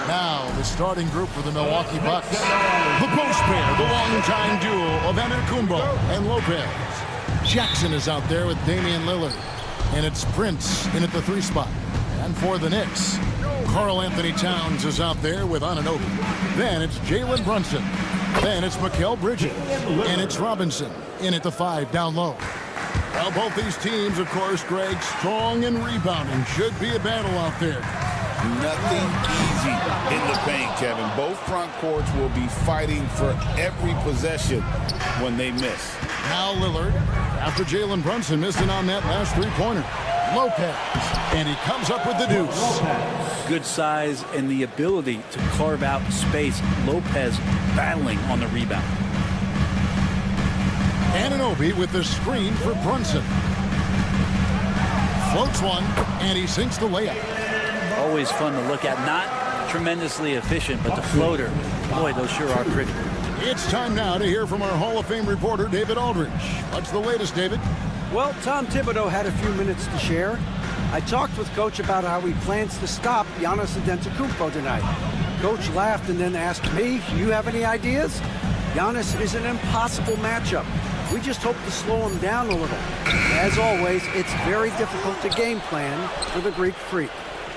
Now the starting group for the Milwaukee Bucks. The post pair, the longtime duo of Antetokounmpo and Lopez. Jackson is out there with Damian Lillard. And it's Prince in at the 3 spot. And for the Knicks, Karl Anthony Towns is out there with Anunoby. Then it's Jalen Brunson. Then it's Mikal Bridges. And it's Robinson in at the 5 down low. Well, both these teams, of course, Greg, strong and rebounding. Should be a battle out there. Nothing easy in the paint, Kevin. Both front courts will be fighting for every possession when they miss. Now Lillard, after Jalen Brunson missing on that last 3-pointer. Lopez, and he comes up with the deuce. Good size and the ability to carve out space. Lopez battling on the rebound. Anunoby with the screen for Brunson. Floats one, and he sinks the layup. Always fun to look at. Not tremendously efficient, but the floater, boy, those sure are pretty. It's time now to hear from our Hall of Fame reporter, David Aldridge. What's the latest, David? Well, Tom Thibodeau had a few minutes to share. I talked with Coach about how he plans to stop Giannis Antetokounmpo tonight. Coach laughed and then asked me, "You have any ideas?" Giannis is an impossible matchup. We just hope to slow him down a little. As always, it's very difficult to game plan for the Greek Freak,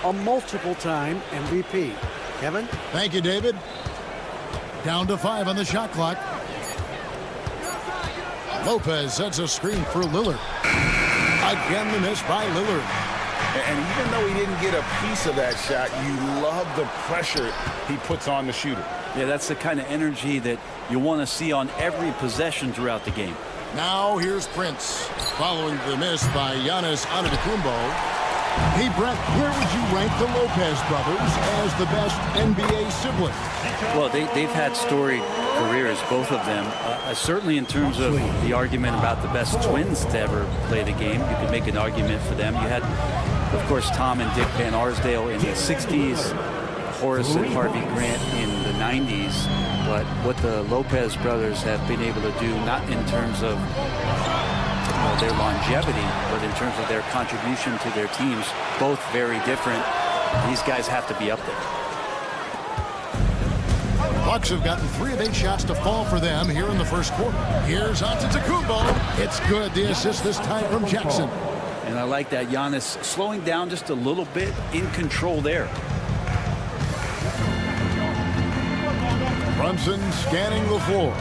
a multiple-time MVP. Kevin? Thank you, David. Down to 5 on the shot clock. Lopez sets a screen for Lillard. Again, the miss by Lillard. And even though he didn't get a piece of that shot, you love the pressure he puts on the shooter. Yeah, that's the kind of energy that you want to see on every possession throughout the game. Now here's Prince, following the miss by Giannis Antetokounmpo. Hey, Brett, where would you rank the Lopez brothers as the best NBA sibling? Well, they've had storied careers, both of them. Certainly in terms of the argument about the best twins to ever play the game, you could make an argument for them. You had, of course, Tom and Dick Van Arsdale in the 60s, Horace and Harvey Grant in the 90s. But what the Lopez brothers have been able to do, not in terms of their longevity, but in terms of their contribution to their teams, both very different. These guys have to be up there. Bucks have gotten 3 of 8 shots to fall for them here in the first quarter. Here's Antetokounmpo. It's good. The assist this time from Jackson. And I like that Giannis slowing down just a little bit, in control there. Brunson scanning the floor.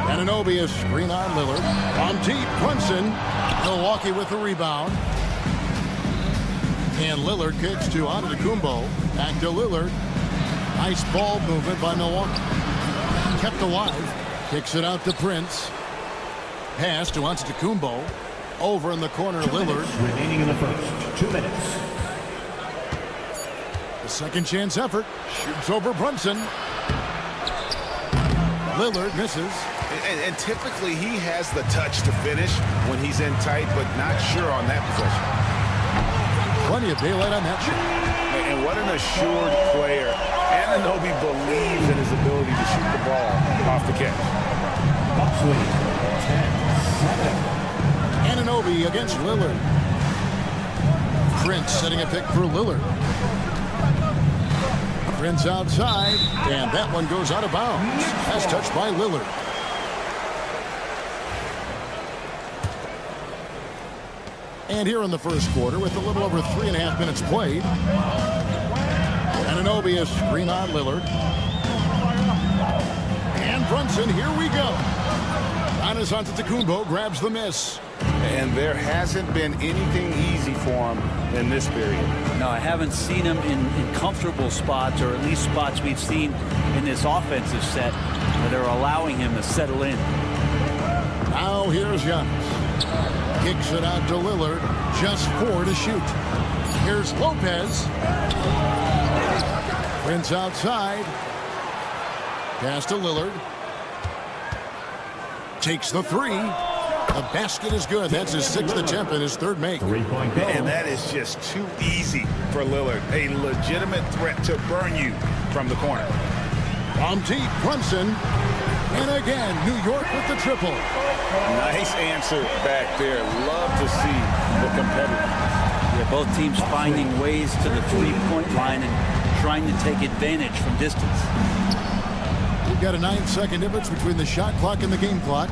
Anunoby is screen on Lillard. On deep, Brunson. Milwaukee with the rebound. And Lillard kicks to Antetokounmpo. Back to Lillard. Nice ball movement by Milwaukee. Kept alive. Kicks it out to Prince. Pass to Antetokounmpo. Over in the corner, Lillard. Remaining in the first 2 minutes. The second chance effort. Shoots over Brunson. Lillard misses. And typically he has the touch to finish when he's in tight, but not sure on that possession. Plenty of daylight on that shot. And what an assured player. Anunoby believes in his ability to shoot the ball off the catch. Bucks lead 10-7. Anunoby against Lillard. Prince setting a pick for Lillard. Prince outside, and that one goes out of bounds. That's touched by Lillard. And here in the first quarter, with a little over 3.5 minutes played, Anunoby is screen on Lillard. And Brunson, here we go. Giannis Antetokounmpo grabs the miss. And there hasn't been anything easy for him in this period. No, I haven't seen him in comfortable spots, or at least spots we've seen in this offensive set that are allowing him to settle in. Now here's Giannis. Kicks it out to Lillard. Just 4 to shoot. Here's Lopez. Prince outside. Pass to Lillard. Takes the 3. The basket is good. That's his 6th attempt and his 3rd make. 3-point goal. And that is just too easy for Lillard. A legitimate threat to burn you from the corner. On deep, Brunson. And again, New York with the triple. Nice answer back there. Love to see the competitiveness. Yeah, both teams finding ways to the three-point line and trying to take advantage from distance. We've got a 9-second difference between the shot clock and the game clock.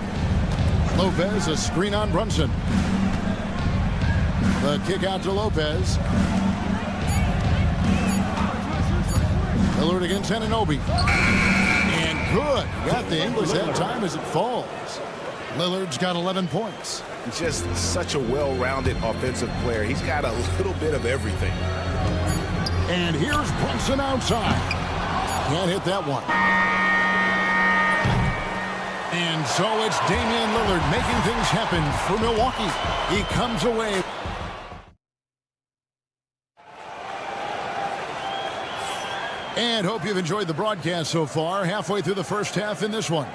Lopez, a screen on Brunson. The kick out to Lopez. Lillard against Anunoby. And good. Got the English that time as it falls. Lillard's got 11 points. Just such a well-rounded offensive player. He's got a little bit of everything. And here's Brunson outside. Can't hit that one. And so it's Damian Lillard making things happen for Milwaukee. He comes away. And hope you've enjoyed the broadcast so far. Halfway through the first half in this one.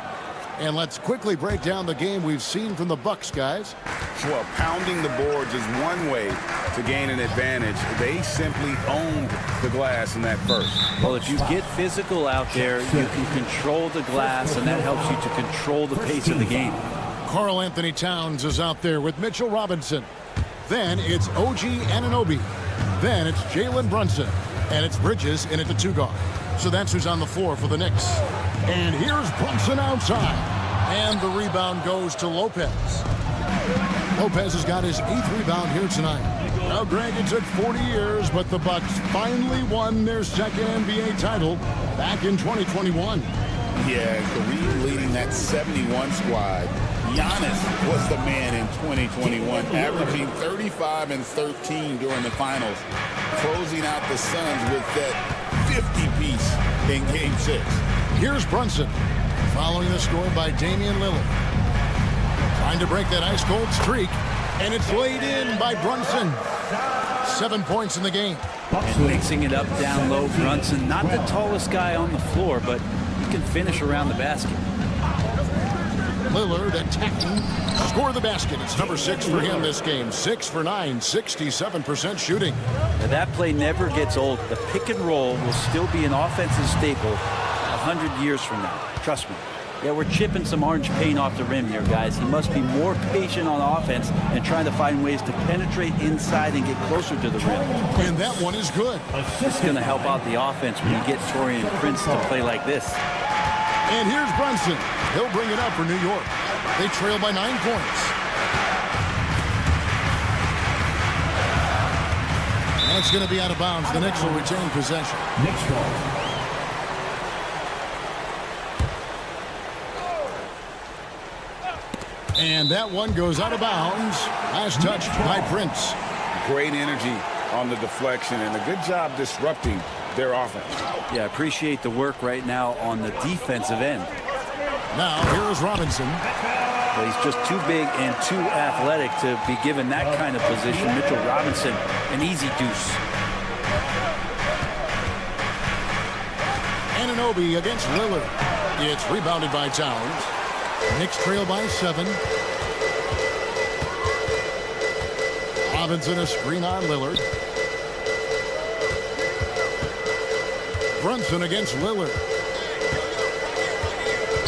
And let's quickly break down the game we've seen from the Bucks, guys. Well, pounding the boards is one way to gain an advantage. They simply owned the glass in that first. Well, if you get physical out there, you can control the glass, and that helps you to control the pace of the game. Karl Anthony Towns is out there with Mitchell Robinson. Then it's OG Anunoby. Then it's Jalen Brunson. And it's Bridges in at the 2-guard. So that's who's on the floor for the Knicks. And here's Brunson outside. And the rebound goes to Lopez. Lopez has got his 8th rebound here tonight. Now, Greg, it took 40 years, but the Bucks finally won their second NBA title back in 2021. Yeah, Kareem leading that 71 squad. Giannis was the man in 2021, averaging 35 and 13 during the finals, closing out the Suns with that 50-piece in Game 6. Here's Brunson, following the score by Damian Lillard. Trying to break that ice-cold streak, and it's laid in by Brunson. 7 points in the game. And mixing it up down low, Brunson, not the tallest guy on the floor, but he can finish around the basket. Lillard attacking, score the basket. It's number 6 for him this game. 6 for 9, 67% shooting. Now that play never gets old. The pick and roll will still be an offensive staple 100 years from now. Trust me. Yeah, we're chipping some orange paint off the rim here, guys. He must be more patient on offense and trying to find ways to penetrate inside and get closer to the rim. And that one is good. It's going to help out the offense when you get Taurean Prince to play like this. And here's Brunson. He'll bring it up for New York. They trail by 9 points. That's going to be out of bounds. The Knicks will retain possession. Knicks ball. And that one goes out of bounds. Last touched by Prince. Great energy on the deflection and a good job disrupting their offense. Yeah, I appreciate the work right now on the defensive end. Now, here is Robinson. Well, he's just too big and too athletic to be given that kind of position. Mitchell Robinson, an easy deuce. Anunoby against Lillard. It's rebounded by Towns. Knicks trail by 7. Robinson a screen on Lillard. Brunson against Lillard.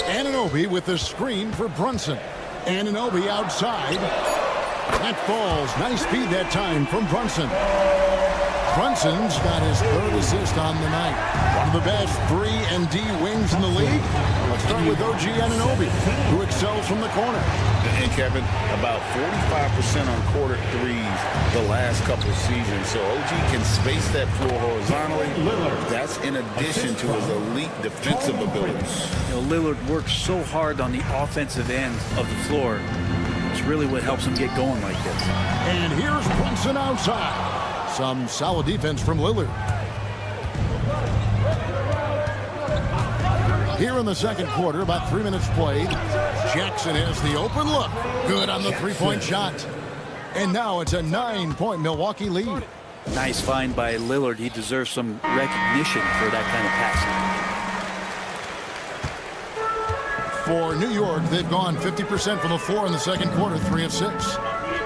Anunoby with the screen for Brunson. Anunoby outside. That falls. Nice speed that time from Brunson. Brunson's got his 3rd assist on the night. One of the best 3 and D wings in the league. Let's start with OG Anunoby, who excels from the corner. And Kevin, about 45% on quarter threes the last couple of seasons. So OG can space that floor horizontally. That's in addition to his elite defensive abilities. You know, Lillard works so hard on the offensive end of the floor. It's really what helps him get going like this. And here's Brunson outside. Some solid defense from Lillard. Here in the second quarter, about 3 minutes played. Jackson has the open look. Good on the three-point shot. And now it's a 9-point Milwaukee lead. Nice find by Lillard. He deserves some recognition for that kind of passing. For New York, they've gone 50% from the floor in the second quarter, 3 of 6.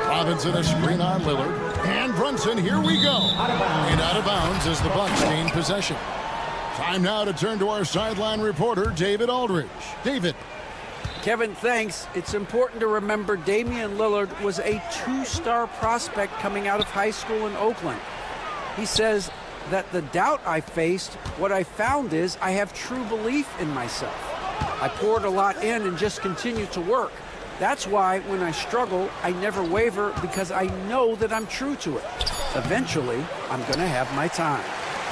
Robinson a screen on Lillard. And Brunson, here we go. And out of bounds as the Bucks gain possession. Time now to turn to our sideline reporter, David Aldridge. David. Kevin, thanks. It's important to remember Damian Lillard was a 2-star prospect coming out of high school in Oakland. He says that the doubt I faced, what I found is I have true belief in myself. I poured a lot in and just continued to work. That's why when I struggle, I never waver because I know that I'm true to it. Eventually, I'm going to have my time.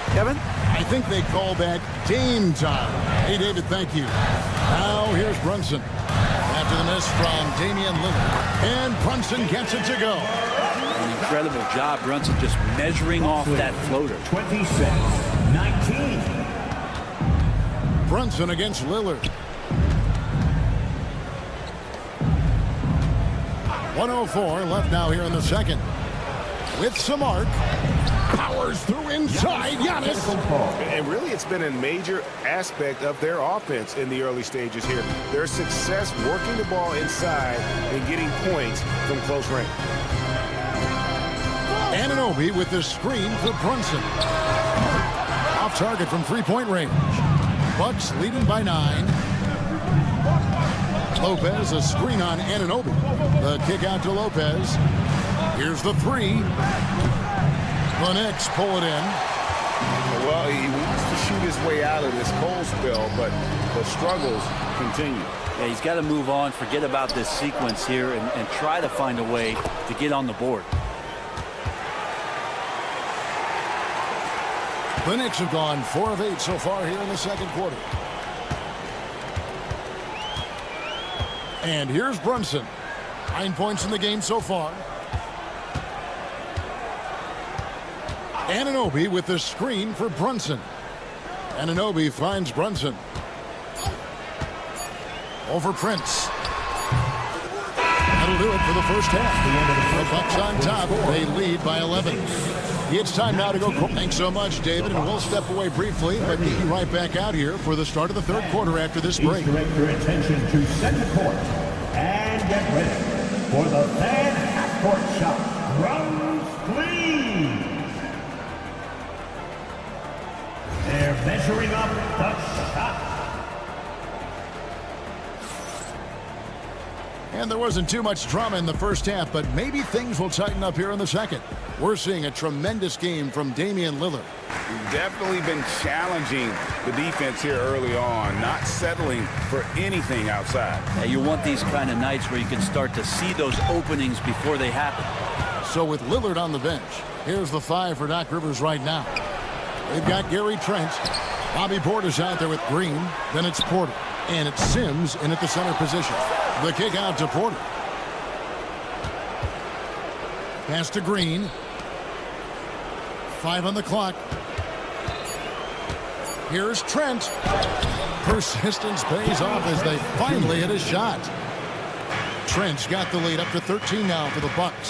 Kevin? I think they call that game time. Hey, David, thank you. Now here's Brunson. After the miss from Damian Lillard. And Brunson gets it to go. An incredible job, Brunson, just measuring off that floater. 26-19. Brunson against Lillard. 1:04 left now here in the second. With some arc. Powers through inside. Giannis. And really, it's been a major aspect of their offense in the early stages here. Their success working the ball inside and getting points from close range. Anunoby with the screen for Brunson. Off target from three-point range. Bucks leading by 9. Lopez, a screen on Anunoby. The kick out to Lopez. Here's the 3. The Knicks pull it in. Well, he wants to shoot his way out of this cold spell, but the struggles continue. Yeah, he's got to move on, forget about this sequence here, and try to find a way to get on the board. The Knicks have gone 4 of 8 so far here in the second quarter. And here's Brunson. 9 points in the game so far. Anunoby with the screen for Brunson. Anunoby finds Brunson. Over Prince. That'll do it for the first half. The Bucks on top. They lead by 11. It's time now to go. Thanks so much, David, and we'll step away briefly, but meet you right back out here for the start of the third quarter after this break. Direct your attention to center court and get ready for the fan half-court shot. Runs, please. They're measuring up the shot. And there wasn't too much drama in the first half, but maybe things will tighten up here in the second. We're seeing a tremendous game from Damian Lillard. Definitely been challenging the defense here early on, not settling for anything outside. Yeah, you want these kind of nights where you can start to see those openings before they happen. So with Lillard on the bench, here's the 5 for Doc Rivers right now. They've got Gary Trent. Bobby Portis out there with Green. Then it's Porter. And it's Sims in at the center position. The kick out to Porter. Pass to Green. 5 on the clock. Here's Trent. Persistence pays off as they finally hit a shot. Trent's got the lead up to 13 now for the Bucks.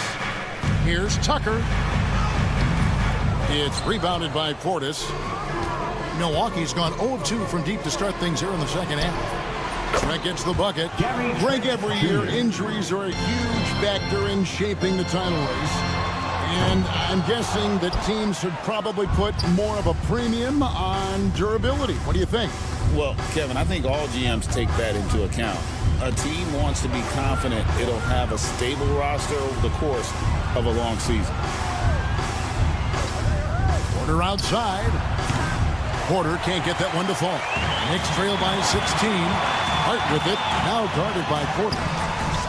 Here's Tucker. It's rebounded by Portis. Milwaukee's gone 0-2 from deep to start things here in the second half. Trent gets the bucket. Break every year. Injuries are a huge factor in shaping the title race. And I'm guessing that teams should probably put more of a premium on durability. What do you think? Well, Kevin, I think all GMs take that into account. A team wants to be confident it'll have a stable roster over the course of a long season. Porter outside. Porter can't get that one to fall. Knicks trail by 16. Hart with it. Now guarded by Porter.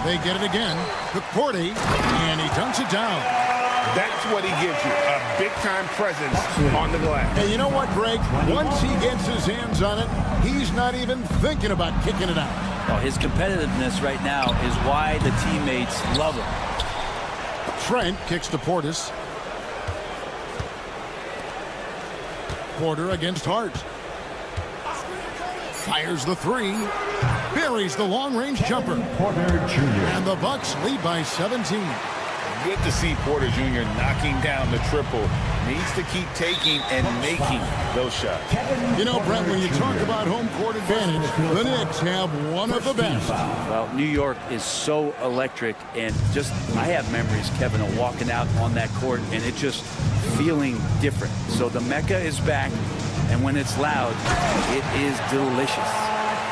They get it again. To Porty. And he dunks it down. That's what he gives you, a big-time presence on the glass. Hey, you know what, Greg? Once he gets his hands on it, he's not even thinking about kicking it out. Oh, his competitiveness right now is why the teammates love him. Trent kicks to Portis. Porter against Hart. Fires the 3. Buries the long-range jumper. Porter Jr. And the Bucks lead by 17. Good to see Porter Jr. knocking down the triple. Needs to keep taking and making those shots. You know, Brent, when you talk about home court advantage, the Knicks have one of the best. Well, New York is so electric, and just I have memories, Kevin, of walking out on that court and it just feeling different. So the Mecca is back, and when it's loud, it is delicious.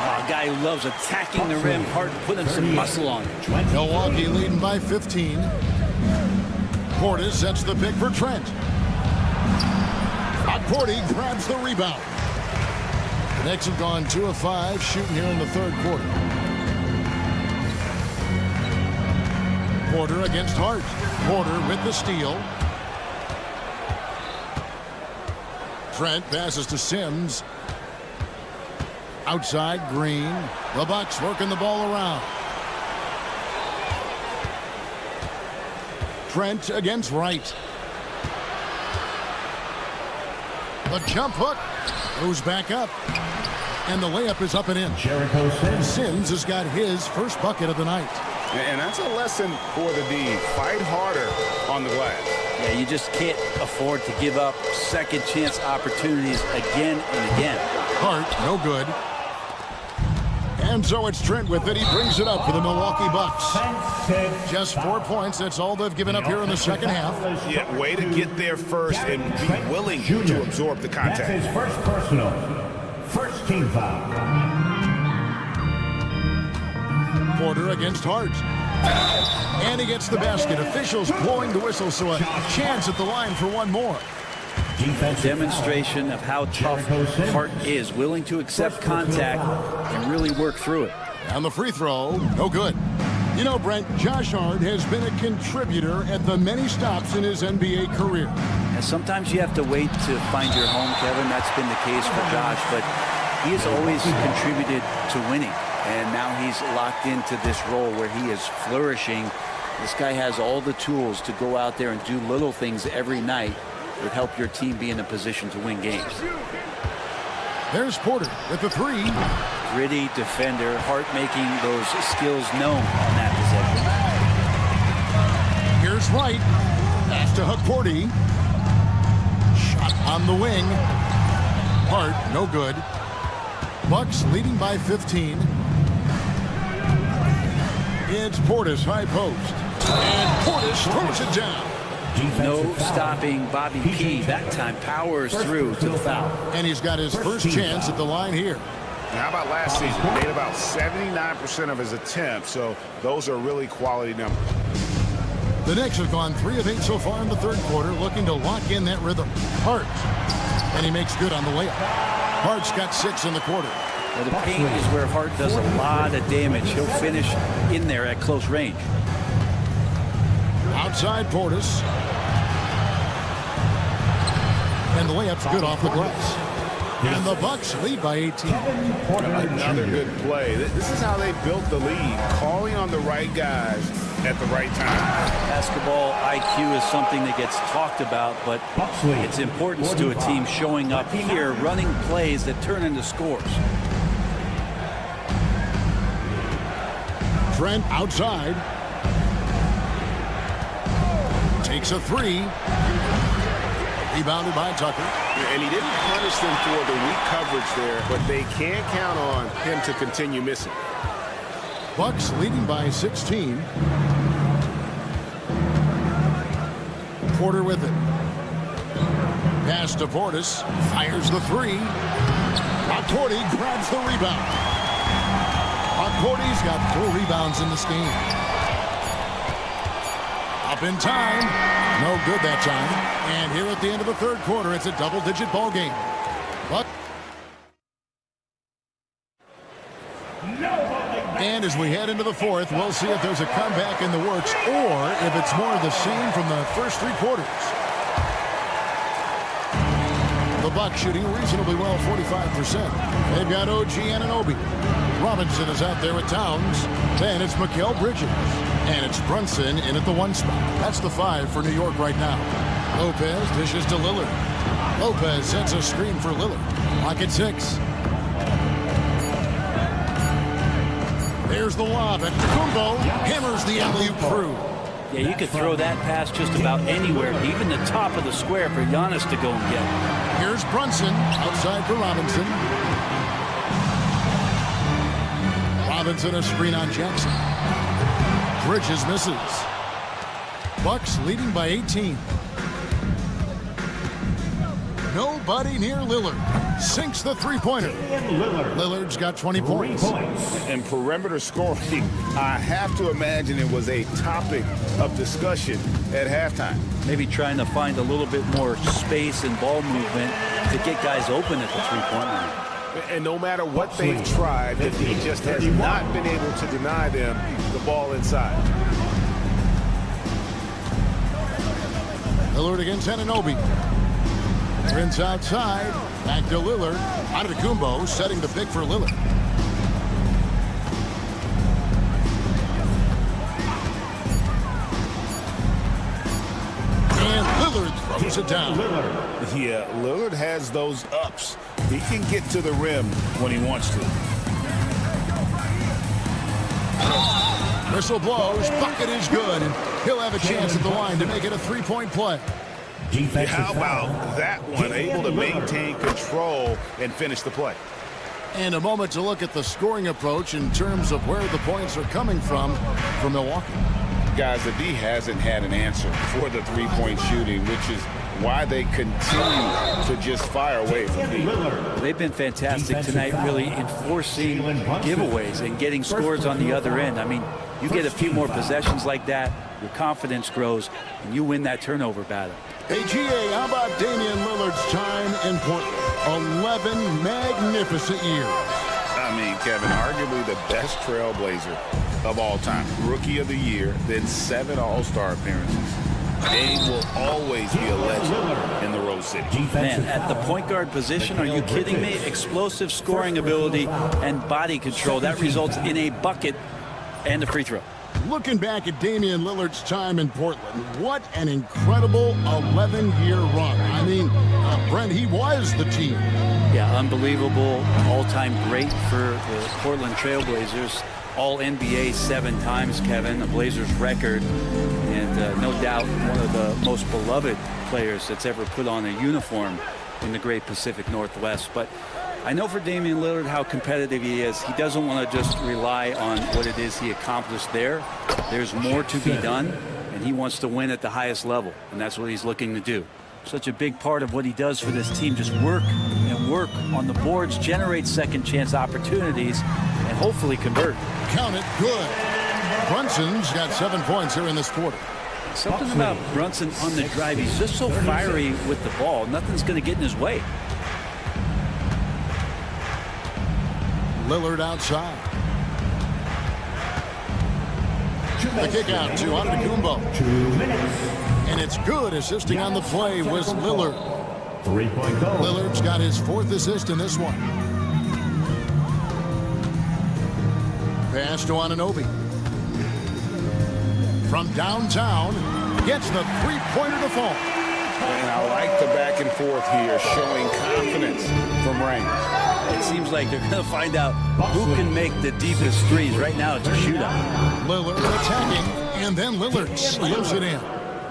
A guy who loves attacking the rim, Hart putting some muscle on it. Milwaukee leading by 15. Portis sets the pick for Trent. Portis grabs the rebound. The Knicks have gone 2 of 5 shooting here in the third quarter. Porter against Hart. Porter with the steal. Trent passes to Sims. Outside, Green. The Bucks working the ball around. Trent against Wright. The jump hook goes back up. And the layup is up and in. Jericho Sims has got his first bucket of the night. And that's a lesson for the D. Fight harder on the glass. Yeah, you just can't afford to give up second chance opportunities again and again. Hart, no good. And so it's Trent with it. He brings it up for the Milwaukee Bucks. Just 4 points. That's all they've given up here in the second half. Yeah, way to get there first and be willing to absorb the contact. That's his first personal. First team foul. Porter against Hart. And he gets the basket. Officials blowing the whistle, so a chance at the line for one more. Demonstration of how tough Hart is, willing to accept contact and really work through it. And the free throw, no good. You know, Brent, Josh Hart has been a contributor at the many stops in his NBA career. And sometimes you have to wait to find your home, Kevin. That's been the case for Josh, but he has always contributed to winning. And now he's locked into this role where he is flourishing. This guy has all the tools to go out there and do little things every night that help your team be in a position to win games. There's Porter with the three. Gritty defender, Hart making those skills known on that possession. Here's Wright. Pass to Hook Porty. Shot on the wing. Hart, no good. Bucks leading by 15. It's Portis, high post. And Portis throws it down. No stopping Bobby P. That time powers through to the foul. And he's got his first chance at the line here. How about last season? He made about 79% of his attempts, so those are really quality numbers. The Knicks have gone 3 of 8 so far in the third quarter, looking to lock in that rhythm. Hart. And he makes good on the layup. Hart's got 6 in the quarter. Well, the paint is where Hart does a lot of damage. He'll finish in there at close range. Outside Portis. And the layup's good off the glass. And the Bucks lead by 18. Another good play. This is how they built the lead, calling on the right guys at the right time. Basketball IQ is something that gets talked about, but its importance to a team showing up here, running plays that turn into scores. Trent outside. Takes a 3. Rebounded by Tucker. And he didn't punish them for the weak coverage there, but they can't count on him to continue missing. Bucks leading by 16. Porter with it. Pass to Portis. Fires the 3. Porty grabs the rebound. Porty's got 4 rebounds in this game. Up in time. No good that time. And here at the end of the third quarter, it's a double-digit ball game. But and as we head into the fourth, we'll see if there's a comeback in the works or if it's more of the same from the first 3 quarters. The Bucks shooting reasonably well, 45%. They've got OG Anunoby. Robinson is out there with Towns. Then it's Mikal Bridges. And it's Brunson in at the 1 spot. That's the 5 for New York right now. Lopez dishes to Lillard. Lopez sets a screen for Lillard. Lock at 6. There's the lob. And Kumbo hammers the alley-oop through. Yeah, you could throw that pass just about anywhere, even the top of the square for Giannis to go and get. Here's Brunson outside for Robinson. Robinson a screen on Jackson. Bridges misses. Bucks leading by 18. nobody near Lillard. Sinks the three-pointer. Lillard's got 20 points. And perimeter scoring, I have to imagine it was a topic of discussion at halftime. Maybe trying to find a little bit more space and ball movement to get guys open at the three-point line. And no matter what they've tried, he just has not been able to deny them the ball inside. Lillard against Anunoby. Prince outside. Back to Lillard. Antetokounmpo setting the pick for Lillard. And Lillard throws it down. Yeah, Lillard has those ups. He can get to the rim when he wants to. Whistle blows. Bucket is good. And he'll have a chance at the line to make it a three-point play. How about that one? Able to maintain control and finish the play. And a moment to look at the scoring approach in terms of where the points are coming from Milwaukee. Guys, the D hasn't had an answer for the three-point shooting, which is why they continue to just fire away from D. They've been fantastic tonight, really enforcing giveaways and getting scores on the other end. I mean, you get a few more possessions like that, your confidence grows, and you win that turnover battle. Hey, GA, how about Damian Lillard's time in Portland? 11 magnificent years. I mean, Kevin, arguably the best trailblazer of all time. Rookie of the year, then 7 All-Star appearances. Dame will always be a legend in the Rose City. Man, at the point guard position, are you kidding me? Explosive scoring ability and body control. That results in a bucket and a free throw. Looking back at Damian Lillard's time in Portland, what an incredible 11-year run. I mean, Brent, he was the team. Yeah, unbelievable. All-time great for the Portland Trailblazers. All-NBA 7 times, Kevin, a Blazers record. And no doubt one of the most beloved players that's ever put on a uniform in the great Pacific Northwest. But I know for Damian Lillard how competitive he is. He doesn't want to just rely on what it is he accomplished there. There's more to be done, and he wants to win at the highest level, and that's what he's looking to do. Such a big part of what he does for this team, just work and work on the boards, generate second chance opportunities, and hopefully convert. Count it, good. Brunson's got 7 points here in this quarter. Something about Brunson on the drive. He's just so fiery with the ball. Nothing's going to get in his way. Lillard outside. The kick out to Antetokounmpo. 2 minutes. And it's good. Assisting on the play was Lillard. 3-point goal. Lillard's got his 4th assist in this one. Pass to Anunoby. From downtown, gets the three-pointer to fall. And I like the back and forth here, showing confidence from range. It seems like they're going to find out who can make the deepest threes. Right now, it's a shootout. Lillard attacking, and then Lillard slams it in.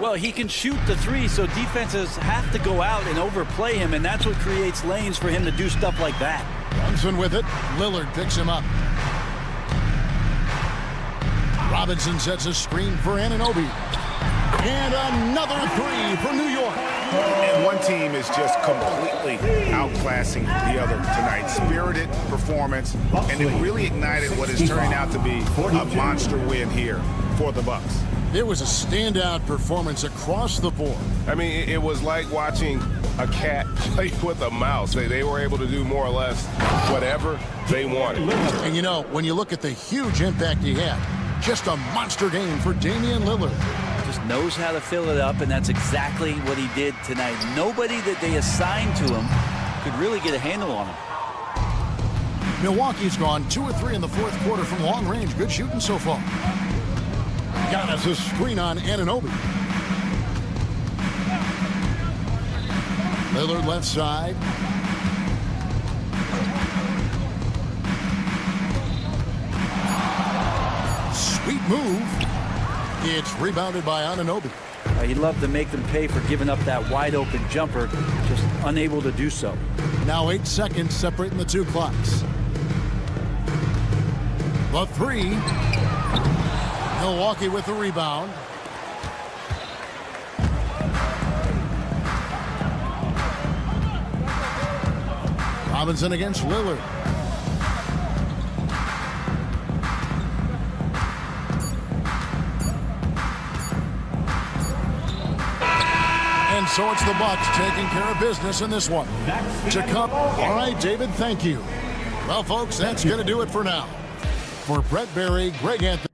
Well, he can shoot the three, so defenses have to go out and overplay him, and that's what creates lanes for him to do stuff like that. Brunson with it. Lillard picks him up. Robinson sets a screen for Anunoby. And another three for New York. And one team is just completely outclassing the other tonight. Spirited performance, and it really ignited what is turning out to be a monster win here for the Bucks. It was a standout performance across the board. I mean, it was like watching a cat play with a mouse. They were able to do more or less whatever they wanted. And you know, when you look at the huge impact he had, just a monster game for Damian Lillard. Just knows how to fill it up, and that's exactly what he did tonight. Nobody that they assigned to him could really get a handle on him. Milwaukee's gone 2 of 3 in the 4th quarter from long range. Good shooting so far. Got us a screen on Anunoby. Lillard left side. Sweet move. It's rebounded by Anunoby. He'd love to make them pay for giving up that wide open jumper, just unable to do so. Now 8 seconds separating the two clocks. The three. Milwaukee with the rebound. Robinson against Lillard. And so it's the Bucks taking care of business in this one. To come. All right, David, thank you. Well, folks, that's going to do it for now. For Brett Berry, Greg Anthony.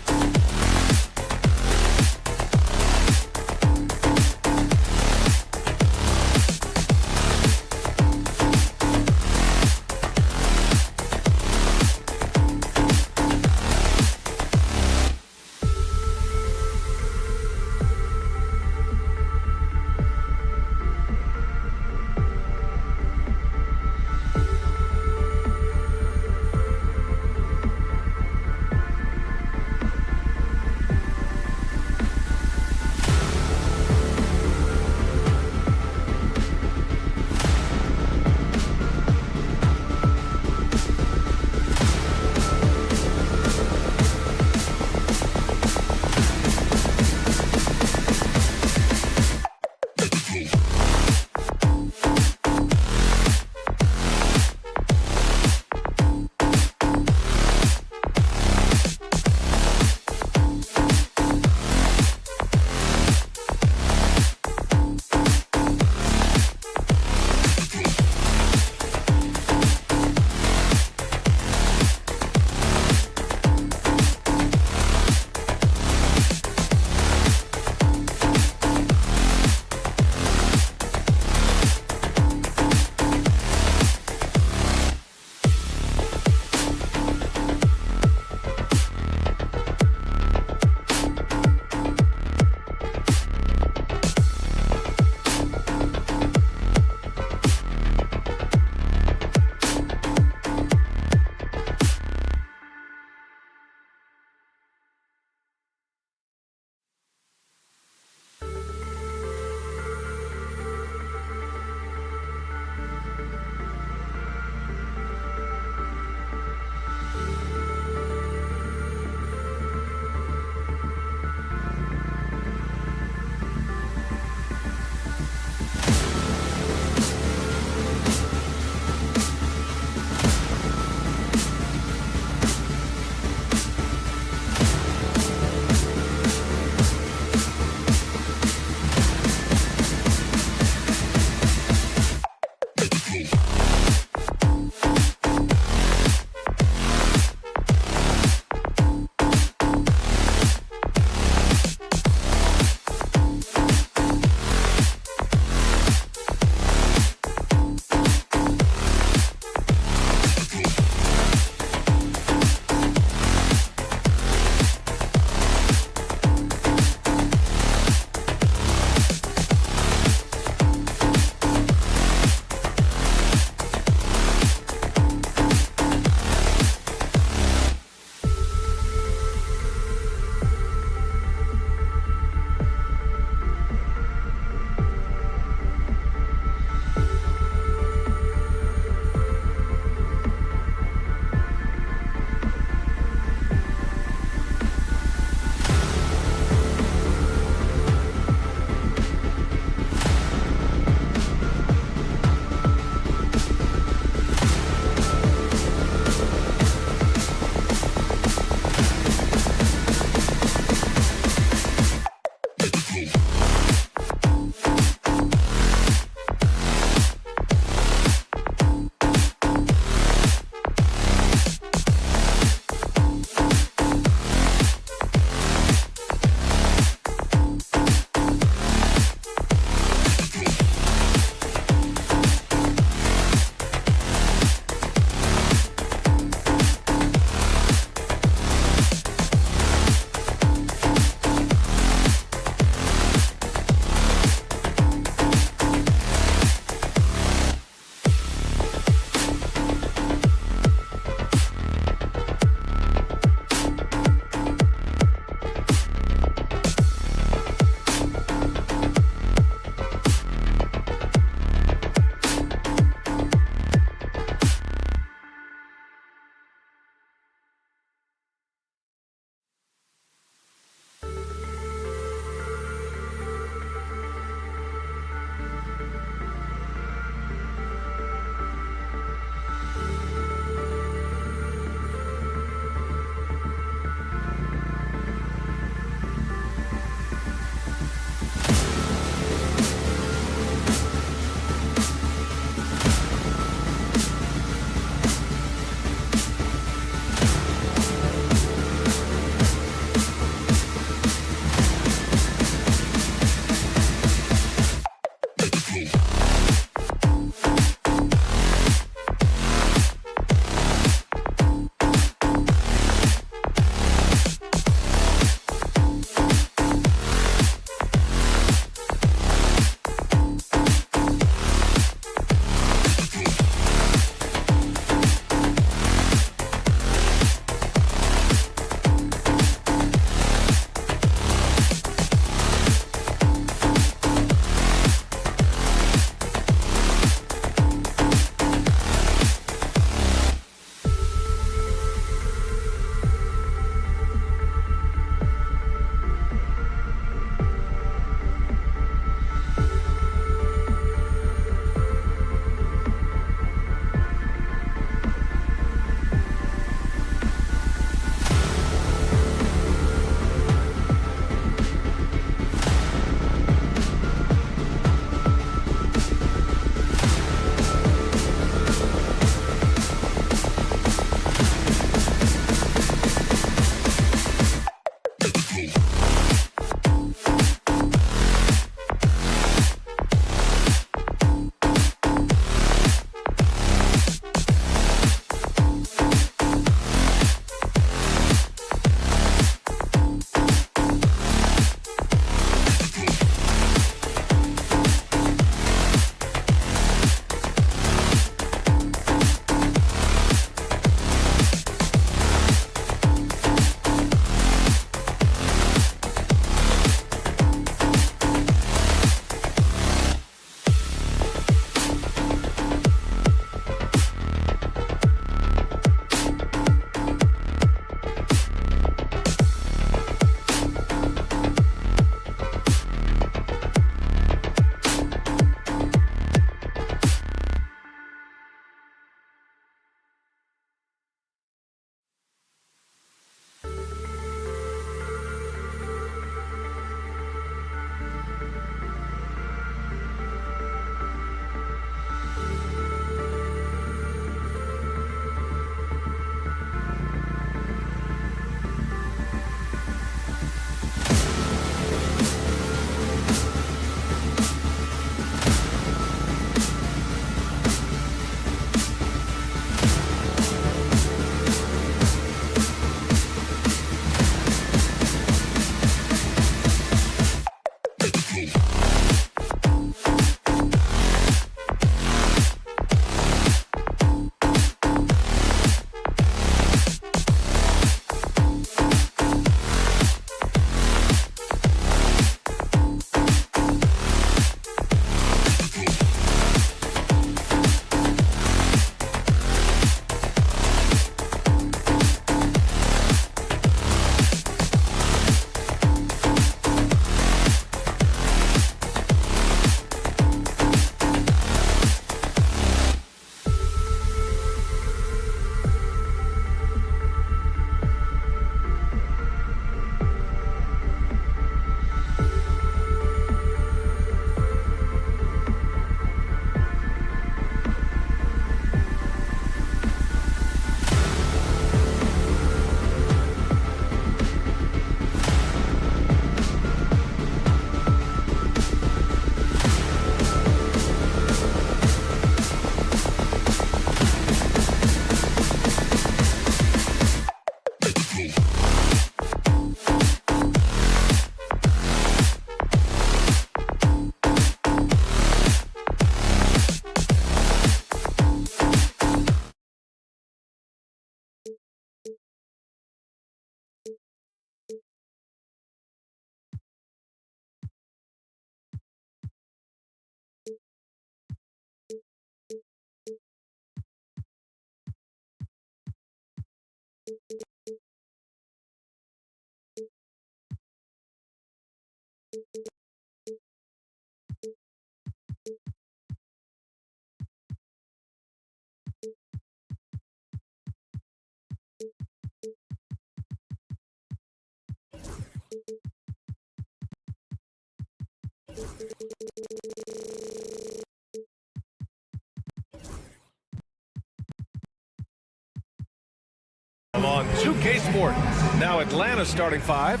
On 2K Sport. Now Atlanta starting five.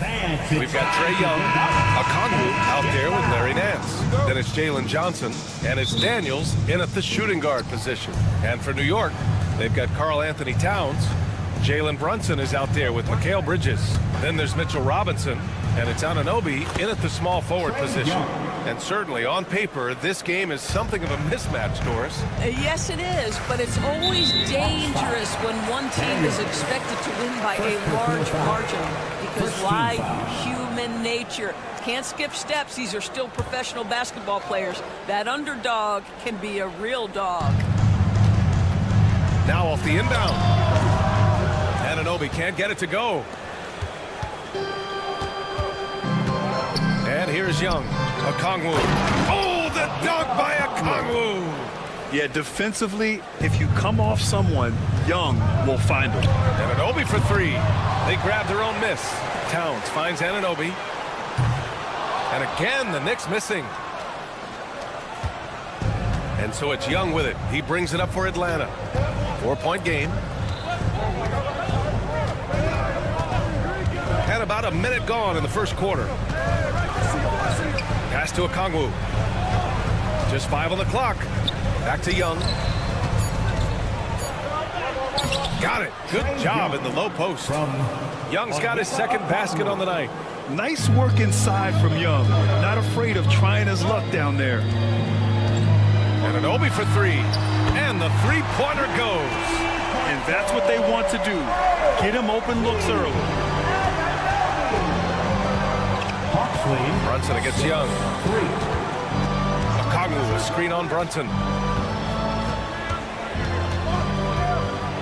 We've got Trae Young, Okongwu out there with Larry Nance. Then it's Jalen Johnson, and it's Daniels in at the shooting guard position. And for New York, they've got Karl Anthony Towns. Jalen Brunson is out there with Mikal Bridges. Then there's Mitchell Robinson, and it's Anunoby in at the small forward position. And certainly on paper, this game is something of a mismatch, Doris. Yes, it is, but it's always dangerous when one team is expected to win by a large margin. Because why? Human nature. Can't skip steps. These are still professional basketball players. That underdog can be a real dog. Now off the inbound. Anunoby can't get it to go. And here's Young. Okongwu. Oh, the dunk by Okongwu. Yeah, defensively, if you come off someone, Young will find him. Anunoby for three. They grab their own miss. Towns finds Anunoby. And again, the Knicks missing. And so it's Young with it. He brings it up for Atlanta. 4-point game. And about a minute gone in the first quarter. Pass to Okongwu. Just 5 on the clock. Back to Young. Got it. Good job in the low post. Young's got his second basket on the night. Nice work inside from Young. Not afraid of trying his luck down there. Anunoby for three. And the three-pointer goes. And that's what they want to do. Get him open looks early. Brunson against Young. Okongwu, a screen on Brunson.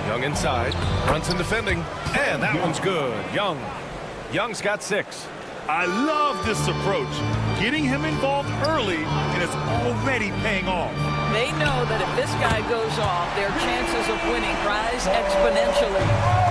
Young inside. Brunson defending. And that one's good. Young's got 6. I love this approach. Getting him involved early, and it's already paying off. They know that if this guy goes off, their chances of winning rise exponentially.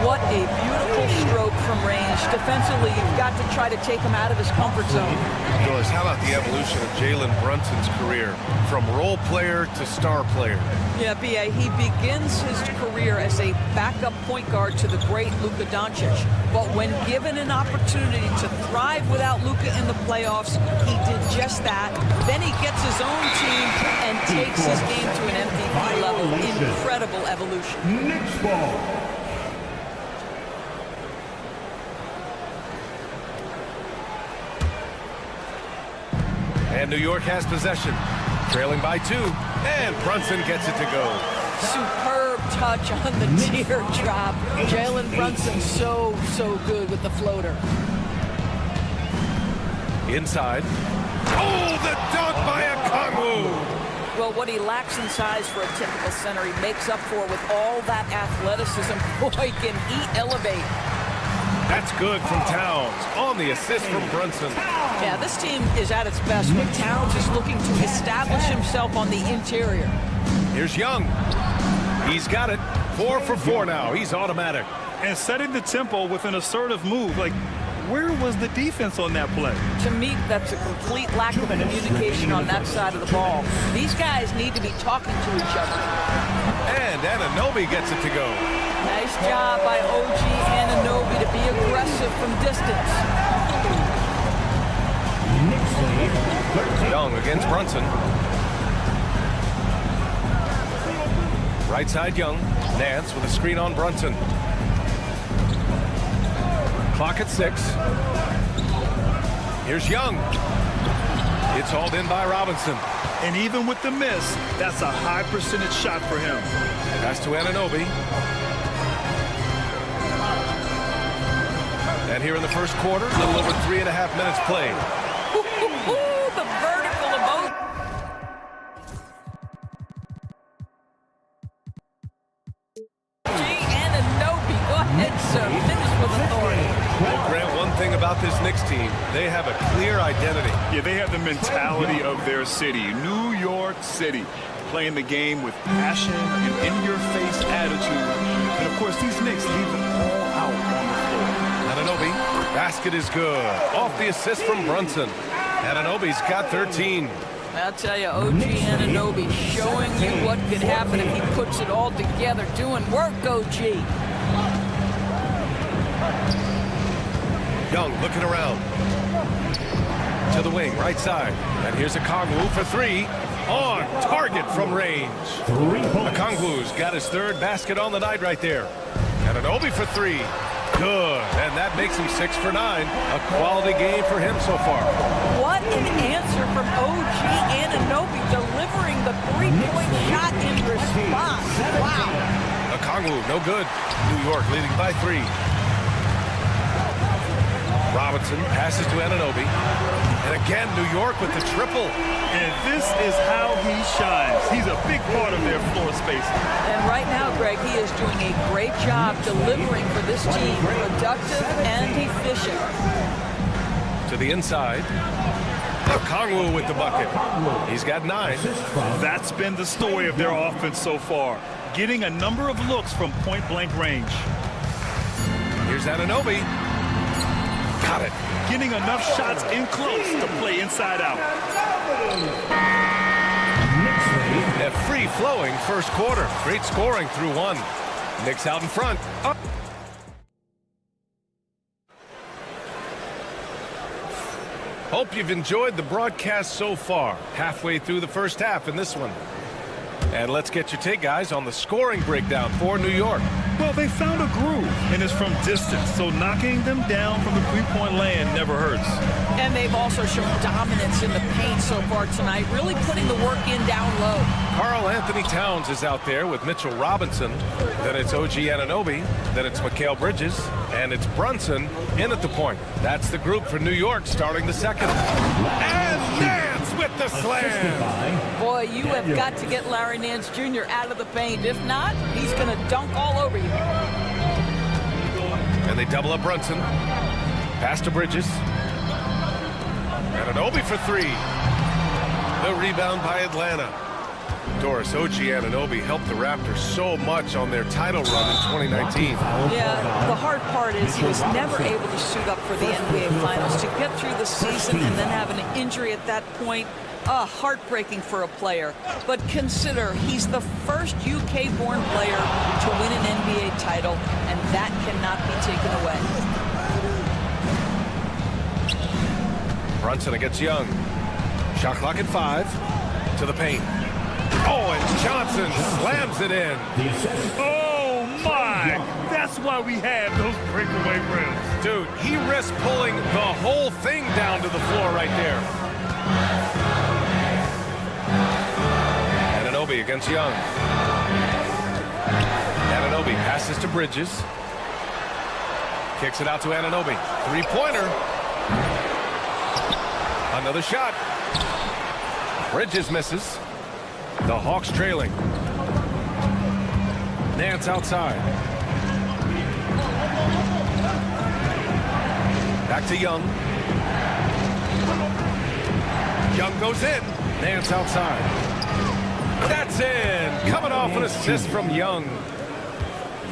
What a beautiful stroke from range. Defensively, you've got to try to take him out of his comfort zone. Doris, how about the evolution of Jalen Brunson's career from role player to star player? Yeah, B.A., he begins his career as a backup point guard to the great Luka Doncic. But when given an opportunity to thrive without Luka in the playoffs, he did just that. Then he gets his own team and takes his game to an MVP level. Incredible evolution. Knicks ball. And New York has possession, trailing by 2, and Brunson gets it to go. Superb touch on the teardrop. Jalen Brunson so good with the floater. Inside. Oh, the dunk by Okongwu. Well, what he lacks in size for a typical center, he makes up for with all that athleticism. Boy, can he elevate. That's good from Towns on the assist from Brunson. Yeah, this team is at its best when Towns is looking to establish himself on the interior. Here's Young. He's got it. 4 for 4 now. He's automatic. And setting the tempo with an assertive move. Like, where was the defense on that play? To me, that's a complete lack of communication on that side of the ball. These guys need to be talking to each other. And Anunoby gets it to go. Nice job by OG Anunoby to be aggressive from distance. Young against Brunson. Right side Young. Nance with a screen on Brunson. Clock at 6. Here's Young. It's hauled in by Robinson. And even with the miss, that's a high percentage shot for him. Pass to Anunoby. And here in the first quarter, a little over 3.5 minutes played. The vertical of both. Anunoby, go ahead, sir. about this Knicks team, they have a clear identity. Yeah, they have the mentality of their city, New York City, playing the game with passion and in-your-face attitude. And, of course, these Knicks leave it all out on the floor. Anunoby, basket is good. Off the assist from Brunson. Anunoby's got 13. I'll tell you, OG Anunoby showing you what could happen if he puts it all together. Doing work, OG. Young looking around. To the wing, right side. And here's Okongwu for three. On target from range. Okongwu's got his third basket on the night right there. Anunoby for three. Good. And that makes him 6 for 9. A quality game for him so far. What an answer from OG Anunoby, delivering the three-point shot in response. Wow. Okongwu, no good. New York leading by 3. Robinson passes to Anunoby. And again, New York with the triple. And this is how he shines. He's a big part of their floor space. And right now, Greg, he is doing a great job delivering for this team. Productive and efficient. To the inside. Okongwu with the bucket. He's got 9. That's been the story of their offense so far. Getting a number of looks from point-blank range. Here's Anunoby. Got it. Getting enough shots in close to play inside out. A free-flowing first quarter. Great scoring through 1. Knicks out in front. Up. Hope you've enjoyed the broadcast so far. Halfway through the first half in this one. And let's get your take, guys, on the scoring breakdown for New York. Well, they found a groove, and it's from distance, so knocking them down from the three-point land never hurts. And they've also shown dominance in the paint so far tonight, really putting the work in down low. Karl Anthony Towns is out there with Mitchell Robinson. Then it's OG Anunoby. Then it's Mikal Bridges. And it's Brunson in at the point. That's the group for New York starting the second. And Nance with the slam. Boy, you have got to get Larry Nance Jr. out of the paint. If not, he's going to dunk all over you. And they double up Brunson. Pass to Bridges. Anunoby for 3. The rebound by Atlanta. Doris, OG Anunoby helped the Raptors so much on their title run in 2019. Yeah, the hard part is he was never able to suit up for the NBA Finals. To get through the season and then have an injury at that point, heartbreaking for a player. But consider, he's the first UK-born player to win an NBA title, and that cannot be taken away. Brunson against Young. Shot clock at 5. To the paint. Oh, and Johnson slams it in. Oh, my! That's why we have those breakaway rims. Dude, he risked pulling the whole thing down to the floor right there. Anunoby against Young. Anunoby passes to Bridges. Kicks it out to Anunoby. Three-pointer. Another shot. Bridges misses. The Hawks trailing. Nance outside. Back to Young. Young goes in. Nance outside. That's in. Coming off an assist from Young.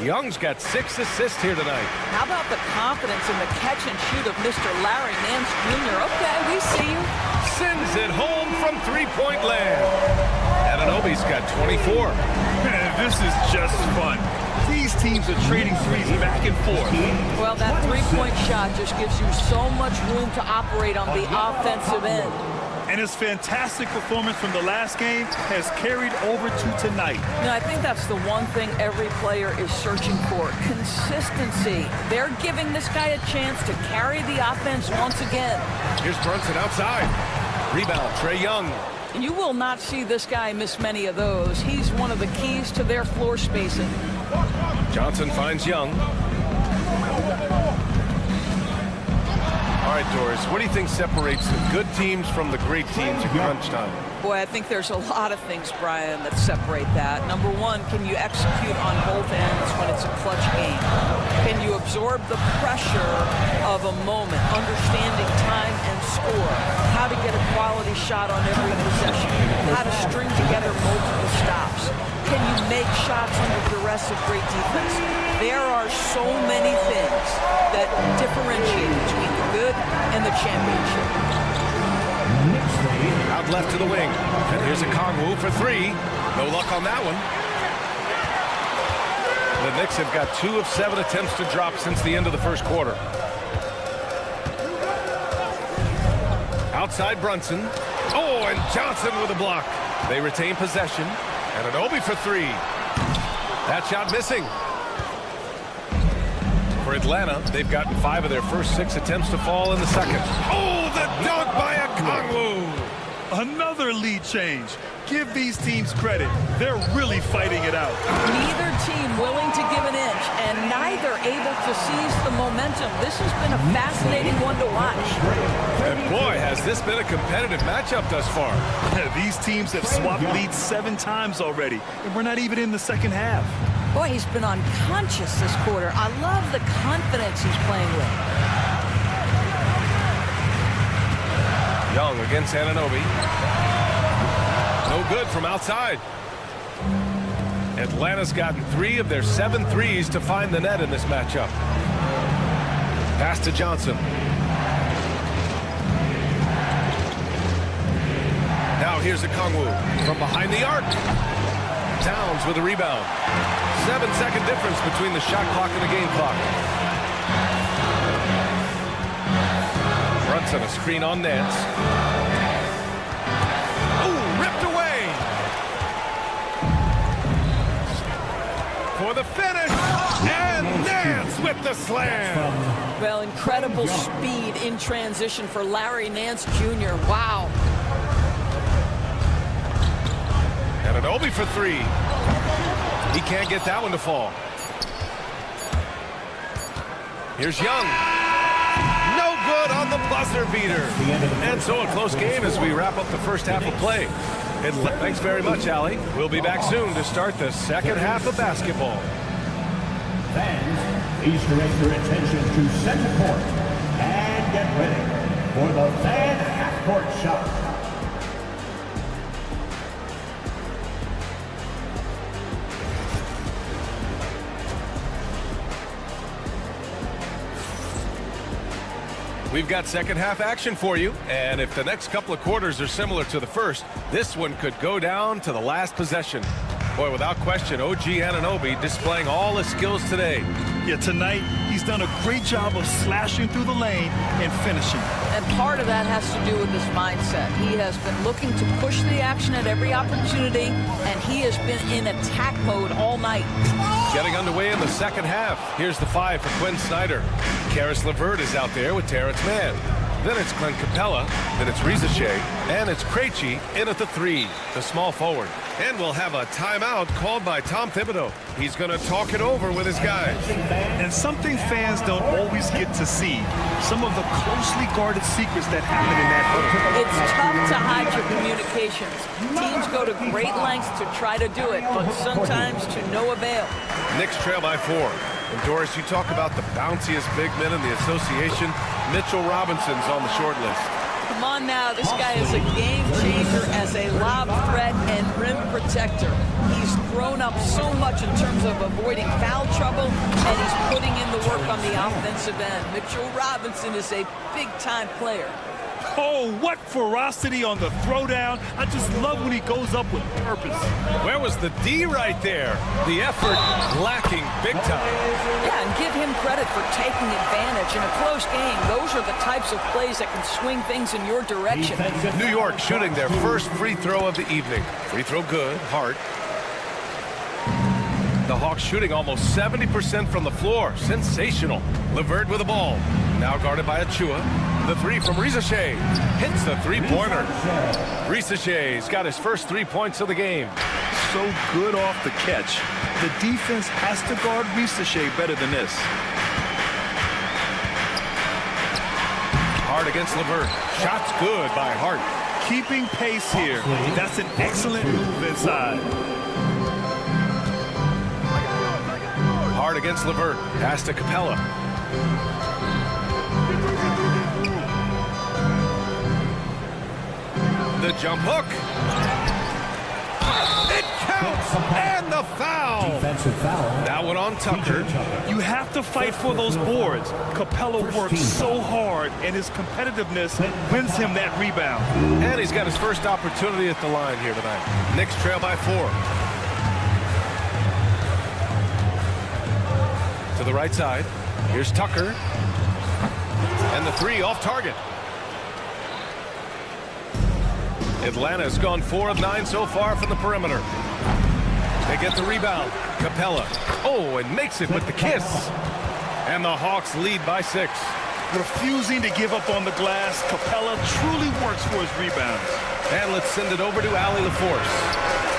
Young's got 6 assists here tonight. How about the confidence in the catch and shoot of Mr. Larry Nance Jr.? Okay, we see you. Sends it home from three-point land. Anunoby's got 24. Man, this is just fun. These teams are trading threes back and forth. Well, that three-point shot just gives you so much room to operate on the offensive end. And his fantastic performance from the last game has carried over to tonight. You know, I think that's the one thing every player is searching for, consistency. They're giving this guy a chance to carry the offense once again. Here's Brunson outside. Rebound, Trae Young. You will not see this guy miss many of those. He's one of the keys to their floor spacing. Johnson finds Young. All right, Doris, what do you think separates the good teams from the great teams in crunch time? Boy, I think there's a lot of things, Brian, that separate that. Number one, can you execute on both ends when it's a clutch game? Can you absorb the pressure of a moment, understanding time and score, how to get a quality shot on every possession, how to string together multiple stops? Can you make shots under duress of great defense? There are so many things that differentiate between the good and the championship. Out left to the wing. And here's a Kongwu for three. No luck on that one. The Knicks have got 2 of 7 attempts to drop since the end of the first quarter. Outside Brunson. Oh, and Johnson with a block. They retain possession. And an Obi for three. That shot missing. For Atlanta, they've gotten 5 of their first 6 attempts to fall in the second. Oh, the dunk by a Kongwu. Another lead change. Give these teams credit. They're really fighting it out. Neither team willing to give an inch, and neither able to seize the momentum. This has been a fascinating one to watch. And boy, has this been a competitive matchup thus far. These teams have swapped leads 7 times already, and we're not even in the second half. Boy, he's been unconscious this quarter. I love the confidence he's playing with. Young against Anunoby. No good from outside. Atlanta's gotten 3 of their 7 threes to find the net in this matchup. Pass to Johnson. Now here's a Kongwu from behind the arc. Towns with a rebound. 7-second difference between the shot clock and the game clock. Brunson a screen on Nance. Ooh, ripped away. For the finish. And Nance with the slam. Well, incredible speed in transition for Larry Nance Jr. Wow. And an Obi for three. He can't get that one to fall. Here's Young. No good on the buzzer beater. And so a close game as we wrap up the first half of play. Thanks very much, Allie. We'll be back soon to start the second half of basketball. Fans, please direct your attention to center court and get ready for the fan half-court shot. We've got second half action for you, and if the next couple of quarters are similar to the first, this one could go down to the last possession. Boy, without question, OG Anunoby displaying all his skills today. Yeah, tonight he's done a great job of slashing through the lane and finishing. And part of that has to do with his mindset. He has been looking to push the action at every opportunity, and he has been in attack mode all night. Getting underway in the second half. Here's the 5 for Quinn Snyder. Karis LeVert is out there with Terrence Mann. Then it's Glenn Capella. Then it's Rizachet. And it's Krejci in at the 3, the small forward. And we'll have a timeout called by Tom Thibodeau. He's going to talk it over with his guys. And something fans don't always get to see. Some of the closely guarded secrets that happen in that huddle. It's tough to hide your communications. Teams go to great lengths to try to do it, but sometimes to no avail. Knicks trail by 4. And Doris, you talk about the bounciest big men in the association. Mitchell Robinson's on the short list. Come on now, this guy is a game changer as a lob threat and rim protector. He's grown up so much in terms of avoiding foul trouble, and he's putting in the work on the offensive end. Mitchell Robinson is a big-time player. Oh, what ferocity on the throwdown. I just love when he goes up with purpose. Where was the D right there? The effort lacking big time. Yeah, and give him credit for taking advantage. In a close game, those are the types of plays that can swing things in your direction. New York shooting their first free throw of the evening. Free throw good, Hart. The Hawks shooting almost 70% from the floor. Sensational. LeVert with the ball. Now guarded by Achua. The 3 from Rizachet. Hits the three-pointer. Rizachey's got his first 3 points of the game. So good off the catch. The defense has to guard Rizachet better than this. Hart against LeVert. Shots good by Hart. Keeping pace here. That's an excellent move inside. Hart against LeVert. Pass to Capella. The jump hook. It counts, and the foul. Defensive foul. That one on Tucker. You have to fight for those boards. Capella works so hard, and his competitiveness wins him that rebound. And he's got his first opportunity at the line here tonight. Knicks trail by 4. To the right side. Here's Tucker. And the 3 off target. Atlanta's gone 4 of 9 so far from the perimeter. They get the rebound. Capella. Oh, and makes it with the kiss. And the Hawks lead by 6. Refusing to give up on the glass, Capella truly works for his rebounds. And let's send it over to Allie LaForce.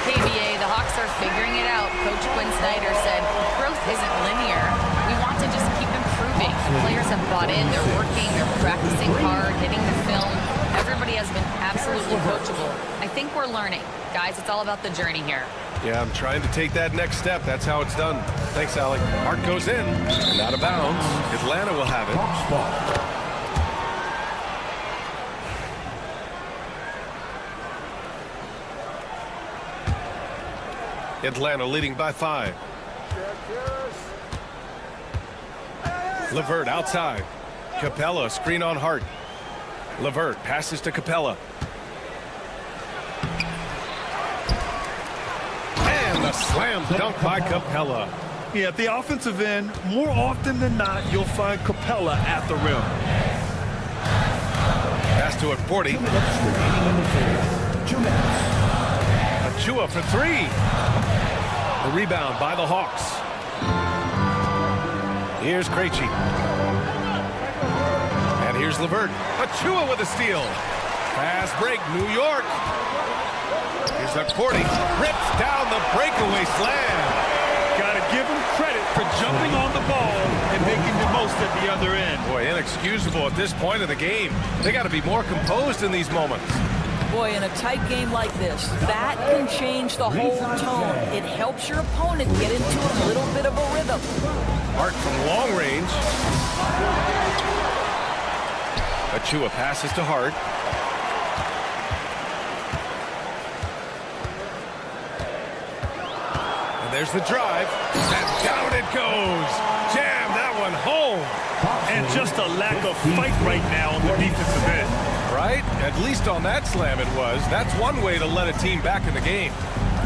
KBA, the Hawks are figuring it out. Coach Quinn Snyder said growth isn't linear. We want to just keep improving. The players have bought in. They're working. They're practicing hard, hitting the film. Everybody has been absolutely coachable. I think we're learning. Guys, it's all about the journey here. Yeah, I'm trying to take that next step. That's how it's done. Thanks, Allie. Hart goes in and out of bounds. Atlanta will have it. Atlanta leading by 5. LeVert outside. Capella screen on Hart. LeVert passes to Capella. And a slam dunk by Capella. Yeah, at the offensive end, more often than not, you'll find Capella at the rim. Pass to it, 40. 2 minutes remaining in the fourth. 2 minutes. Achua for 3. The rebound by the Hawks. Here's Krejci. And here's LeVert. Achua with a steal. Fast break, New York. Here's that 40. Rips down the breakaway slam. Got to give him credit for jumping on the ball and making the most at the other end. Boy, inexcusable at this point of the game. They got to be more composed in these moments. Boy, in a tight game like this, that can change the whole tone. It helps your opponent get into a little bit of a rhythm. Hart from long range. Achua passes to Hart. And there's the drive. And down it goes. Jam that one home. And just a lack of fight right now on the defensive end. Right? At least on that slam it was. That's one way to let a team back in the game.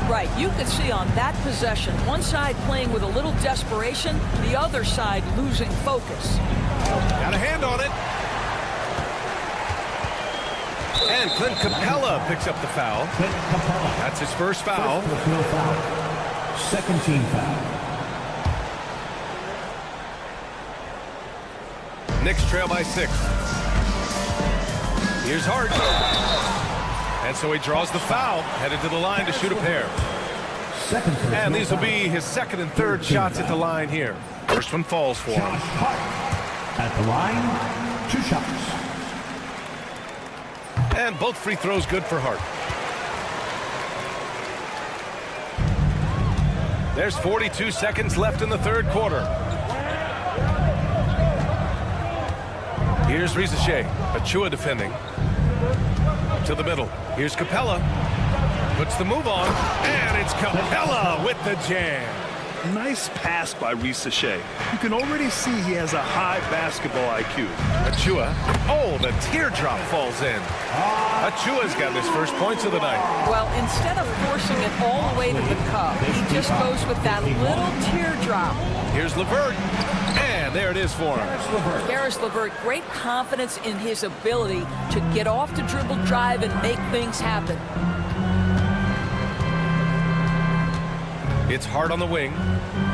Right, you could see on that possession, one side playing with a little desperation, the other side losing focus. Got a hand on it. And Clint Capella picks up the foul. That's his first foul. Second team foul. Knicks trail by 6. Here's Hart. And so he draws the foul, headed to the line to shoot a pair. And these will be his second and third shots at the line here. First one falls for him. At the line, 2 shots. And both free throws good for Hart. There's 42 seconds left in the third quarter. Here's Rizachet. Achua defending. To the middle. Here's Capella. Puts the move on. And it's Capella with the jam. Nice pass by Rizachet. You can already see he has a high basketball IQ. Achua. Oh, the teardrop falls in. Achua's got his first points of the night. Well, instead of forcing it all the way to the cup, he just goes with that little teardrop. Here's LeVert. And there it is for him. Caris LeVert, great confidence in his ability to get off the dribble drive and make things happen. It's Hart on the wing.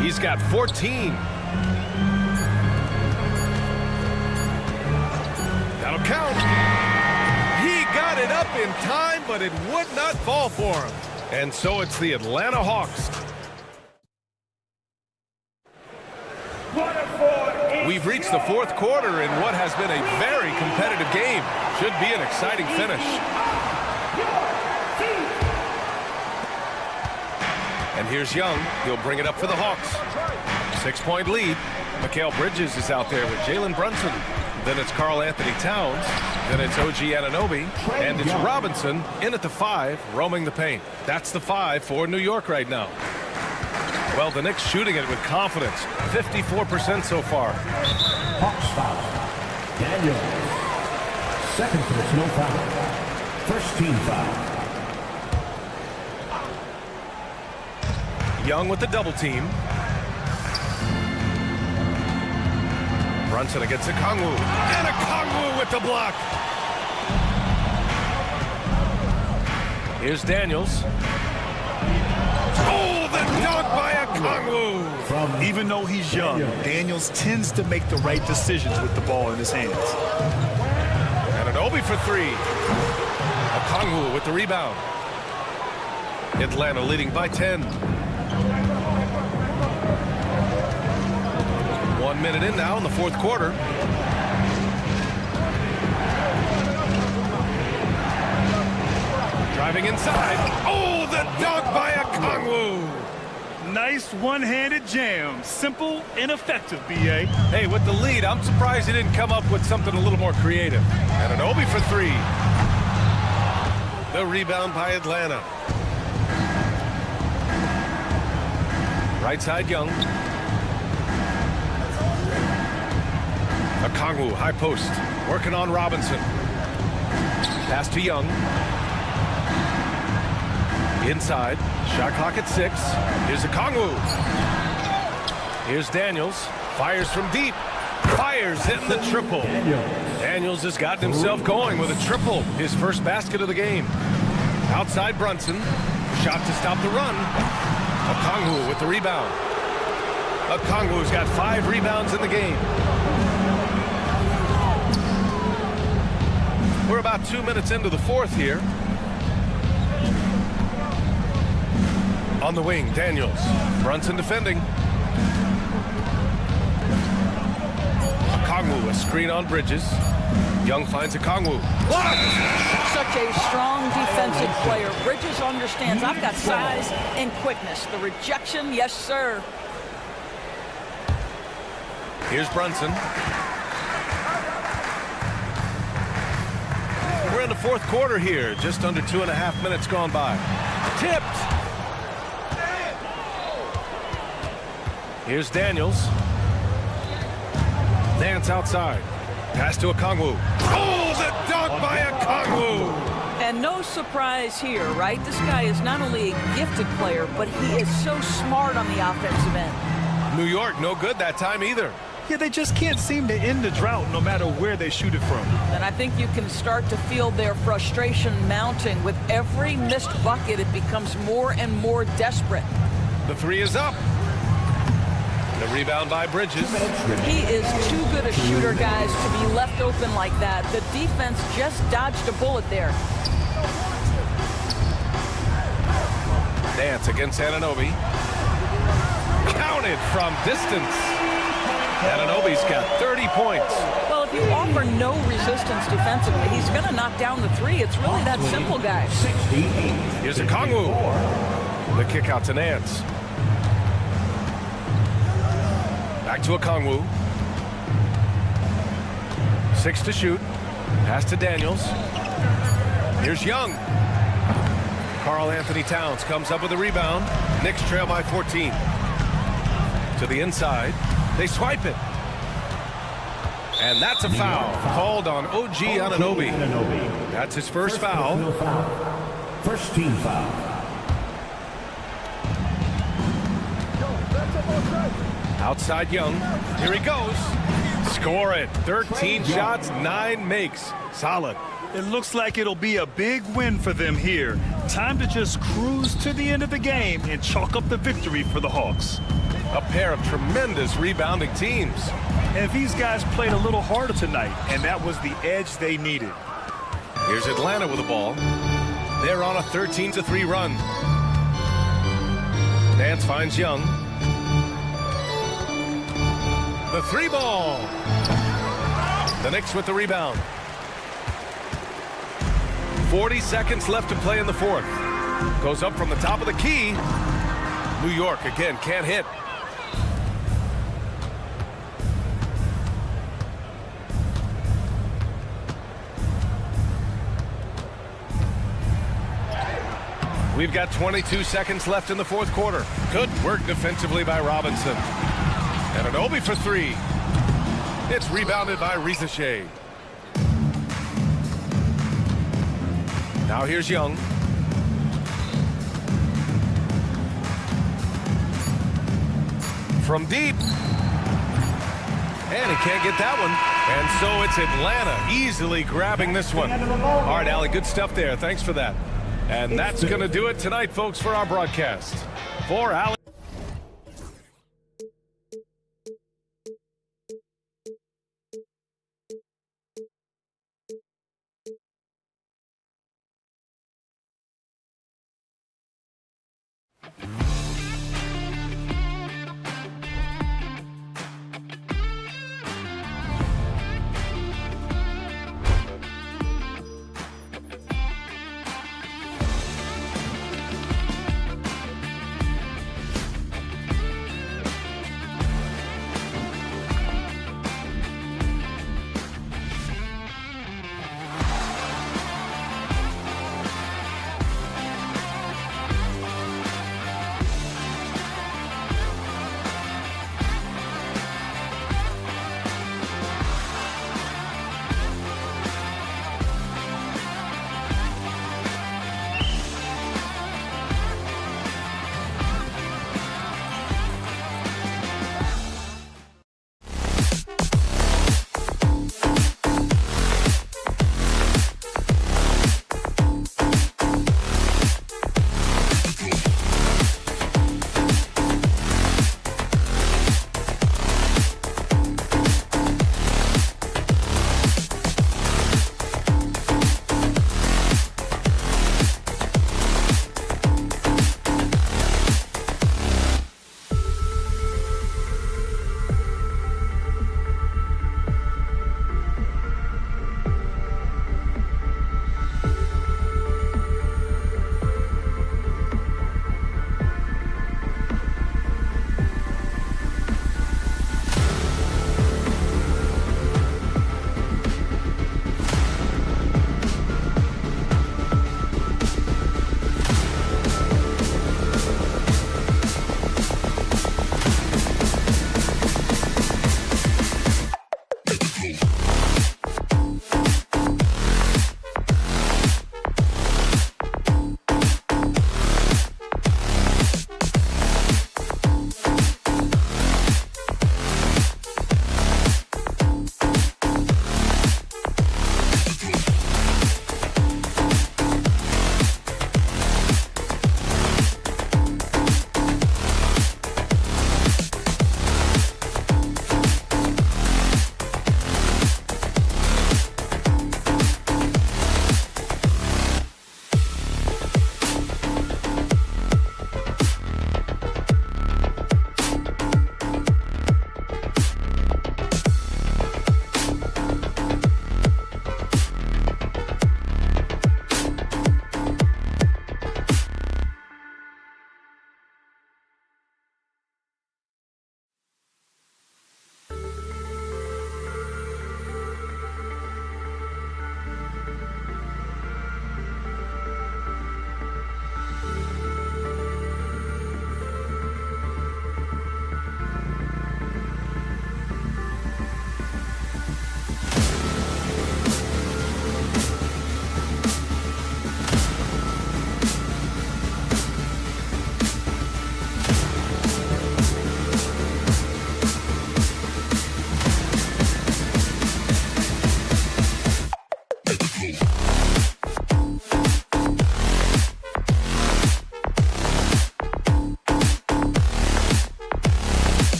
He's got 14. That'll count. He got it up in time, but it would not fall for him. And so it's the Atlanta Hawks. Quarter 4 in We've reached the fourth quarter in what has been a very competitive game. Should be an exciting finish. And here's Young. He'll bring it up for the Hawks. 6-point lead. Mikal Bridges is out there with Jalen Brunson. Then it's Karl Anthony Towns. Then it's OG Anunoby. And it's Robinson in at the 5, roaming the paint. That's the 5 for New York right now. Well, the Knicks shooting it with confidence. 54% so far. Hawks foul. Daniel. Second personal foul. First team foul. Young with the double team. Brunson against Okongwu. And Okongwu with the block. Here's Daniels. Oh, the dunk by Okongwu. Even though he's young, Daniels tends to make the right decisions with the ball in his hands. Anunoby for 3. Okongwu with the rebound. Atlanta leading by 10. 1 minute in now in the fourth quarter. Driving inside. Oh, the dunk by Okongwu. Nice one-handed jam. Simple and effective, B.A. Hey, with the lead, I'm surprised he didn't come up with something a little more creative. Anunoby for 3. The rebound by Atlanta. Right side, Young. Okongwu, high post, working on Robinson. Pass to Young. Inside, shot clock at 6. Here's Okongwu. Here's Daniels, fires from deep. Fires, hitting the triple. Daniels has gotten himself going with a triple, his first basket of the game. Outside Brunson, shot to stop the run. Okongwu with the rebound. Okongwu's got 5 rebounds in the game. We're about 2 minutes into the fourth here. On the wing, Daniels. Brunson defending. Okongwu, a screen on Bridges. Young finds Okongwu. Such a strong defensive player. Bridges understands I've got size and quickness. The rejection, yes, sir. Here's Brunson. We're in the fourth quarter here. Just under 2.5 minutes gone by. Tipped. Here's Daniels. Nance outside. Pass to Okongwu. Oh, the dunk by Okongwu. And no surprise here, right? This guy is not only a gifted player, but he is so smart on the offensive end. New York, no good that time either. Yeah, they just can't seem to end the drought no matter where they shoot it from. And I think you can start to feel their frustration mounting. With every missed bucket, it becomes more and more desperate. The 3 is up. The rebound by Bridges. He is too good a shooter, guys, to be left open like that. The defense just dodged a bullet there. Nance against Anunoby. Counted from distance. Anunoby's got 30 points. Well, if you offer no resistance defensively, he's going to knock down the 3. It's really that simple, guys. Here's Okongwu. The kick out to Nance. Back to Okongwu. 6 to shoot. Pass to Daniels. Here's Young. Karl Anthony Towns comes up with a rebound. Knicks trail by 14. To the inside. They swipe it. And that's a foul called on OG Anunoby. That's his first foul. First team foul. Outside Young. Here he goes. Score it. 13 shots, 9 makes. Solid. It looks like it'll be a big win for them here. Time to just cruise to the end of the game and chalk up the victory for the Hawks. A pair of tremendous rebounding teams. And these guys played a little harder tonight, and that was the edge they needed. Here's Atlanta with the ball. They're on a 13-3 run. Nance finds Young. The three ball. The Knicks with the rebound. 40 seconds left to play in the fourth. Goes up from the top of the key. New York again can't hit. We've got 22 seconds left in the fourth quarter. Good work defensively by Robinson. And an Obi for three. It's rebounded by Rizachet. Now here's Young. From deep. And he can't get that one. And so it's Atlanta easily grabbing this one. All right, Allie, good stuff there. Thanks for that. And that's going to do it tonight, folks, for our broadcast. For Allie.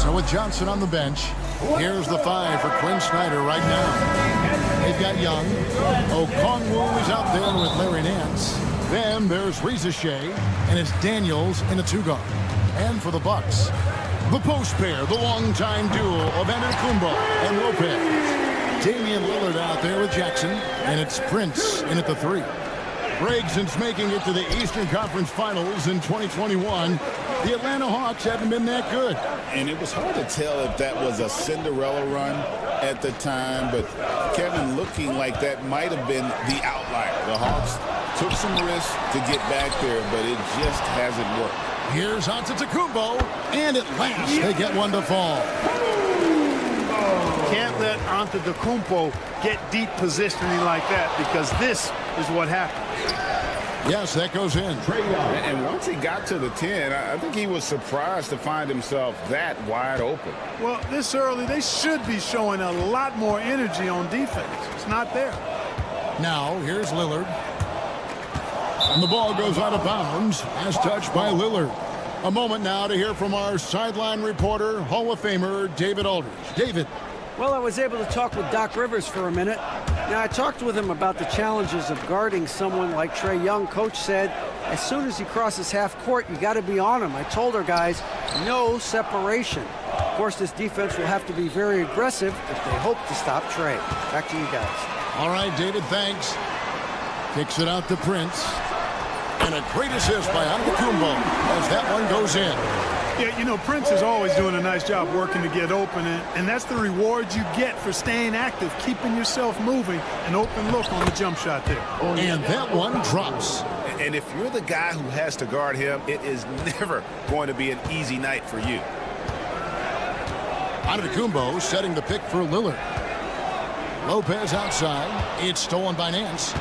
So with Johnson on the bench, here's the five for Quinn Snyder right now. They've got Young. Okongwu is out there with Larry Nance. Then there's Reza Shea, and it's Daniels in a two-guard. And for the Bucks, the post pair, the longtime duo of Antetokounmpo and Lopez. Damian Lillard out there with Jackson, and it's Prince in at the three. Greg, since making it to the Eastern Conference Finals in 2021, the Atlanta Hawks haven't been that good. And it was hard to tell if that was a Cinderella run at the time, but Kevin, looking like that might have been the outlier. The Hawks took some risks to get back there, but it just hasn't worked. Here's Antetokounmpo, and at last they get one to fall. Can't let Antetokounmpo get deep positioning like that, because this is what happens. Yes, that goes in. And once he got to the 10, I think he was surprised to find himself that wide open. Well, this early, they should be showing a lot more energy on defense. It's not there. Now, here's Lillard. And the ball goes out of bounds as touched by Lillard. A moment now to hear from our sideline reporter, Hall of Famer David Aldridge. David. Well, I was able to talk with Doc Rivers for a minute. Now, I talked with him about the challenges of guarding someone like Trae Young. Coach said, as soon as he crosses half court, you got to be on him. I told our guys, no separation. Of course, this defense will have to be very aggressive if they hope to stop Trae. Back to you guys. All right, David, thanks. Kicks it out to Prince. And a great assist by Antetokounmpo as that one goes in. Yeah, you know, Prince is always doing a nice job working to get open, and that's the reward you get for staying active, keeping yourself moving, an open look on the jump shot there. And that one drops. And if you're the guy who has to guard him, it is never going to be an easy night for you. Antetokounmpo setting the pick for Lillard. Lopez outside. It's stolen by Nance.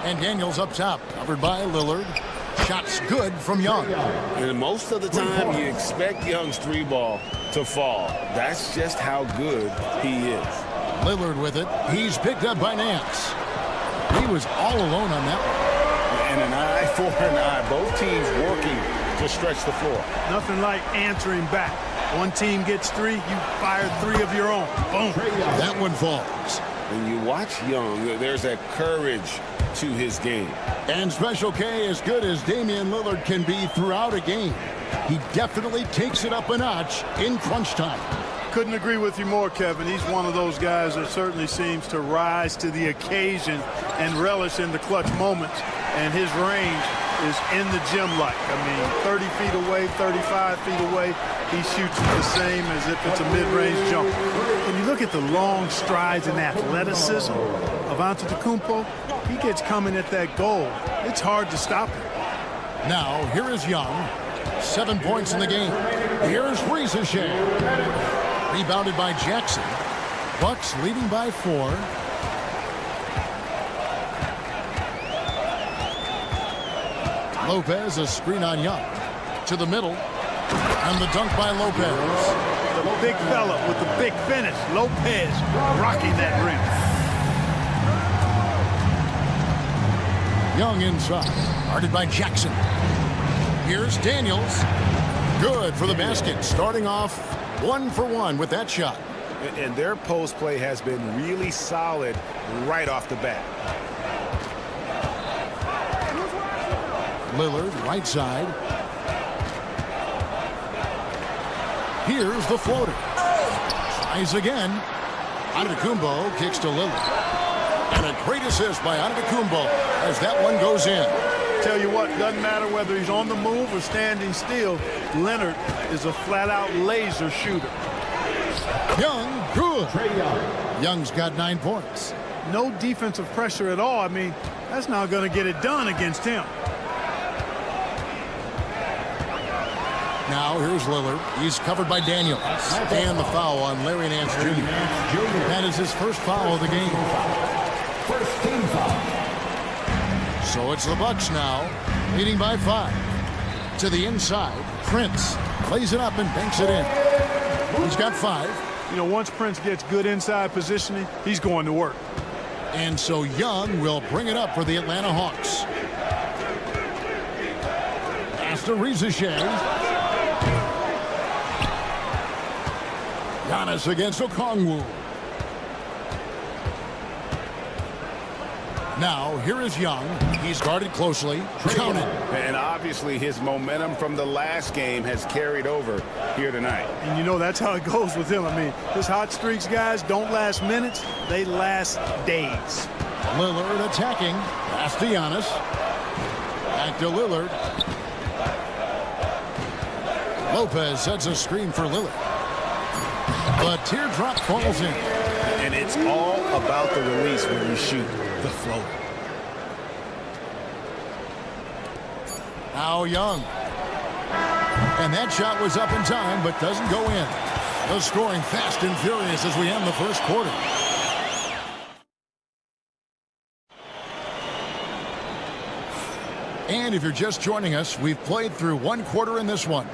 And Daniels up top, covered by Lillard. Shots good from Young. And most of the time, you expect Young's three ball to fall. That's just how good he is. Lillard with it. He's picked up by Nance. He was all alone on that one. And an eye for an eye. Both teams working to stretch the floor. Nothing like answering back. One team gets three, you fire three of your own. Boom. That one falls. When you watch Young, there's that courage to his game. And Special K, as good as Damian Lillard can be throughout a game, he definitely takes it up a notch in crunch time. Couldn't agree with you more, Kevin. He's one of those guys that certainly seems to rise to the occasion and relish in the clutch moments. And his range is in the gym like. I mean, 30 feet away, 35 feet away, he shoots it the same as if it's a mid-range jumper. When you look at the long strides and athleticism of Antetokounmpo, he gets coming at that goal. It's hard to stop him. Now, here is Young. 7 points in the game. Here's Riesesheim. Rebounded by Jackson. Bucks leading by 4. Lopez, a screen on Young. To the middle. And the dunk by Lopez. The big fella with the big finish. Lopez rocking that rim. Young inside. Guarded by Jackson. Here's Daniels. Good for the basket. Starting off 1 for 1 with that shot. And their post play has been really solid right off the bat. Lillard, right side. Here's the floater. Tries again. Antetokounmpo kicks to Lillard. And a great assist by Antetokounmpo as that one goes in. Tell you what, doesn't matter whether he's on the move or standing still, Leonard is a flat-out laser shooter. Young, good. Young's got 9 points. No defensive pressure at all. I mean, that's not going to get it done against him. Now here's Lillard. He's covered by Daniels. And the foul on Larry Nance Jr. That is his first foul of the game. First team foul. So it's the Bucks now, leading by 5. To the inside, Prince plays it up and banks it in. He's got 5. You know, once Prince gets good inside positioning, he's going to work. And so Young will bring it up for the Atlanta Hawks. Pass to Riesesheim. Giannis against Okongwu. Now, here is Young. He's guarded closely. Counted. And obviously his momentum from the last game has carried over here tonight. And you know that's how it goes with him. I mean, his hot streaks, guys, don't last minutes. They last days. Lillard attacking. Pass to Giannis. Back to Lillard. Lopez sets a screen for Lillard. The teardrop falls in. And it's all about the release when you shoot the floater. Now Young. And that shot was up in time, but doesn't go in. The scoring fast and furious as we end the first quarter. And if you're just joining us, we've played through one quarter in this one.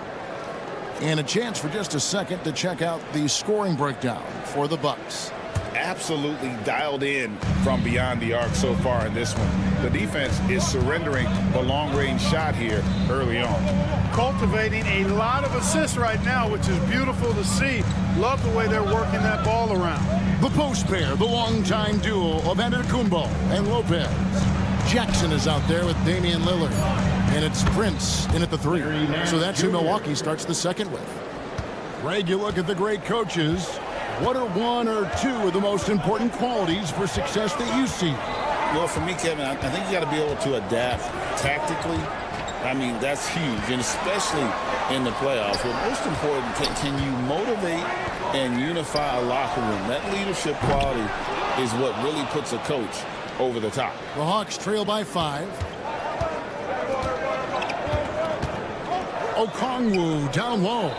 And a chance for just a second to check out the scoring breakdown for the Bucks. Absolutely dialed in from beyond the arc so far in this one. The defense is surrendering the long-range shot here early on. Cultivating a lot of assists right now, which is beautiful to see. Love the way they're working that ball around. The post pair, the longtime duo of Antetokounmpo and Lopez. Jackson is out there with Damian Lillard. And it's Prince in at the 3. So that's who Milwaukee starts the second with. Greg, you look at the great coaches. What are one or two of the most important qualities for success that you see? Well, for me, Kevin, I think you got to be able to adapt tactically. I mean, that's huge, and especially in the playoffs. But most important, can you motivate and unify a locker room? That leadership quality is what really puts a coach over the top. The Hawks trail by 5. Okongwu down low.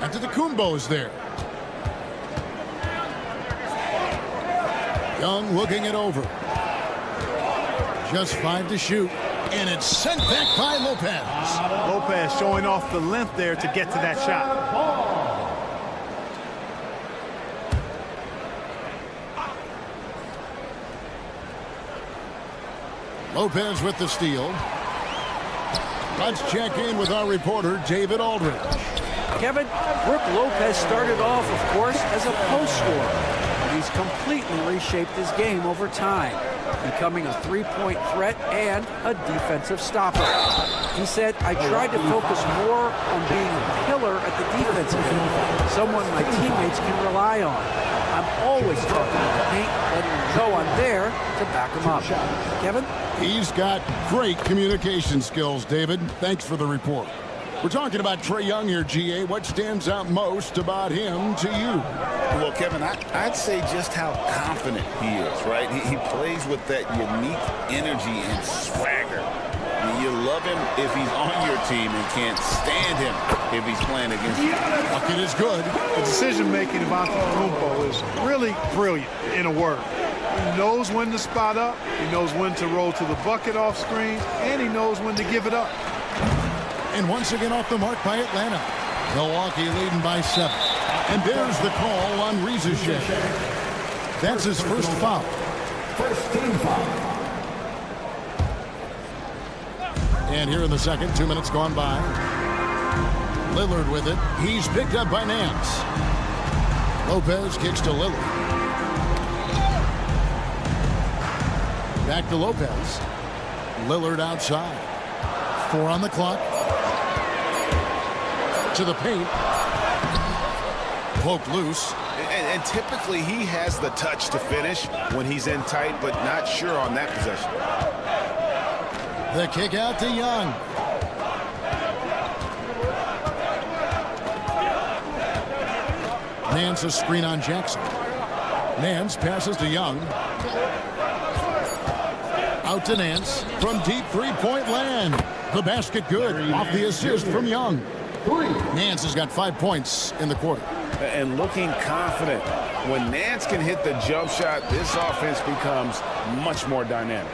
Antetokounmpo's there. Young looking it over. Just 5 to shoot. And it's sent back by Lopez. Lopez showing off the length there to get to that shot. Lopez with the steal. Let's check in with our reporter, David Aldridge. Kevin, Brook Lopez started off, of course, as a post scorer. He's completely reshaped his game over time, becoming a three-point threat and a defensive stopper. He said, I tried to focus more on being a pillar at the defensive end, someone my teammates can rely on. I'm always talking to the paint, letting him know I'm there to back him up. Kevin? He's got great communication skills, David. Thanks for the report. We're talking about Trae Young here, GA. What stands out most about him to you? Well, Kevin, I'd say just how confident he is, right? He plays with that unique energy and swagger. I mean, you love him if he's on your team and can't stand him if he's playing against you. Bucket is good. The decision-making of Antetokounmpo is really brilliant, in a word. He knows when to spot up, he knows when to roll to the bucket off screen, and he knows when to give it up. And once again off the mark by Atlanta. Milwaukee leading by 7. And there's the call on Rizichet. That's his first foul. First team foul. And here in the second, 2 minutes gone by. Lillard with it. He's picked up by Nance. Lopez kicks to Lillard. Back to Lopez. Lillard outside. 4 on the clock. To the paint. Poked loose. And typically he has the touch to finish when he's in tight, but not sure on that possession. The kick out to Young. Nance a screen on Jackson. Nance passes to Young. Out to Nance from deep three-point land. The basket good off the assist from Young. Nance has got 5 points in the quarter. And looking confident. When Nance can hit the jump shot, this offense becomes much more dynamic.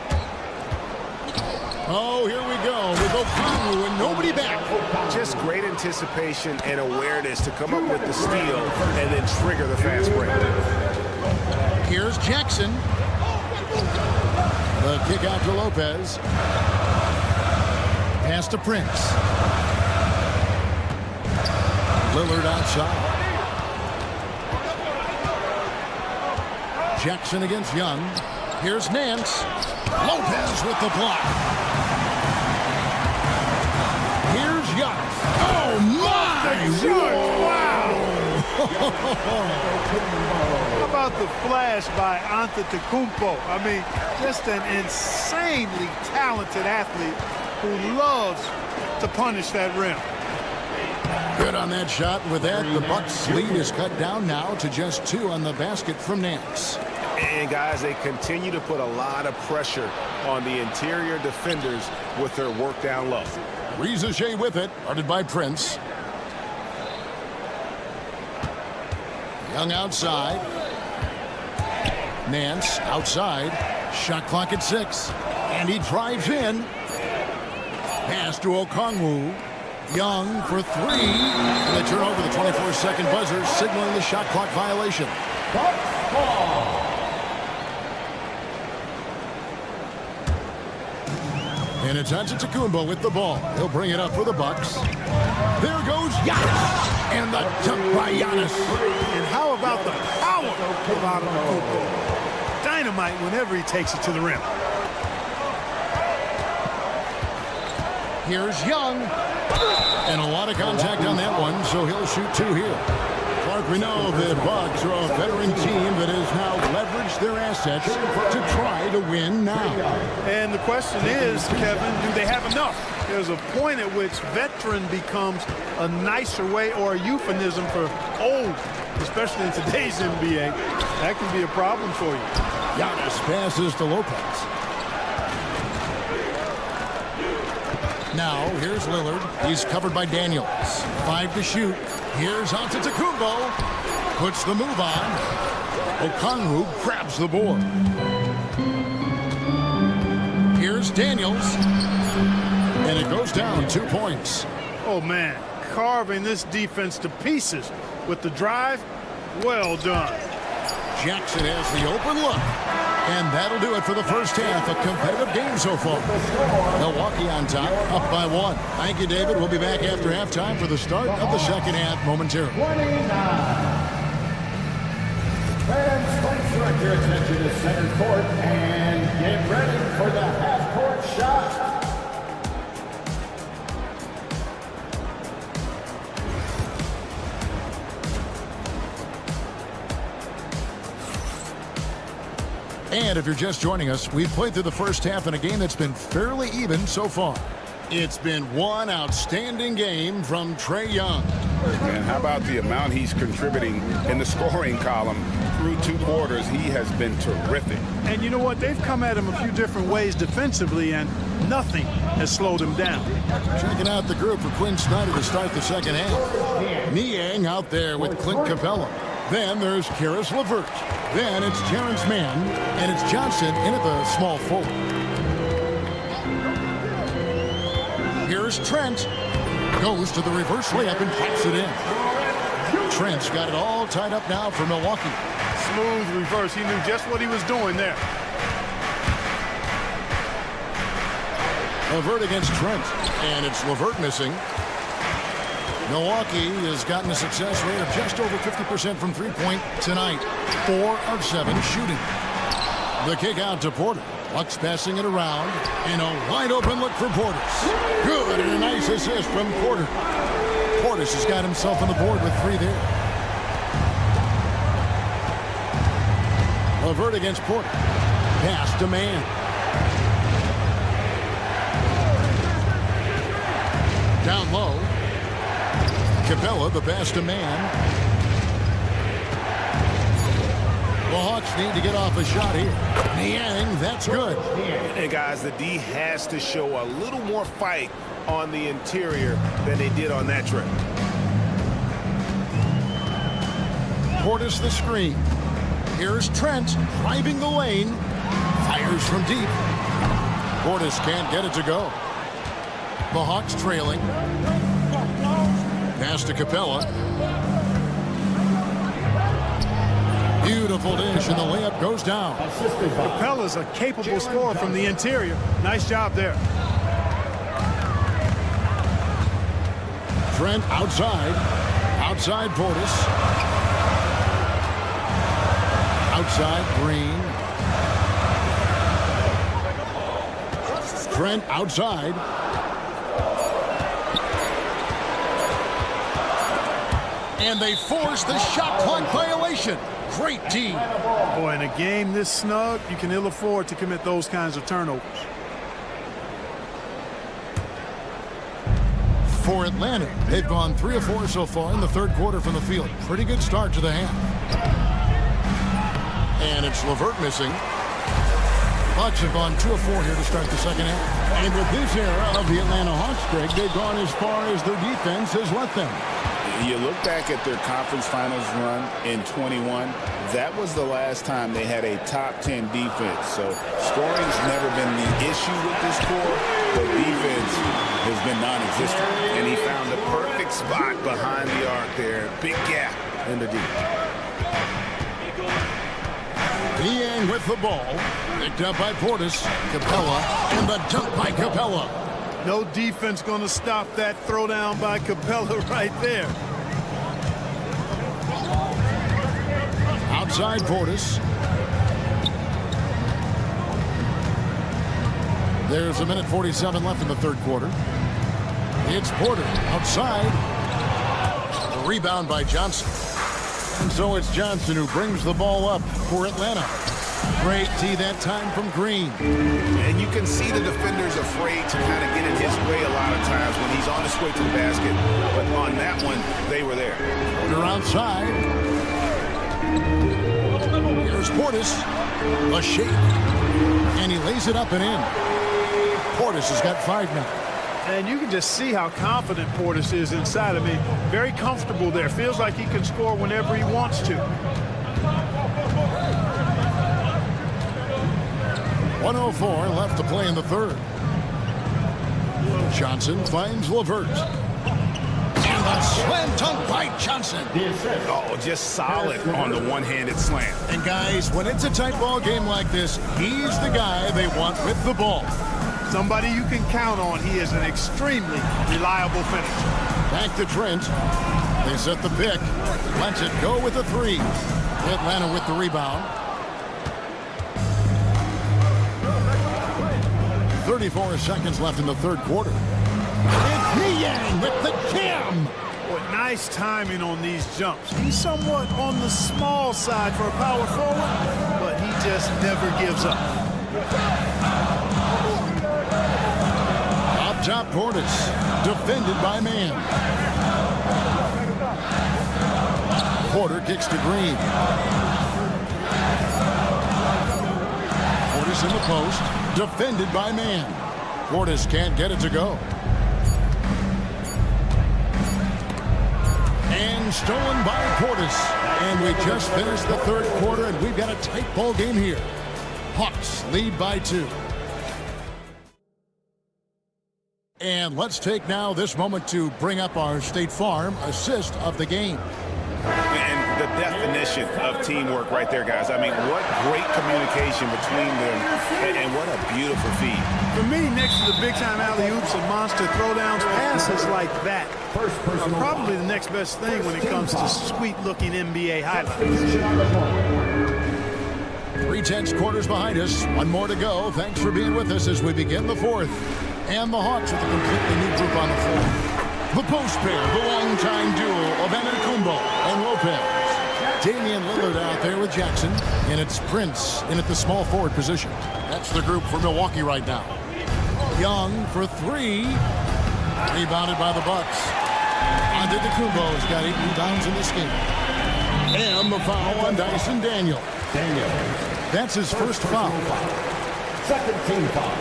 Oh, here we go with Okongwu and nobody back. Just great anticipation and awareness to come up with the steal and then trigger the fast break. Here's Jackson. The kick out to Lopez. Pass to Prince. Lillard outside. Jackson against Young. Here's Nance. Lopez with the block. Here's Young. Oh, my! Wow! How about the flash by Antetokounmpo? I mean, just an insanely talented athlete who loves to punish that rim. Good on that shot. With that, the Bucks' lead is cut down now to just 2 on the basket from Nance. And guys, they continue to put a lot of pressure on the interior defenders with their work down low. Rizichet with it, guarded by Prince. Young outside. Nance outside. Shot clock at 6. And he drives in. Pass to Okongwu. Young for three. And they turn over the 24-second buzzer, signaling the shot clock violation. And it's Antetokounmpo with the ball. He'll bring it up for the Bucks. There goes Giannis. And the dunk by Giannis. And how about the power of Antetokounmpo? Dynamite whenever he takes it to the rim. Here's Young. And a lot of contact on that one, so he'll shoot two here. Clark, we know the Bucks are a veteran team that has now leveraged their assets to try to win now. And the question is, Kevin, do they have enough? There's a point at which veteran becomes a nicer way or a euphemism for old, especially in today's NBA. That can be a problem for you. Giannis passes to Lopez. Now, here's Lillard. He's covered by Daniels. 5 to shoot. Here's Antetokounmpo. Puts the move on. Okongwu grabs the board. Here's Daniels. And it goes down 2 points. Oh, man. Carving this defense to pieces with the drive. Well done. Jackson has the open look. And that'll do it for the first half. A competitive game so far. Milwaukee on top, up by 1. Thank you, David. We'll be back after halftime for the start of the second half momentarily. 29. Fans, let's direct your attention to center court and get ready for the half-court shot. And if you're just joining us, we've played through the first half in a game that's been fairly even so far. It's been one outstanding game from Trae Young. And how about the amount he's contributing in the scoring column through 2 quarters? He has been terrific. And you know what? They've come at him a few different ways defensively, and nothing has slowed him down. Checking out the group for Quinn Snyder to start the second half. Niang out there with Clint Capella. Then there's Karis LeVert. Then it's Terrence Mann, and it's Johnson in at the small forward. Here's Trent. Goes to the reverse layup and pops it in. Trent's got it all tied up now for Milwaukee. Smooth reverse. He knew just what he was doing there. LeVert against Trent, and it's LeVert missing. Milwaukee has gotten a success rate of just over 50% from three-point tonight. 4 of 7 shooting. The kick out to Porter. Bucks passing it around. And a wide-open look for Portis. Good, and a nice assist from Porter. Portis has got himself on the board with 3 there. LeVert against Porter. Pass to Mann. Down low. Capella, the pass to Mann. The Hawks need to get off a shot here. Niang, that's good. And guys, the D has to show a little more fight on the interior than they did on that trip. Portis the screen. Here's Trent driving the lane. Fires from deep. Portis can't get it to go. The Hawks trailing. Pass to Capella. Beautiful dish, and the layup goes down. Capella's a capable scorer from the interior. Nice job there. Trent outside. Outside Portis. Outside Green. Trent outside. And they force the shot clock violation. Great D. Boy, in a game this snug, you can ill afford to commit those kinds of turnovers. For Atlanta, they've gone 3 of 4 so far in the third quarter from the field. Pretty good start to the half. And it's LeVert missing. Bucks have gone 2 of 4 here to start the second half. And with this era of the Atlanta Hawks, Greg, they've gone as far as their defense has let them. You look back at their conference finals run in 21, that was the last time they had a top 10 defense. So scoring's never been the issue with this core, but defense has been non-existent. And he found the perfect spot behind the arc there. Big gap in the deep. Niang with the ball. Picked up by Portis. Capella. And the dunk by Capella. No defense going to stop that throwdown by Capella right there. Outside Portis. There's 1:47 left in the third quarter. It's Porter outside. The rebound by Johnson. And so it's Johnson who brings the ball up for Atlanta. Great tee that time from Green. And you can see the defenders afraid to kind of get in his way a lot of times when he's on his way to the basket. But on that one, they were there. Porter outside. Here's Portis. A shake. And he lays it up and in. Portis has got 5 now. And you can just see how confident Portis is inside. I mean, very comfortable there. Feels like he can score whenever he wants to. 1:04 left to play in the third. Johnson finds LeVert. And the slam dunk by Johnson. Oh, just solid on the one-handed slam. And guys, when it's a tight ball game like this, he's the guy they want with the ball. Somebody you can count on. He is an extremely reliable finisher. Back to Trent. They set the pick. Lets it go with the 3. Atlanta with the rebound. 34 seconds left in the third quarter. It's Niang with the jam. Boy, nice timing on these jumps. He's somewhat on the small side for a power forward, but he just never gives up. Up top Portis, defended by Mann. Porter kicks to Green. Portis in the post, defended by Mann. Portis can't get it to go. And stolen by Portis. And we just finished the third quarter, and we've got a tight ball game here. Hawks lead by 2. And let's take now this moment to bring up our State Farm assist of the game. And the definition of teamwork right there, guys. I mean, what great communication between them, and what a beautiful feed. For me, next to the big-time alley-oops and monster throwdowns, passes like that are probably the next best thing when it comes to sweet-looking NBA highlights. 3/10 quarters behind us. 1 more to go. Thanks for being with us as we begin the fourth. And the Hawks with a completely new group on the floor. The post pair, the longtime duo of Antetokounmpo and Lopez. Damian Lillard out there with Jackson, and it's Prince in at the small forward position. That's the group for Milwaukee right now. Young for 3. Rebounded by the Bucks. Antetokounmpo's got 8 rebounds in this game. And the foul on Dyson Daniel. That's his first foul. Second team foul.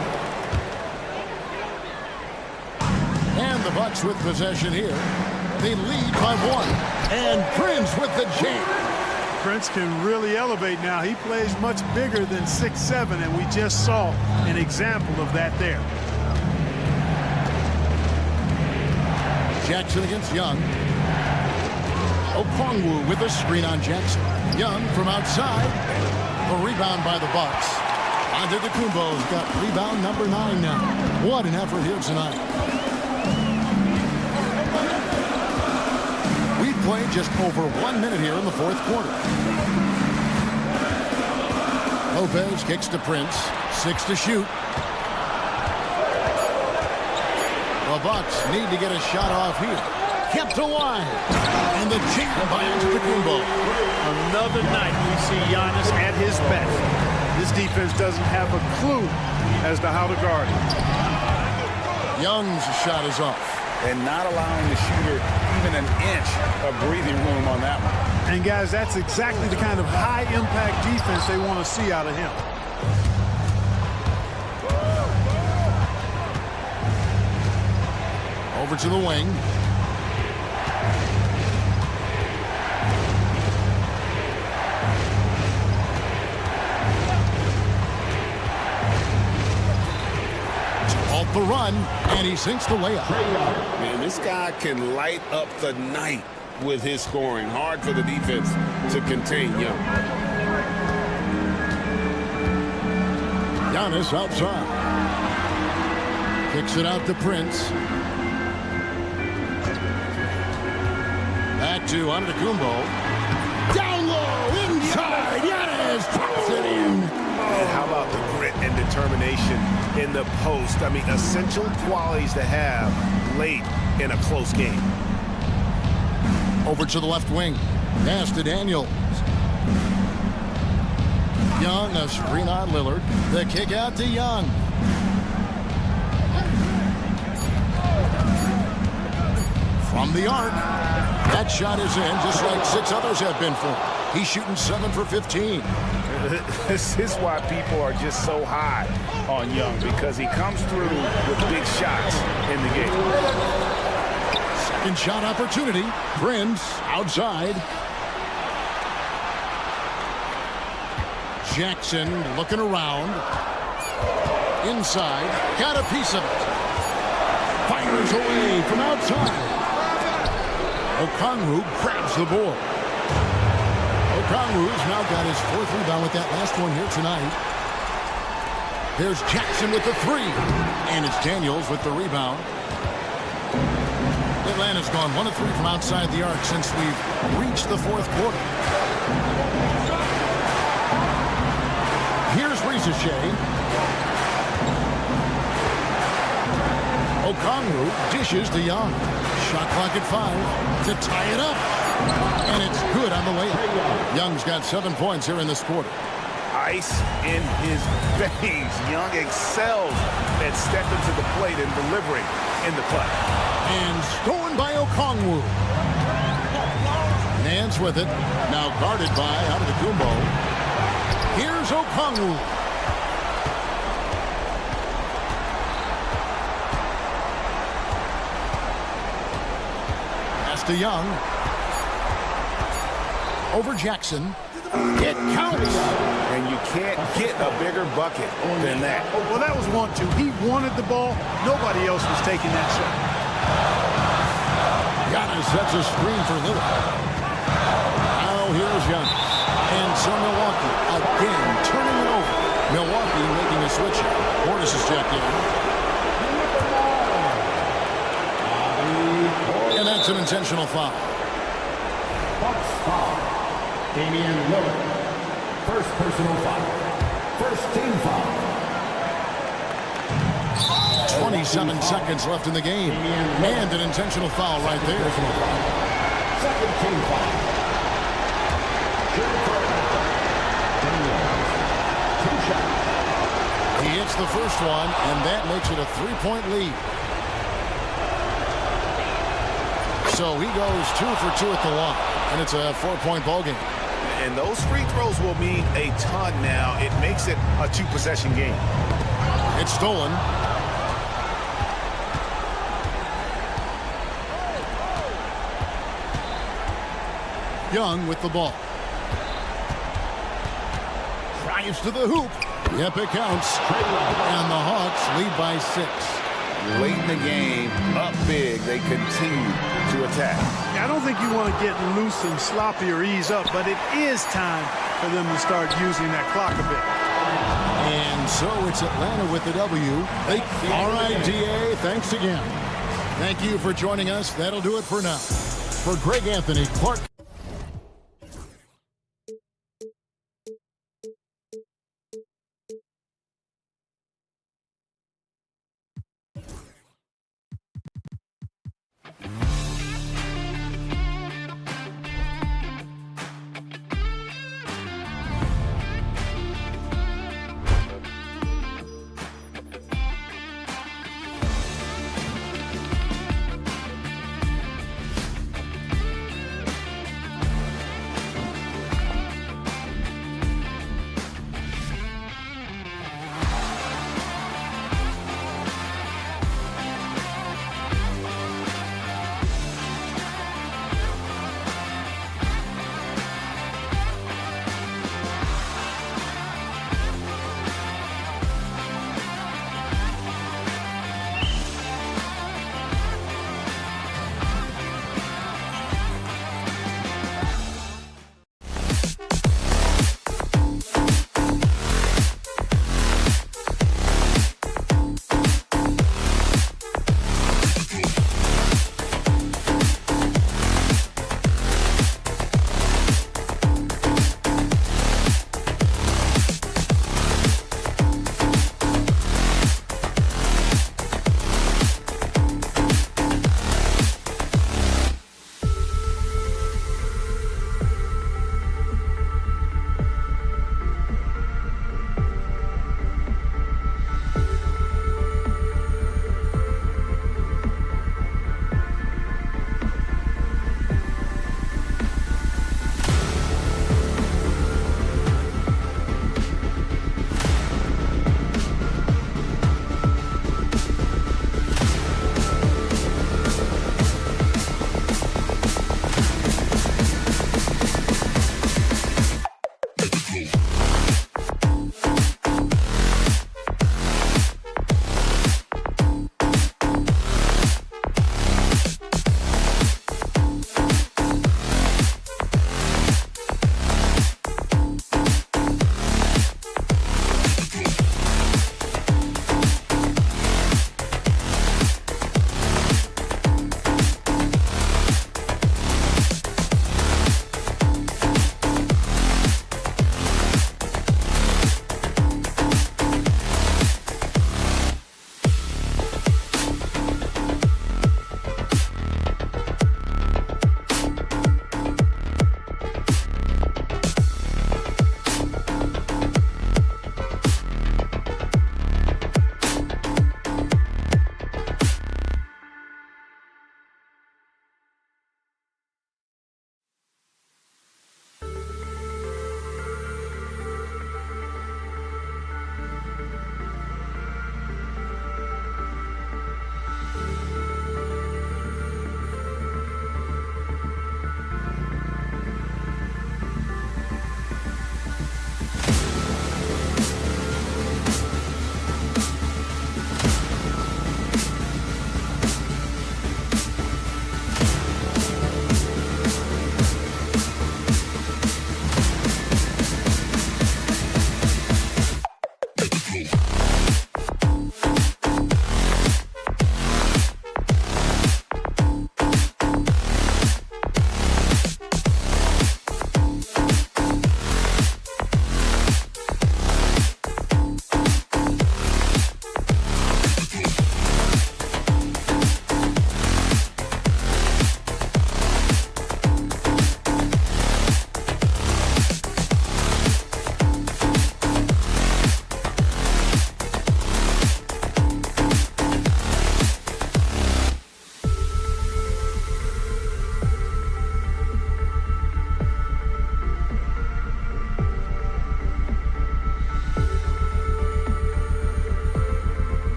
And the Bucks with possession here. They lead by 1. And Prince with the jam. Prince can really elevate now. He plays much bigger than 6'7", and we just saw an example of that there. Jackson against Young. Okongwu with a screen on Jackson. Young from outside. A rebound by the Bucks. Antetokounmpo's got rebound number 9 now. What an effort here tonight. We've played just over 1 minute here in the fourth quarter. Lopez kicks to Prince. 6 to shoot. The Bucks need to get a shot off here. Kept alive. And the jam by Antetokounmpo. Another night we see Giannis at his best. This defense doesn't have a clue as to how to guard him. Young's shot is off. And not allowing the shooter even an inch of breathing room on that one. And guys, that's exactly the kind of high-impact defense they want to see out of him. Over to the wing. a run, and he sinks the layup. Man, this guy can light up the night with his scoring. Hard for the defense to contain Young. Giannis outside. Kicks it out to Prince. Back to Antetokounmpo. Down low, inside. Giannis drops it in. And how about the grit and determination in the post? I mean, essential qualities to have late in a close game. Over to the left wing. Pass to Daniels. Young, a screen on Lillard. The kick out to Young. From the arc. That shot is in, just like 6 others have been for him. He's shooting 7 for 15. This is why people are just so high on Young, because he comes through with big shots in the game. Second shot opportunity. Prince outside. Jackson looking around. Inside. Got a piece of it. Fires away from outside. Okongwu grabs the board. Okongwu's now got his 4th rebound with that last one here tonight. There's Jackson with the 3. And it's Daniels with the rebound. Atlanta's gone 1 of 3 from outside the arc since we've reached the 4th quarter. Here's Ricochet. Okongwu dishes to Young. Shot clock at 5 to tie it up. And it's good on the layup. Young's got 7 points here in this quarter. Ice in his veins. Young excels at stepping to the plate and delivering in the clutch. And stolen by Okongwu. Nance with it. Now guarded by Antetokounmpo. Here's Okongwu. Pass to Young. Over Jackson. It counts. And you can't get a bigger bucket than that. Well, that was 1-2. He wanted the ball. Nobody else was taking that shot. Giannis sets a screen for Lillard. Now here's Young. And so Milwaukee again turning it over. Milwaukee making a switch. Portis is checked in. And that's an intentional foul. Bucks foul. Damian Lillard. First personal foul. First team foul. 27 seconds left in the game. And an intentional foul right there. Second team foul. He hits the first one, and that makes it a 3-point lead. So he goes 2 for 2 at the line, and it's a 4-point ball game. And those free throws will mean a ton now. It makes it a 2-possession game. It's stolen. Young with the ball. Drives to the hoop. Yep, it counts. And the Hawks lead by 6. Late in the game, up big, they continue to attack. I don't think you want to get loose and sloppy or ease up, but it is time for them to start using that clock a bit. And so it's Atlanta with the W. All right, DA, thanks again. Thank you for joining us. That'll do it for now. For Greg Anthony, Clark.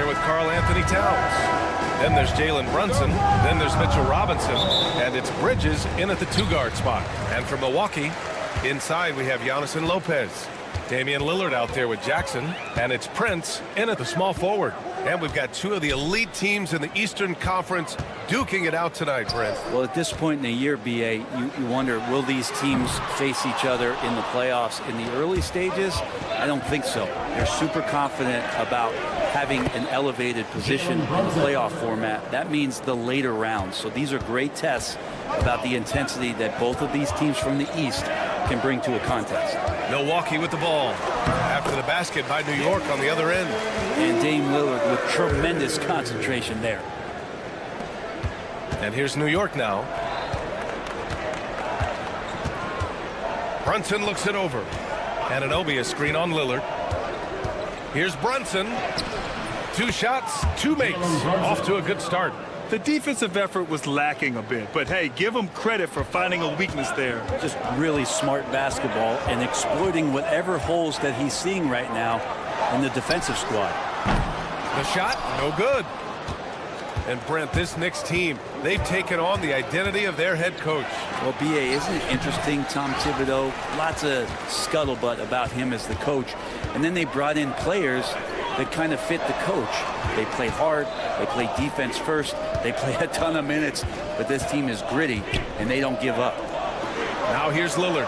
there with Karl Anthony Towns. Then there's Jalen Brunson. Then there's Mitchell Robinson. And it's Bridges in at the 2-guard spot. And from Milwaukee, inside we have Giannis and Lopez. Damian Lillard out there with Jackson. And it's Prince in at the small forward. And we've got two of the elite teams in the Eastern Conference duking it out tonight, Brent. Well, at this point in the year, BA, you wonder, will these teams face each other in the playoffs in the early stages? I don't think so. They're super confident about having an elevated position in the playoff format. That means the later rounds. So these are great tests about the intensity that both of these teams from the East can bring to a contest. Milwaukee with the ball. After the basket by New York on the other end. And Dame Lillard with tremendous concentration there. And here's New York now. Brunson looks it over. Anunoby a screen on Lillard. Here's Brunson. 2 shots, 2 makes. Off to a good start. The defensive effort was lacking a bit, but hey, give him credit for finding a weakness there. Just really smart basketball and exploiting whatever holes that he's seeing right now in the defensive squad. The shot, no good. And Brent, this Knicks team, they've taken on the identity of their head coach. Well, BA, isn't it interesting? Tom Thibodeau, lots of scuttlebutt about him as the coach. And then they brought in players that kind of fit the coach. They play hard, they play defense first, they play a ton of minutes, but this team is gritty, and they don't give up. Now here's Lillard.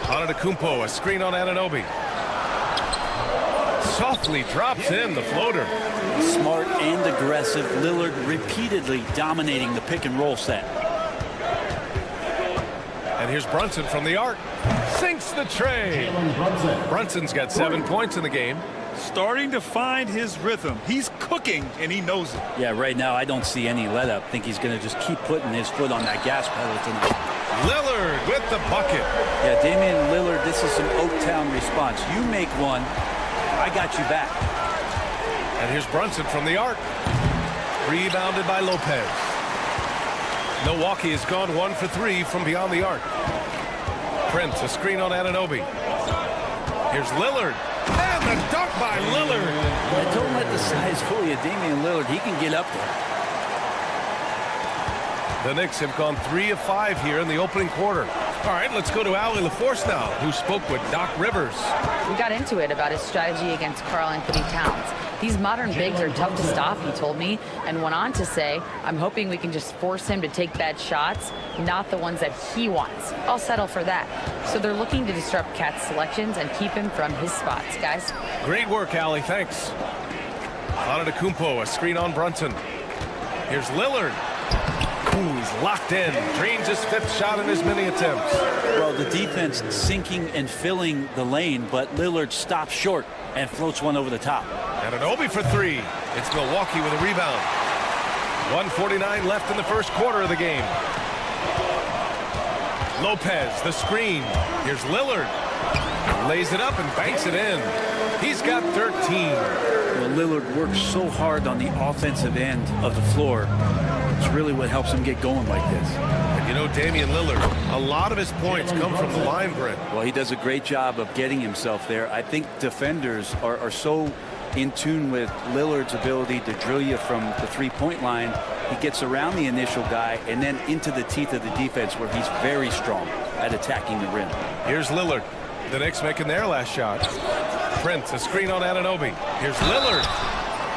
Antetokounmpo, a screen on Anunoby. Softly drops in the floater. Smart and aggressive. Lillard repeatedly dominating the pick and roll set. And here's Brunson from the arc. Sinks the tray. Brunson's got 7 points in the game. Starting to find his rhythm. He's cooking, and he knows it. Yeah, right now I don't see any let up. I think he's going to just keep putting his foot on that gas pedal tonight. Lillard with the bucket. Yeah, Damian Lillard, this is some Oaktown response. You make one, I got you back. And here's Brunson from the arc. Rebounded by Lopez. Milwaukee has gone 1 for 3 from beyond the arc. Prince, a screen on Anunoby. Here's Lillard. And the dunk by Lillard. Yeah, don't let the size fool you. Damian Lillard, he can get up there. The Knicks have gone 3 of 5 here in the opening quarter. All right, let's go to Allie LaForce now, who spoke with Doc Rivers. We got into it about his strategy against Karl Anthony Towns. These modern bigs are tough to stop, he told me, and went on to say, I'm hoping we can just force him to take bad shots, not the ones that he wants. I'll settle for that. So they're looking to disrupt Cat's selections and keep him from his spots, guys. Great work, Allie. Thanks. Antetokounmpo, a screen on Brunson. Here's Lillard. Ooh, he's locked in. Drains his 5th shot in as many attempts. Well, the defense sinking and filling the lane, but Lillard stops short and floats one over the top. Anunoby for 3. It's Milwaukee with a rebound. 1:49 left in the first quarter of the game. Lopez, the screen. Here's Lillard. Lays it up and banks it in. He's got 13. Well, Lillard works so hard on the offensive end of the floor. It's really what helps him get going like this. And you know, Damian Lillard, a lot of his points come from the line, Brent. Well, he does a great job of getting himself there. I think defenders are so in tune with Lillard's ability to drill you from the three-point line. He gets around the initial guy and then into the teeth of the defense where he's very strong at attacking the rim. Here's Lillard. The Knicks making their last shot. Prince, a screen on Anunoby. Here's Lillard.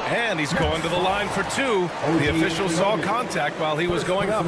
And he's going to the line for 2. The official saw contact while he was going up.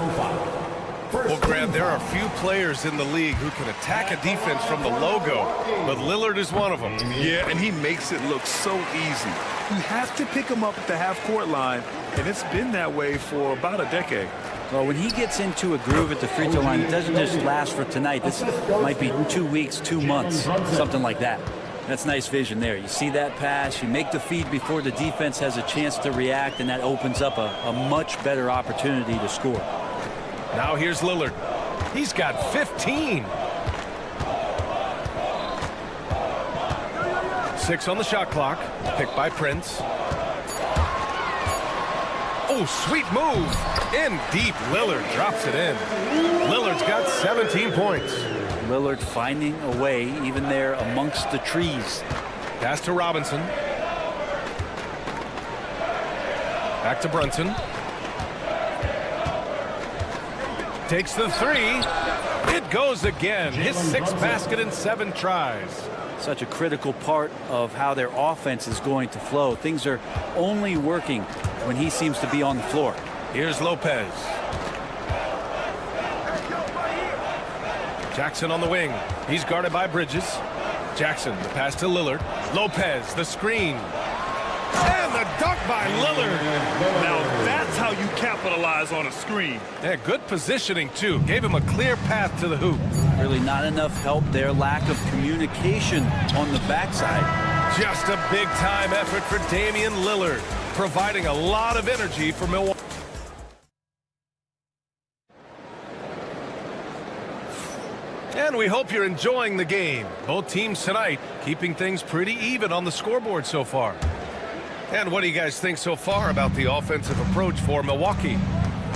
Well, Grant, there are few players in the league who can attack a defense from the logo, but Lillard is one of them. Yeah, and he makes it look so easy. You have to pick him up at the half-court line, and it's been that way for about a decade. Well, when he gets into a groove at the free throw line, it doesn't just last for tonight. This might be 2 weeks, 2 months, something like that. That's nice vision there. You see that pass, you make the feed before the defense has a chance to react, and that opens up a much better opportunity to score. Now here's Lillard. He's got 15. 6 on the shot clock. Picked by Prince. Oh, sweet move. In deep. Lillard drops it in. Lillard's got 17 points. Lillard finding a way, even there amongst the trees. Pass to Robinson. Back to Brunson. Takes the three. It goes again. His 6th basket in 7 tries. Such a critical part of how their offense is going to flow. Things are only working when he seems to be on the floor. Here's Lopez. Jackson on the wing. He's guarded by Bridges. Jackson, the pass to Lillard. Lopez, the screen. And the dunk by Lillard. Now that's how you capitalize on a screen. Yeah, good positioning, too. Gave him a clear path to the hoop. Really not enough help there. Lack of communication on the backside. Just a big-time effort for Damian Lillard, providing a lot of energy for Milwaukee. And we hope you're enjoying the game. Both teams tonight keeping things pretty even on the scoreboard so far. And what do you guys think so far about the offensive approach for Milwaukee?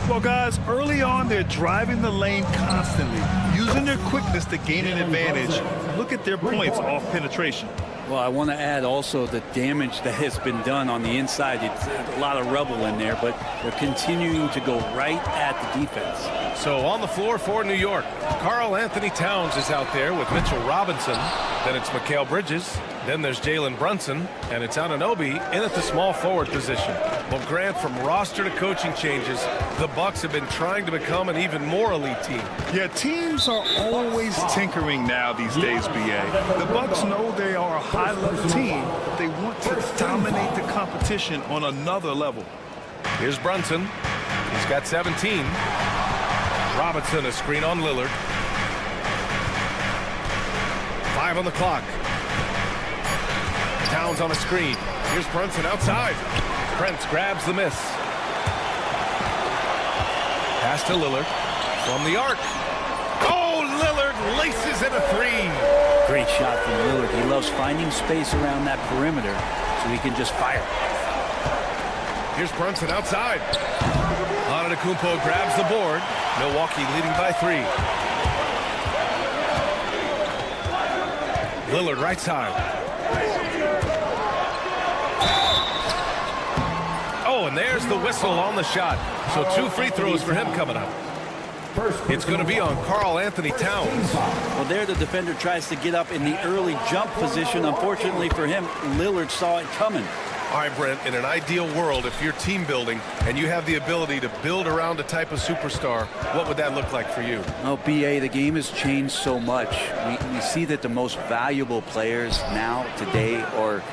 Well, guys, early on, they're driving the lane constantly, using their quickness to gain an advantage. Look at their points off penetration. Well, I want to add also the damage that has been done on the inside. It's a lot of rubble in there, but they're continuing to go right at the defense. So on the floor for New York, Karl Anthony Towns is out there with Mitchell Robinson. Then it's Mikal Bridges. Then there's Jalen Brunson, and it's Anunoby in at the small forward position. Well, Grant, from roster to coaching changes, the Bucks have been trying to become an even more elite team. Yeah, teams are always tinkering now these days, BA. The Bucks know they are a high-level team, but they want to dominate the competition on another level. Here's Brunson. He's got 17. Robinson, a screen on Lillard. 5 on the clock. Towns on a screen. Here's Brunson outside. Prince grabs the miss. Pass to Lillard from the arc. Oh, Lillard laces in a 3. Great shot from Lillard. He loves finding space around that perimeter so he can just fire. Here's Brunson outside. Antetokounmpo grabs the board. Milwaukee leading by 3. Lillard right side. Oh, and there's the whistle on the shot. So 2 free throws for him coming up. It's going to be on Karl Anthony Towns. Well, there the defender tries to get up in the early jump position. Unfortunately for him, Lillard saw it coming. All right, Brent, in an ideal world, if you're team building and you have the ability to build around a type of superstar, what would that look like for you? Well, BA, the game has changed so much. We see that the most valuable players now, today, are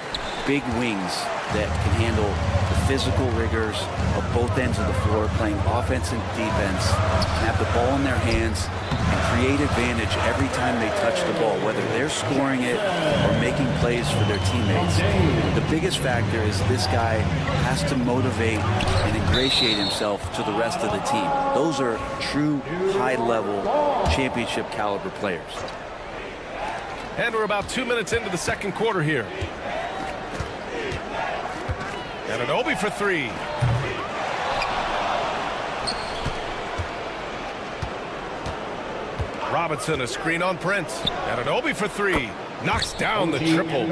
big wings that can handle the physical rigors of both ends of the floor, playing offense and defense, and have the ball in their hands and create advantage every time they touch the ball, whether they're scoring it or making plays for their teammates. The biggest factor is this guy has to motivate and ingratiate himself to the rest of the team. Those are true high-level championship caliber players. And we're about 2 minutes into the second quarter here. Anunoby for 3. Robinson, a screen on Prince. Anunoby for 3. Knocks down the triple.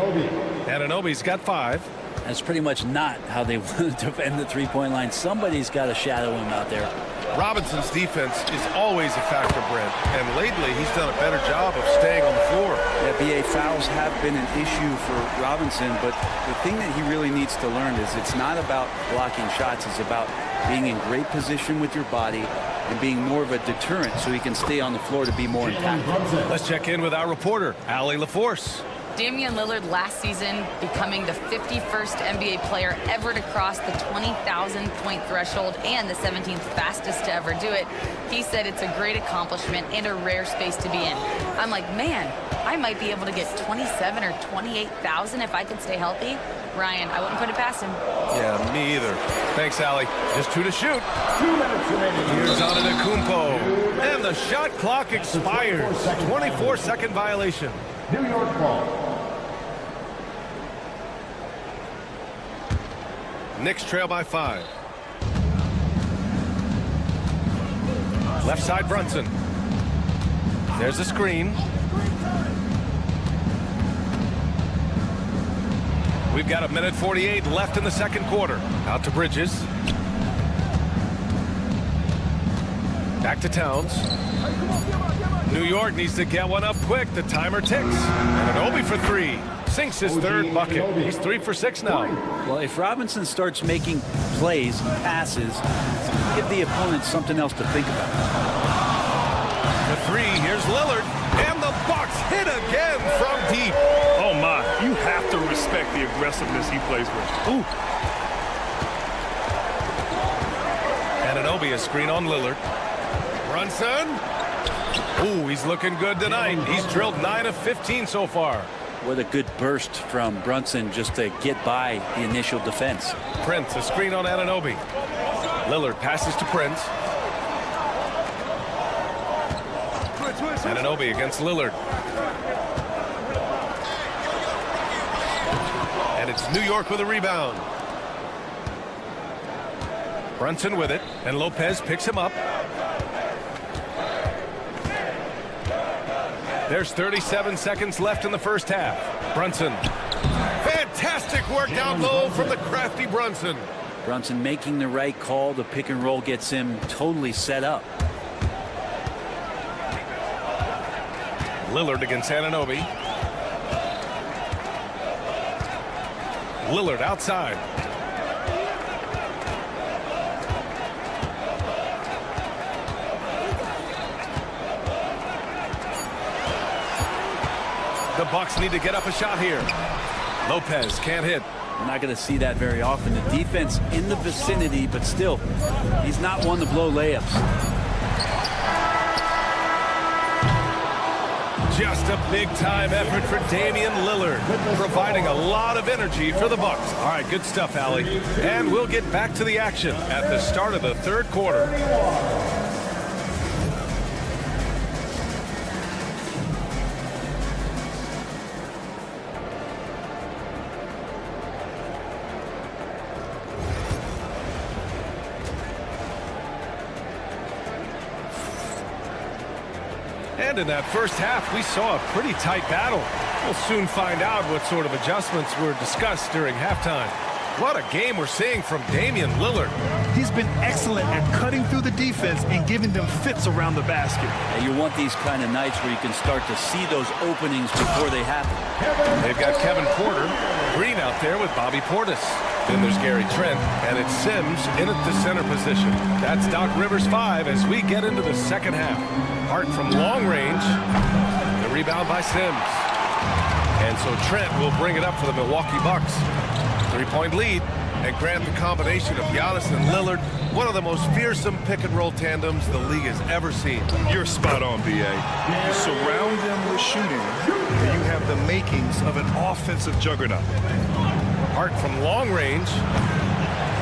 Anunoby's got 5. That's pretty much not how they want to defend the three-point line. Somebody's got to shadow him out there. Robinson's defense is always a factor, Brent, and lately he's done a better job of staying on the floor. Yeah, BA, fouls have been an issue for Robinson, but the thing that he really needs to learn is it's not about blocking shots. It's about being in great position with your body and being more of a deterrent so he can stay on the floor to be more impactful. Let's check in with our reporter, Allie LaForce. Damian Lillard last season becoming the 51st NBA player ever to cross the 20,000-point threshold and the 17th fastest to ever do it. He said it's a great accomplishment and a rare space to be in. I'm like, man, I might be able to get 27 or 28,000 if I could stay healthy. Ryan, I wouldn't put it past him. Yeah, me either. Thanks, Allie. Just 2 to shoot. Here's Antetokounmpo. And the shot clock expires. 24-second violation. New York ball. Knicks trail by 5. Left side Brunson. There's a screen. We've got 1:48 left in the second quarter. Out to Bridges. Back to Towns. New York needs to get one up quick. The timer ticks. And Anunoby for three. Sinks his third bucket. He's 3 for 6 now. Well, if Robinson starts making plays and passes, give the opponent something else to think about. The three, here's Lillard. And the Bucks hit again from deep. Oh, my. You have to respect the aggressiveness he plays with. Ooh. And Anunoby, a screen on Lillard. Brunson. Ooh, he's looking good tonight. He's drilled 9 of 15 so far. What a good burst from Brunson just to get by the initial defense. Prince, a screen on Anunoby. Lillard passes to Prince. Anunoby against Lillard. And it's New York with a rebound. Brunson with it, and Lopez picks him up. There's 37 seconds left in the first half. Brunson. Fantastic work down low from the crafty Brunson. Brunson making the right call. The pick and roll gets him totally set up. Lillard against Anunoby. Lillard outside. The Bucks need to get up a shot here. Lopez can't hit. We're not going to see that very often. The defense in the vicinity, but still, he's not one to blow layups. Just a big-time effort for Damian Lillard, providing a lot of energy for the Bucks. All right, good stuff, Allie. And we'll get back to the action at the start of the third quarter. And in that first half, we saw a pretty tight battle. We'll soon find out what sort of adjustments were discussed during halftime. What a game we're seeing from Damian Lillard. He's been excellent at cutting through the defense and giving them fits around the basket. And you want these kind of nights where you can start to see those openings before they happen. They've got Kevin Porter Green out there with Bobby Portis. Then there's Gary Trent, and it's Sims in at the center position. That's Doc Rivers 5 as we get into the second half. Hart from long range. The rebound by Sims. And so Trent will bring it up for the Milwaukee Bucks. 3-point lead. And grant the combination of Giannis and Lillard, one of the most fearsome pick-and-roll tandems the league has ever seen. You're spot on, B.A. You surround them with shooting, and you have the makings of an offensive juggernaut. Hart from long range.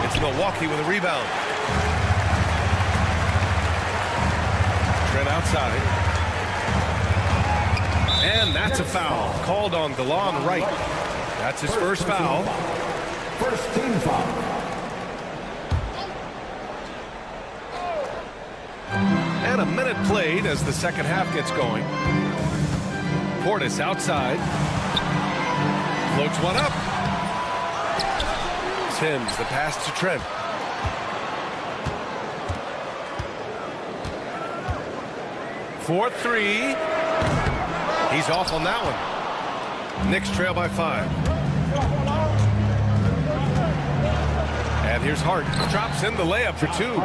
It's Milwaukee with a rebound. Trent outside. And that's a foul called on DeLon Wright. That's his first foul. First team foul. And a minute played as the second half gets going. Portis outside. Floats one up. Sims, the pass to Trent. For three. He's off on that one. Knicks trail by 5. And here's Hart. Drops in the layup for 2.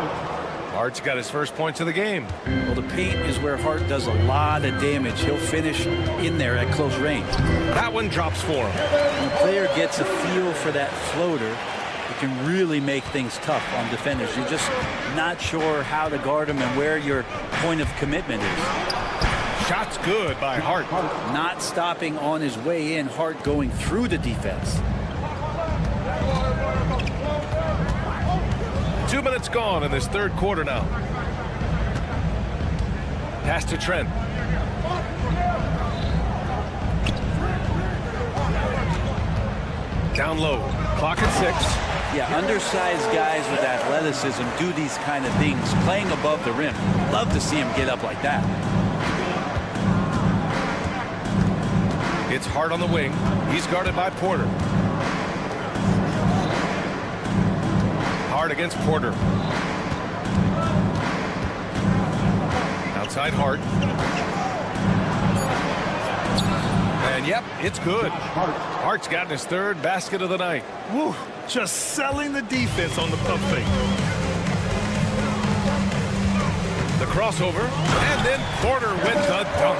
Hart's got his first points of the game. Well, the paint is where Hart does a lot of damage. He'll finish in there at close range. That one drops for him. When the player gets a feel for that floater, it can really make things tough on defenders. You're just not sure how to guard him and where your point of commitment is. Shot's good by Hart. Not stopping on his way in. Hart going through the defense. 2 minutes gone in this third quarter now. Pass to Trent. Down low. Clock at 6. Yeah, undersized guys with athleticism do these kind of things, playing above the rim. Love to see him get up like that. It's Hart on the wing. He's guarded by Porter. Hart against Porter. Outside Hart. And yep, it's good. Hart's gotten his third basket of the night. Woo, just selling the defense on the pump fake. The crossover, and then Porter with the dunk.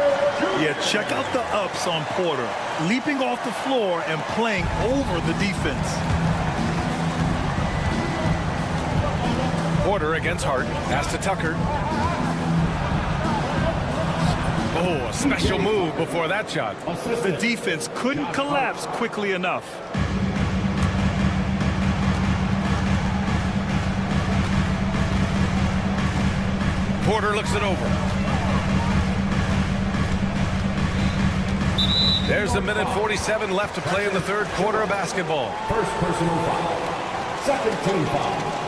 Yeah, check out the ups on Porter. Leaping off the floor and playing over the defense. Porter against Hart. Pass to Tucker. Oh, a special move before that shot. The defense couldn't collapse quickly enough. Porter looks it over. There's a minute 47 left to play in the third quarter of basketball. First personal foul. Second team foul.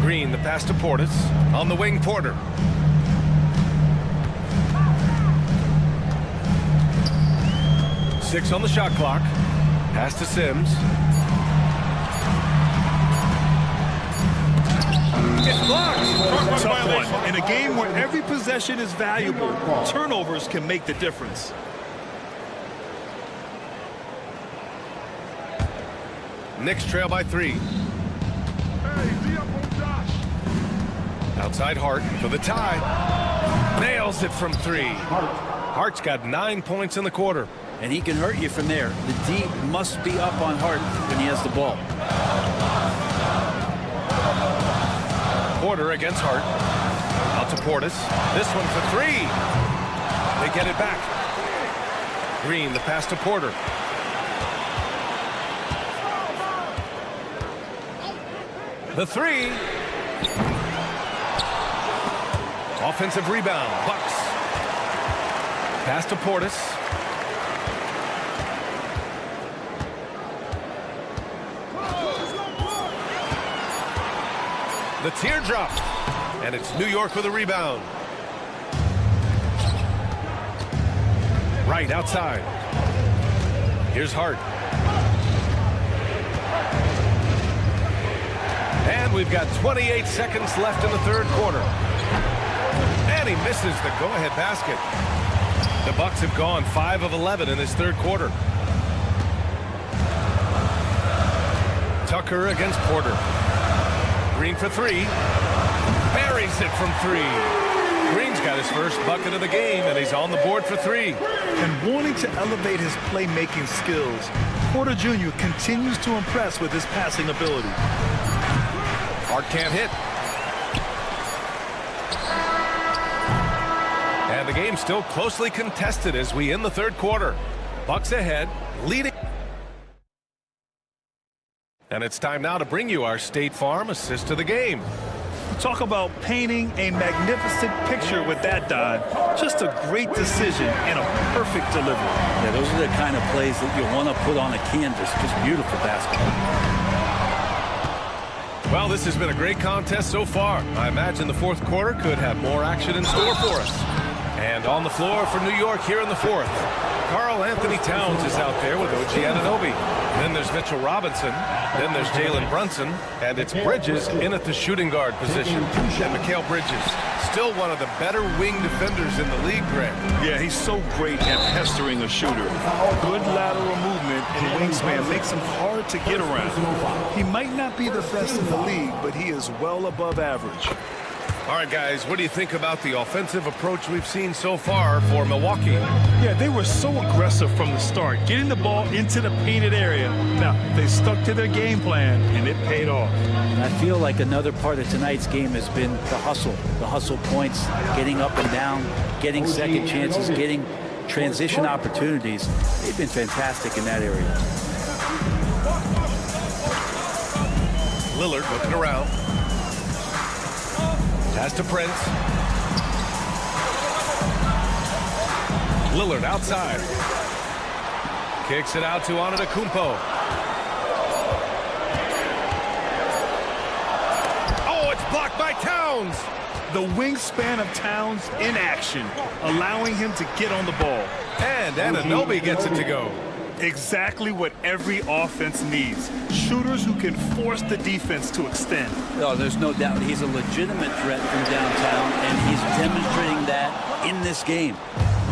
Green, the pass to Portis. On the wing, Porter. Six on the shot clock. Pass to Sims. It's blocked. Tough one. In a game where every possession is valuable, turnovers can make the difference. Knicks trail by 3. Outside Hart for the tie. Nails it from 3. Hart's got 9 points in the quarter. And he can hurt you from there. The D must be up on Hart when he has the ball. Porter against Hart. Out to Portis. This one for 3. They get it back. Green, the pass to Porter. The 3. Offensive rebound. Bucks. Pass to Portis. The teardrop. And it's New York with a rebound. Right outside. Here's Hart. And we've got 28 seconds left in the third quarter. And he misses the go-ahead basket. The Bucks have gone 5 of 11 in this third quarter. Tucker against Porter. Green for 3. Buries it from 3. Green's got his first bucket of the game, and he's on the board for 3. And wanting to elevate his playmaking skills, Porter Jr. continues to impress with his passing ability. Hart can't hit. And the game's still closely contested as we end the third quarter. Bucks ahead, leading. And it's time now to bring you our State Farm assist of the game. Talk about painting a magnificent picture with that dive. Just a great decision and a perfect delivery. Yeah, those are the kind of plays that you want to put on a canvas. Just beautiful basketball. Well, this has been a great contest so far. I imagine the fourth quarter could have more action in store for us. And on the floor for New York here in the fourth, Karl Anthony Towns is out there with OG Anunoby. Then there's Mitchell Robinson. Then there's Jalen Brunson. And it's Bridges in at the shooting guard position. And Mikal Bridges, still one of the better wing defenders in the league, Grant. Yeah, he's so great at pestering a shooter. Good lateral movement and wingspan makes him hard to get around. He might not be the best in the league, but he is well above average. All right, guys, what do you think about the offensive approach we've seen so far for Milwaukee? Yeah, they were so aggressive from the start, getting the ball into the painted area. Now, they stuck to their game plan, and it paid off. And I feel like another part of tonight's game has been the hustle points, getting up and down, getting second chances, getting transition opportunities. They've been fantastic in that area. Lillard looking around. Pass to Prince. Lillard outside. Kicks it out to Antetokounmpo. Oh, it's blocked by Towns. The wingspan of Towns in action, allowing him to get on the ball. And Anunoby gets it to go. Exactly what every offense needs. Shooters who can force the defense to extend. Oh, there's no doubt he's a legitimate threat from downtown, and he's demonstrating that in this game.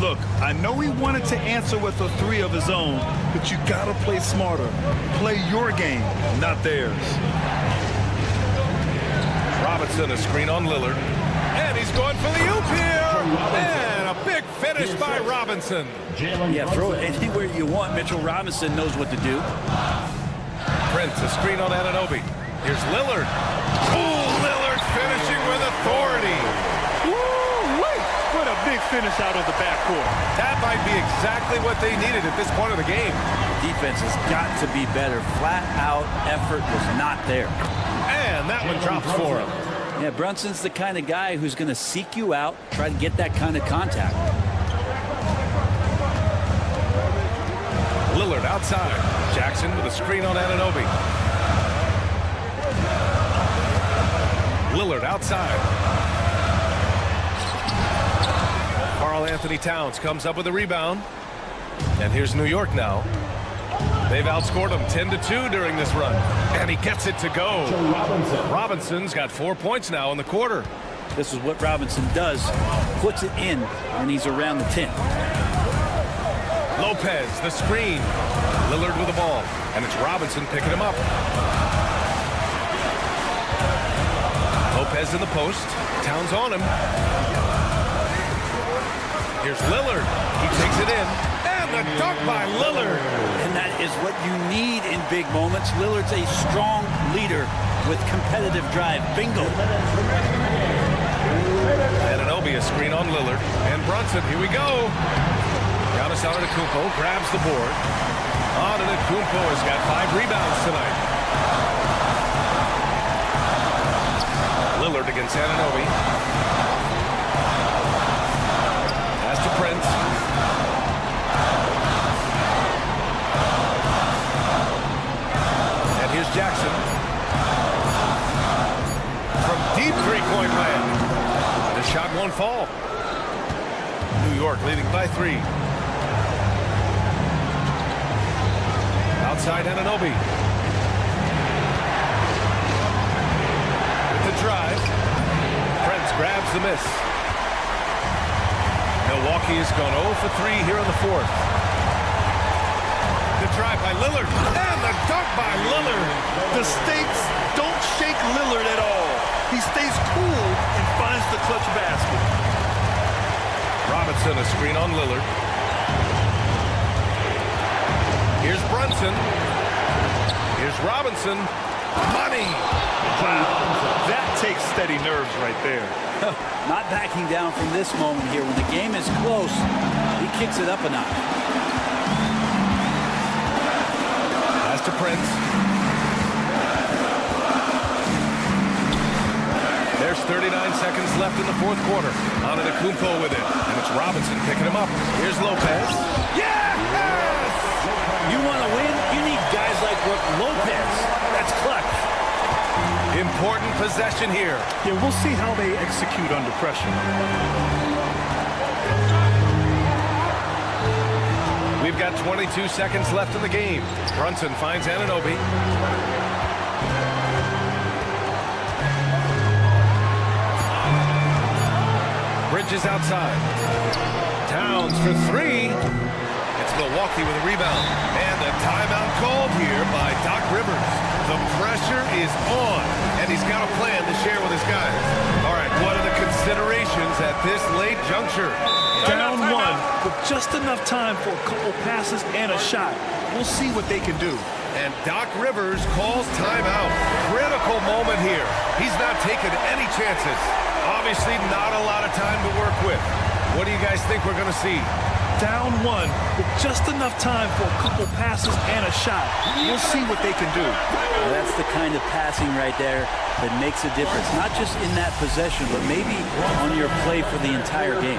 Look, I know he wanted to answer with a three of his own, but you gotta play smarter. Play your game, not theirs. Robinson, a screen on Lillard. And he's going for the oop here. And a big finish by Robinson. Yeah, throw it anywhere you want. Mitchell Robinson knows what to do. Prince, a screen on Anunoby. Here's Lillard. Oh, Lillard finishing with authority. Woo-wee! What a big finish out of the backcourt. That might be exactly what they needed at this point of the game. Defense has got to be better. Flat out effort was not there. And that one drops for him. Yeah, Brunson's the kind of guy who's going to seek you out, try to get that kind of contact. Lillard outside. Jackson with a screen on Anunoby. Lillard outside. Karl Anthony Towns comes up with a rebound. And here's New York now. They've outscored them 10-2 during this run. And he gets it to go. Robinson's got 4 points now in the quarter. This is what Robinson does. Puts it in when he's around the 10. Lopez, the screen. Lillard with the ball. And it's Robinson picking him up. Lopez in the post. Towns on him. Here's Lillard. He takes it in. And the dunk by Lillard. And that is what you need in big moments. Lillard's a strong leader with competitive drive. Bingo. Anunoby, a screen on Lillard. And Brunson, here we go. Giannis Antetokounmpo grabs the board. Antetokounmpo has got 5 rebounds tonight. Lillard against Anunoby. Pass to Prince. And here's Jackson. From deep three-point land. And the shot won't fall. New York leading by 3. Outside Anunoby. With the drive. Prince grabs the miss. Milwaukee has gone 0 for 3 here in the 4th. The drive by Lillard. And the dunk by Lillard. The stakes don't shake Lillard at all. He stays cool and finds the clutch basket. Robinson, a screen on Lillard. Here's Brunson. Here's Robinson. Money. Wow, that takes steady nerves right there. Not backing down from this moment here. When the game is close, he kicks it up a notch. Pass to Prince. There's 39 seconds left in the 4th quarter. Antetokounmpo with it. And it's Robinson picking him up. Here's Lopez. Yes! You want to win? You need guys like Lopez. That's clutch. Important possession here. Yeah, we'll see how they execute under pressure. We've got 22 seconds left in the game. Brunson finds Anunoby. Bridges outside. Towns for 3. It's Milwaukee with a rebound. And a timeout called here by Doc Rivers. The pressure is on, and he's got a plan to share with his guys. All right, what are the considerations at this late juncture? Down 1 with just enough time for a couple passes and a shot. We'll see what they can do. And Doc Rivers calls timeout. Critical moment here. He's not taking any chances. Obviously not a lot of time to work with. What do you guys think we're going to see? Down 1 with just enough time for a couple passes and a shot. We'll see what they can do. Well, that's the kind of passing right there that makes a difference. Not just in that possession, but maybe on your play for the entire game.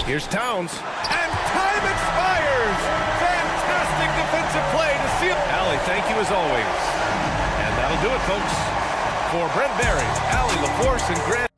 Here's Towns. And time expires! Fantastic defensive play to see him. Allie, thank you as always. And that'll do it, folks. For Brent Barry, Allie LaForce, and Grant.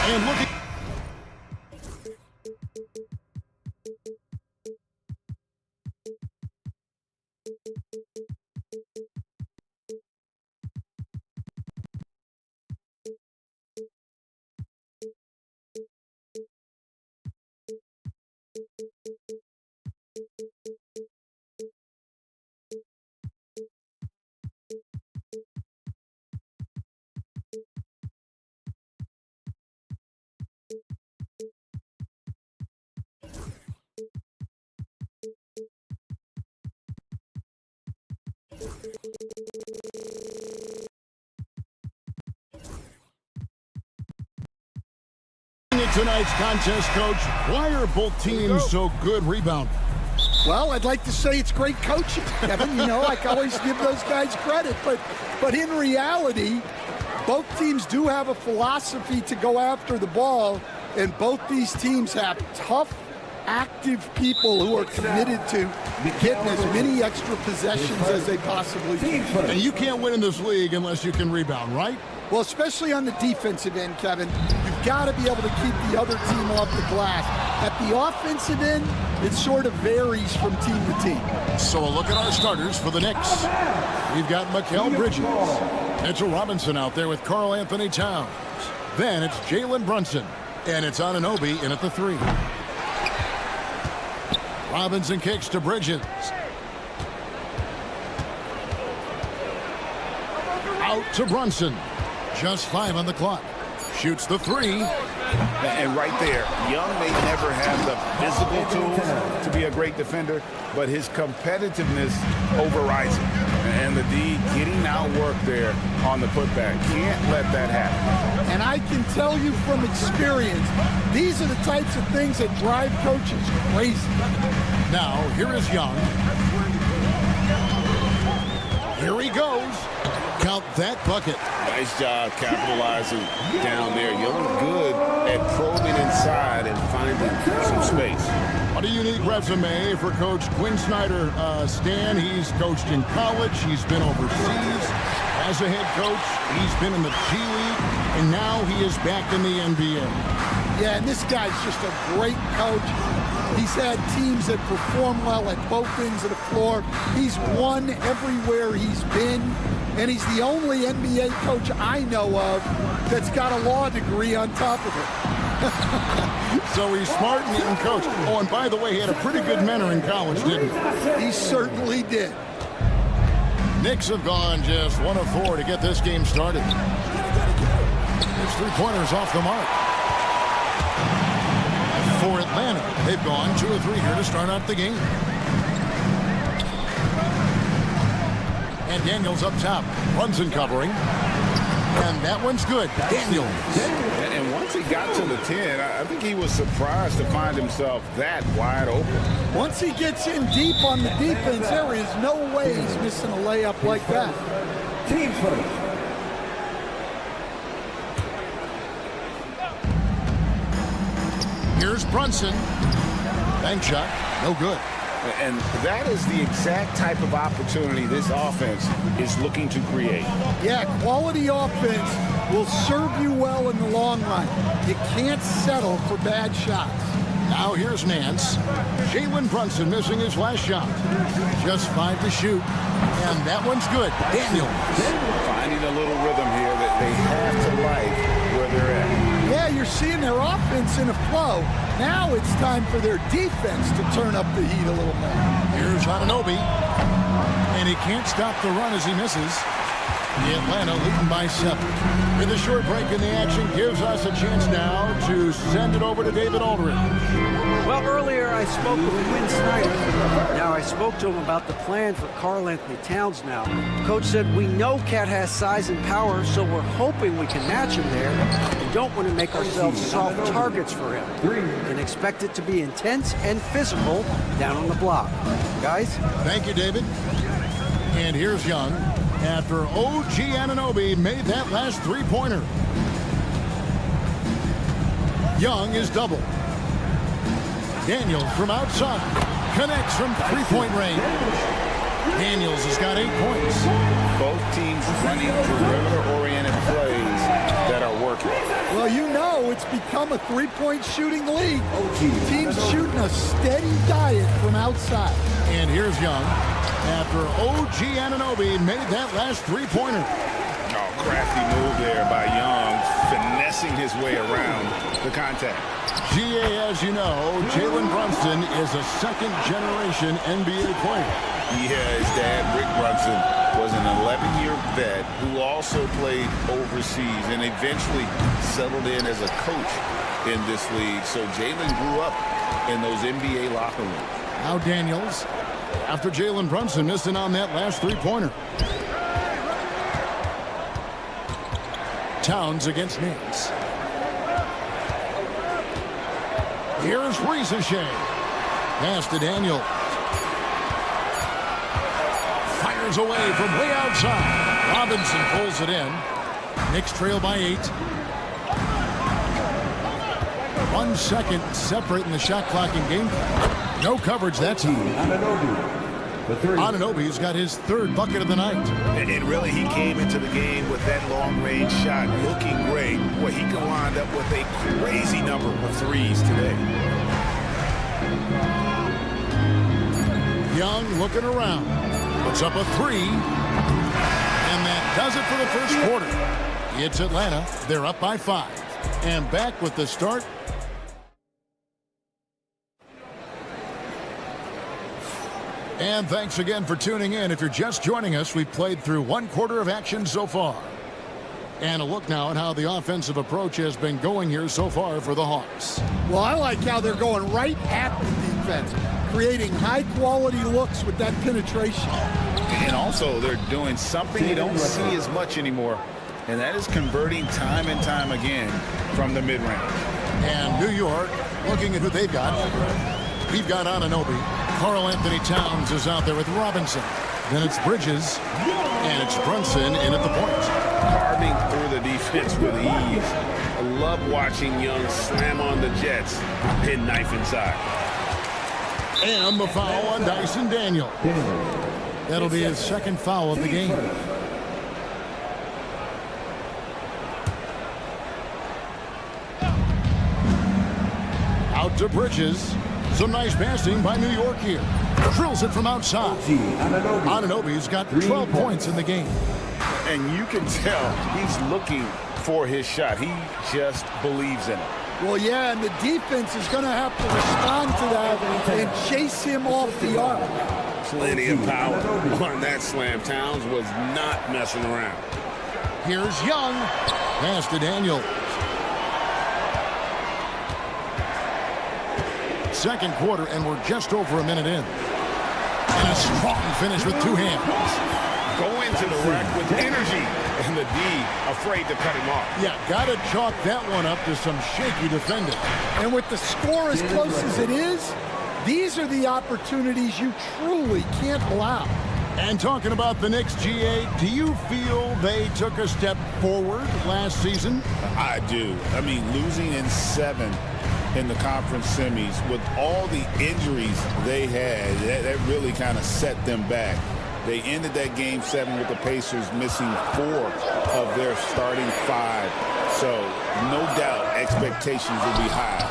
And looking. Tonight's contest, Coach, why are both teams so good rebounding? Well, I'd like to say it's great coaching, Kevin. You know, I always give those guys credit, but in reality, both teams do have a philosophy to go after the ball, and both these teams have tough, active people who are committed to getting as many extra possessions as they possibly can. And you can't win in this league unless you can rebound, right? Well, especially on the defensive end, Kevin, you've got to be able to keep the other team off the glass. At the offensive end, it sort of varies from team to team. So a look at our starters for the Knicks. We've got Mikal Bridges. Mitchell Robinson out there with Karl Anthony Towns. Then it's Jalen Brunson. And it's Anunoby in at the 3. Robinson kicks to Bridges. Out to Brunson. Just 5 on the clock. Shoots the 3. And right there, Young may never have the physical tools to be a great defender, but his competitiveness overrides it. And the D getting out work there on the putback. Can't let that happen. And I can tell you from experience, these are the types of things that drive coaches crazy. Now, here is Young. Here he goes. Count that bucket. Nice job capitalizing down there. Young good at probing inside and finding some space. What a unique resume for Coach Quinn Snyder. Stan, he's coached in college. He's been overseas as a head coach. He's been in the G League, and now he is back in the NBA. Yeah, and this guy's just a great coach. He's had teams that perform well at both ends of the floor. He's won everywhere he's been. And he's the only NBA coach I know of that's got a law degree on top of it. So he's smart and he can coach. Oh, and by the way, he had a pretty good mentor in college, didn't he? He certainly did. Knicks have gone just 1 of 4 to get this game started. His 3-pointers off the mark. For Atlanta, they've gone 2 of 3 here to start out the game. And Daniels up top. Brunson covering. And that one's good. Daniels. And once he got to the 10, I think he was surprised to find himself that wide open. Once he gets in deep on the defense, there is no way he's missing a layup like that. Team first. Here's Brunson. Bank shot. No good. And that is the exact type of opportunity this offense is looking to create. Yeah, quality offense will serve you well in the long run. You can't settle for bad shots. Now here's Nance. Jalen Brunson missing his last shot. Just 5 to shoot. And that one's good. Daniels. Finding a little rhythm here that they have to like where they're at. Yeah, you're seeing their offense in a flow. Now it's time for their defense to turn up the heat a little more. Here's Anunoby. And he can't stop the run as he misses. The Atlanta leading by 7. With a short break in the action gives us a chance now to send it over to David Aldridge. Well, earlier I spoke with Quinn Snyder. Now I spoke to him about the plan for Karl Anthony Towns now. Coach said, we know Cat has size and power, so we're hoping we can match him there. We don't want to make ourselves soft targets for him. We can expect it to be intense and physical down on the block. Guys? Thank you, David. And here's Young. After OG Anunoby made that last 3-pointer. Young is double. Daniels from outside. Connects from 3-point range. Daniels has got 8 points. Both teams running perimeter-oriented plays that are working. working. Well, you know it's become a three-point shooting league. Teams shooting a steady diet from outside. And here's Young after OG Anunoby made that last three-pointer. Oh, crafty move there by Young, finessing his way around the contact. GA, as you know, Jalen Brunson is a second-generation NBA player. Yeah, his dad, Rick Brunson, was an 11-year vet who also played overseas and eventually settled in as a coach in this league. So Jalen grew up in those NBA locker rooms. Now Daniels, after Jalen Brunson missing on that last three-pointer. Towns against Knicks. Here's Ricochet. Pass to Daniel. Fires away from way outside. Robinson pulls it in. Knicks trail by 8. 1 second separating the shot clock in game. No coverage that time. Anunoby's got his third bucket of the night. And really, he came into the game with that long-range shot looking great. Boy, he could wind up with a crazy number of threes today. Young looking around. Puts up a 3. And that does it for the first quarter. It's Atlanta. They're up by 5. And back with the start. And thanks again for tuning in. If you're just joining us, we've played through 1 quarter of action so far. And a look now at how the offensive approach has been going here so far for the Hawks. Well, I like how they're going right at the defense, creating high-quality looks with that penetration. And also, they're doing something you don't see as much anymore, and that is converting time and time again from the mid-range. And New York, looking at who they've got. We've got Anunoby. Karl Anthony Towns is out there with Robinson. Then it's Bridges, and it's Brunson in at the point. Carving through the defense with ease. I love watching Young slam on the Jets, pin knife inside. And the foul on Dyson Daniel. That'll be his second foul of the game. Out to Bridges. Some nice passing by New York here. Drills it from outside. Anunoby's got 12 points in the game. And you can tell he's looking for his shot. He just believes in it. Well, yeah, and the defense is going to have to respond to that and chase him off the arc. Plenty of power on that slam. Towns was not messing around. Here's Young. Pass to Daniel. Second quarter, and we're just over a minute in. And a strong finish with 2 hands. Going to the rack with energy, and the D afraid to cut him off. Yeah, got to chalk that one up to some shaky defending. And with the score as close as it is, these are the opportunities you truly can't allow. And talking about the Knicks, GA, do you feel they took a step forward last season? I do. I mean, losing in 7 in the conference semis with all the injuries they had, that really kind of set them back. They ended that game 7 with the Pacers missing 4 of their starting 5. So no doubt expectations will be high.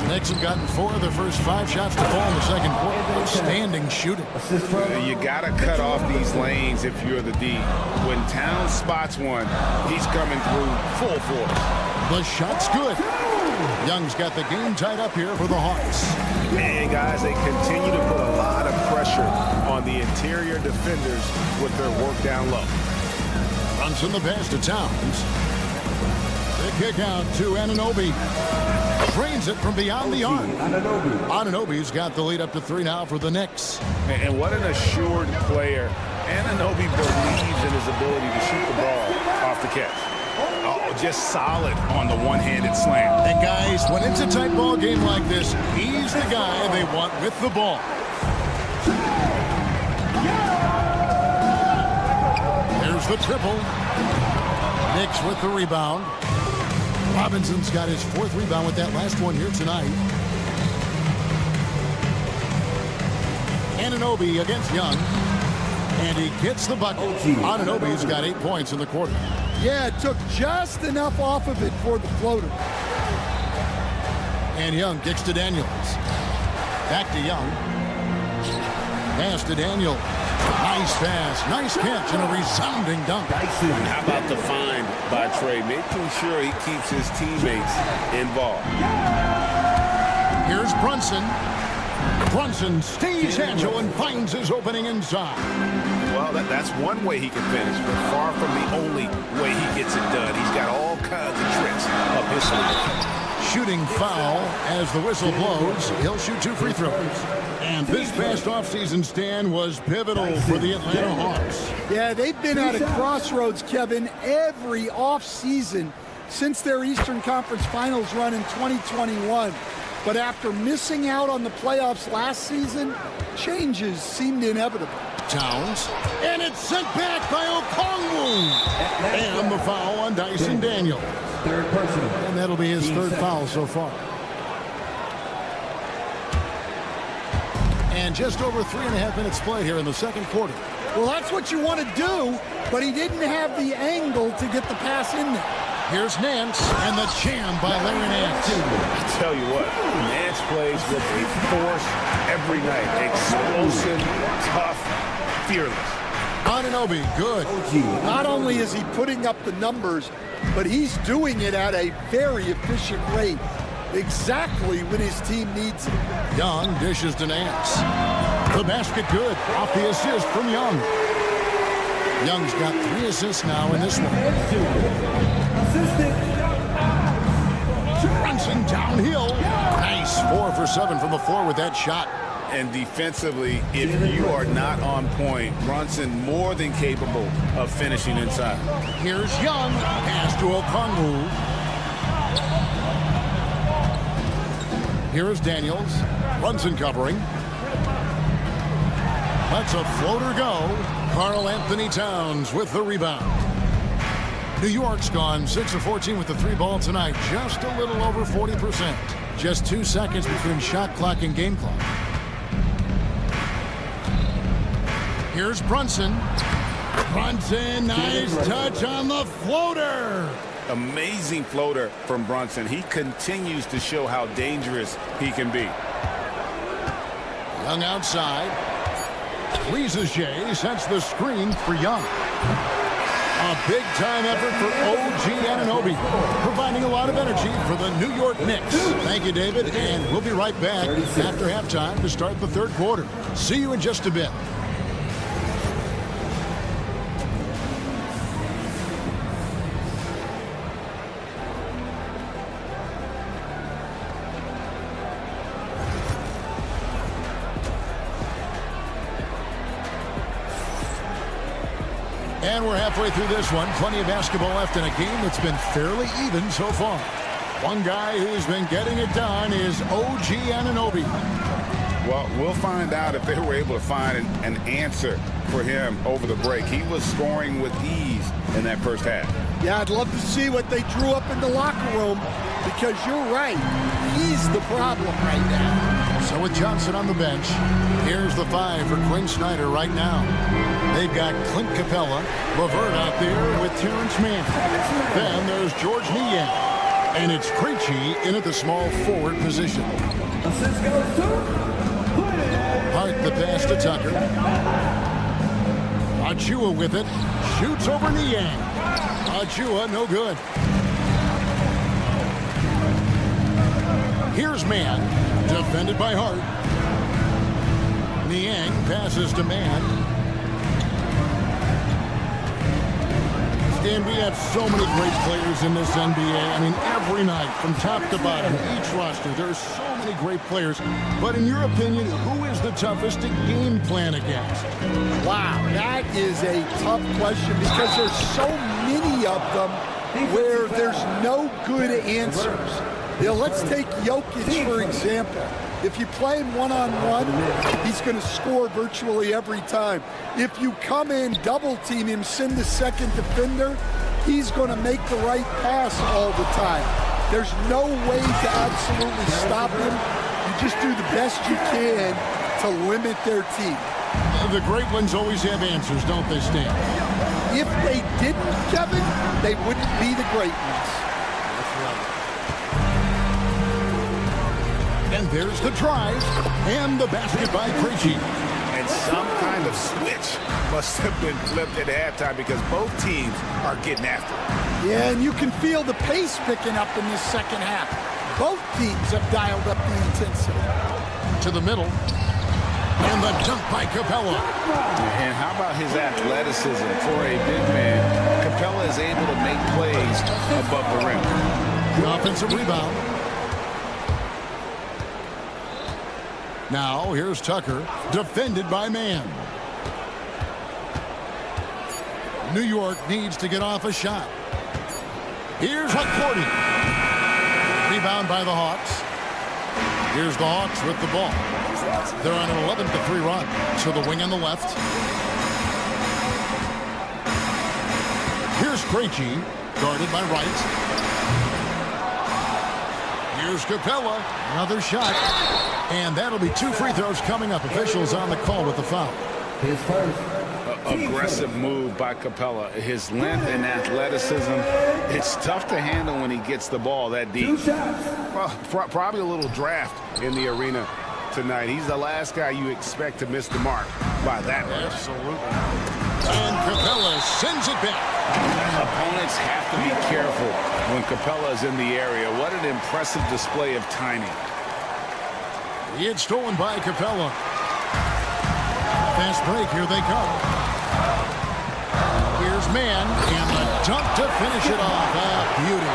Knicks have gotten 4 of their first 5 shots to fall in the second quarter. Outstanding shooting. You got to cut off these lanes if you're the D. When Towns spots one, he's coming through full force. The shot's good. Young's got the game tied up here for the Hawks. Man, guys, they continue to put a lot of pressure on the interior defenders with their work down low. Brunson the pass to Towns. The kick out to Anunoby. Drains it from beyond the arc. Anunoby's got the lead up to 3 now for the Knicks. And what an assured player. Anunoby believes in his ability to shoot the ball off the catch. Oh, just solid on the one-handed slam. And guys, when it's a tight ball game like this, he's the guy they want with the ball. There's the triple. Knicks with the rebound. Robinson's got his 4th rebound with that last one here tonight. Anunoby against Young. And he gets the bucket. Anunoby's got 8 points in the quarter. Yeah, it took just enough off of it for the floater. And Young kicks to Daniels. Back to Young. Pass to Daniels. Nice pass, nice catch, and a resounding dunk. How about the find by Trey, making sure he keeps his teammates involved. Here's Brunson. Brunson stays agile and finds his opening inside. Well, that's one way he can finish, but far from the only way he gets it done. He's got all kinds of tricks up his sleeve. Shooting foul as the whistle blows. He'll shoot 2 free throws. And this past offseason stand was pivotal for the Atlanta Hawks. Yeah, they've been at a crossroads, Kevin, every offseason since their Eastern Conference Finals run in 2021. But after missing out on the playoffs last season, changes seemed inevitable. Towns, and it's sent back by Okongwu. And the foul on Dyson Daniel. Third personal. And that'll be his third foul so far. And just over 3.5 minutes play here in the second quarter. Well, that's what you want to do, but he didn't have the angle to get the pass in there. Here's Nance, and the jam by Larry Nance. I tell you what, Nance plays with a force every night. Explosive, tough, fearless. Anunoby, good. Not only is he putting up the numbers, but he's doing it at a very efficient rate. Exactly when his team needs it. Young dishes to Nance. The basket good. Off the assist from Young. Young's got 3 assists now in this one. Brunson downhill. Nice 4 for 7 from the floor with that shot. And defensively, if you are not on point, Brunson more than capable of finishing inside. Here's Young. Pass to Okongwu. Here is Daniels. Brunson covering. Lets a floater go. Karl Anthony Towns with the rebound. New York's gone 6 of 14 with the 3 ball tonight. Just a little over 40%. Just 2 seconds between shot clock and game clock. Here's Brunson. Brunson, nice touch on the floater. Amazing floater from Brunson. He continues to show how dangerous he can be. Young outside. Pleases Jay, sets the screen for Young. A big-time effort for OG Anunoby, providing a lot of energy for the New York Knicks. Thank you, David, and we'll be right back after halftime to start the third quarter. See you in just a bit. And we're halfway through this one. Plenty of basketball left in a game that's been fairly even so far. One guy who's been getting it done is OG Anunoby. Well, we'll find out if they were able to find an answer for him over the break. He was scoring with ease in that first half. Yeah, I'd love to see what they drew up in the locker room, because you're right. He's the problem right now. So with Johnson on the bench, here's the 5 for Quinn Snyder right now. They've got Clint Capella, LeVert out there with Terrence Mann. Then there's George Niang. And it's Krejci in at the small forward position. Hart the pass to Tucker. Achua with it. Shoots over Niang. Achua, no good. Here's Mann. Defended by Hart. Niang passes to Mann. And we have so many great players in this NBA. I mean, every night, from top to bottom, each roster, there's so many great players. But in your opinion, who is the toughest to game plan against? Wow, that is a tough question, because there's so many of them where there's no good answers. You know, let's take Jokic, for example. If you play him one-on-one, he's going to score virtually every time. If you come in, double-team him, send the second defender, he's going to make the right pass all the time. There's no way to absolutely stop him. You just do the best you can to limit their team. The great ones always have answers, don't they, Stan? if they didn't, Kevin, they wouldn't be the great ones. And there's the drive and the basket by Krejci. And some kind of switch must have been flipped at halftime because both teams are getting after it. Yeah, and you can feel the pace picking up in this second half. Both teams have dialed up the intensity. To the middle. And the dunk by Capella. And how about his athleticism for a big man? Capella is able to make plays above the rim. The offensive rebound. Now, here's Tucker, defended by Mann. New York needs to get off a shot. Here's McCourty. Rebound by the Hawks. Here's the Hawks with the ball. They're on an 11-3 run. To the wing on the left. Here's Krejci, guarded by Wright. Here's Capella, another shot. And that'll be 2 free throws coming up. Officials on the call with the foul. His first. Aggressive move by Capella. His length and athleticism, it's tough to handle when he gets the ball that deep. Well, probably a little draft in the arena tonight. He's the last guy you expect to miss the mark by that much. Absolutely. And Capella sends it back. Opponents have to be careful when Capella is in the area. What an impressive display of timing. It's stolen by Capella. Fast break, here they come. Here's Mann, and the dunk to finish it off. Beauty.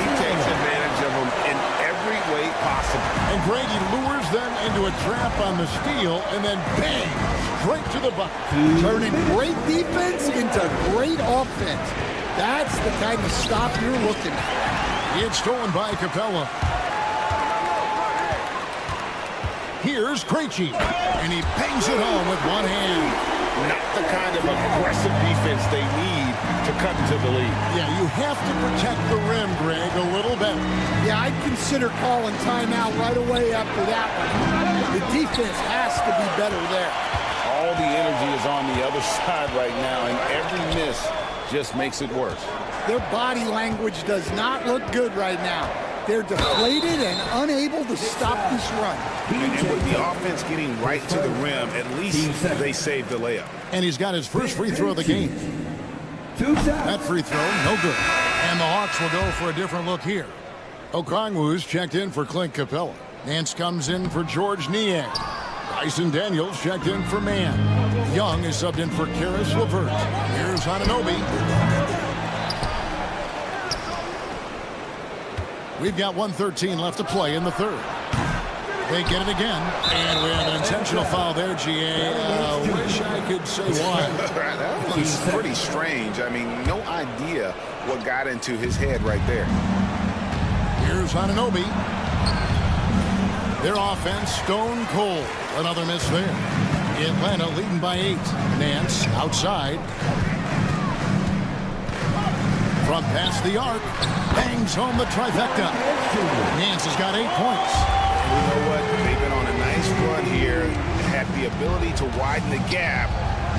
He takes advantage of them in every way possible. And Grady lures them into a trap on the steal, and then bang, straight to the bucket. Turning great defense into great offense. That's the kind of stop you're looking for. It's stolen by Capella. Here's Krejci, and he bangs it home with one hand. Not the kind of aggressive defense they need to cut into the lead. Yeah, you have to protect the rim, Greg, a little better. Yeah, I'd consider calling timeout right away after that one. The defense has to be better there. All the energy is on the other side right now, and every miss just makes it worse. Their body language does not look good right now. They're deflated and unable to stop this run. And with the offense getting right to the rim, at least they saved the layup. And he's got his first free throw of the game. That free throw, no good. And the Hawks will go for a different look here. Okongwu's checked in for Clint Capella. Nance comes in for George Niang. Dyson Daniels checked in for Mann. Young is subbed in for Karis LeVert. Here's Anunoby. We've got 1:13 left to play in the third. They get it again, and we have an intentional foul there, GA. Wish I could say why. That was pretty strange. I mean, no idea what got into his head right there. Here's Anunoby. Their offense stone cold. Another miss there. Atlanta leading by 8. Nance outside. From past the arc. Bangs home the trifecta. Nance has got 8 points. You know what? They've been on a nice run here. Had the ability to widen the gap.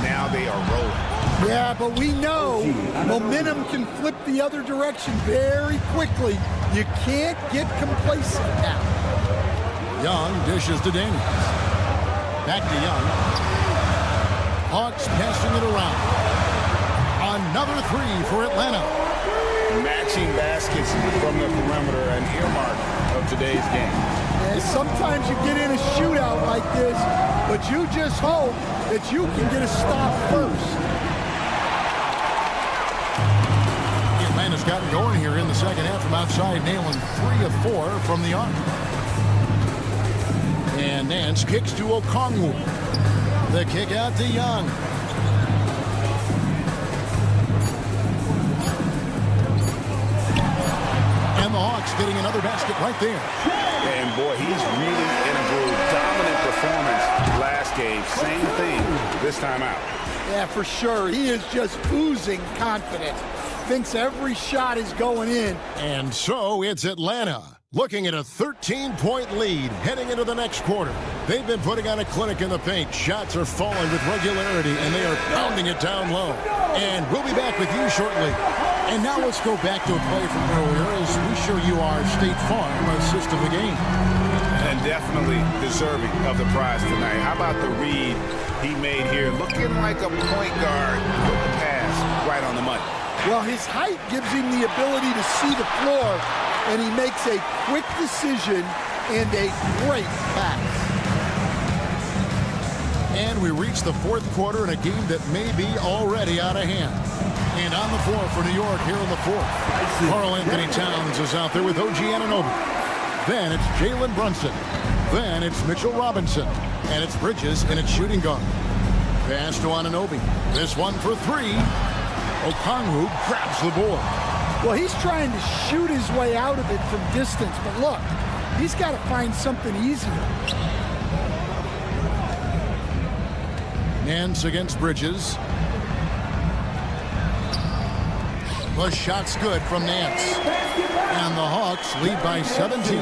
Now they are rolling. Yeah, but we know momentum can flip the other direction very quickly. You can't get complacent now. Young dishes to Daniels. Back to Young. Hawks passing it around. Another 3 for Atlanta. Matching baskets from the perimeter, an earmark of today's game. And sometimes you get in a shootout like this, but you just hope that you can get a stop first. Atlanta's gotten going here in the second half from outside, nailing 3 of 4 from the arc. And Nance kicks to Okongwu. The kick out to Young. And the Hawks getting another basket right there. And boy, he's really in a groove. Dominant performance last game. Same thing this time out. Yeah, for sure. He is just oozing confidence. Thinks every shot is going in. And so it's Atlanta looking at a 13-point lead heading into the next quarter. They've been putting on a clinic in the paint. Shots are falling with regularity, and they are pounding it down low. And we'll be back with you shortly. And now let's go back to a play from earlier as we show you our State Farm assist of the game. And definitely deserving of the prize tonight. How about the read he made here? Looking like a point guard with the pass right on the money. Well, his height gives him the ability to see the floor, and he makes a quick decision and a great pass. And we reach the fourth quarter in a game that may be already out of hand. And on the floor for New York here in the fourth, Karl Anthony Towns is out there with OG Anunoby. Then it's Jalen Brunson. Then it's Mitchell Robinson. And it's Bridges and it's shooting guard. Pass to Anunoby. This one for three. Okongwu grabs the board. Well, he's trying to shoot his way out of it from distance, but look, he's got to find something easier. Nance against Bridges. The shot's good from Nance. And the Hawks lead by 17.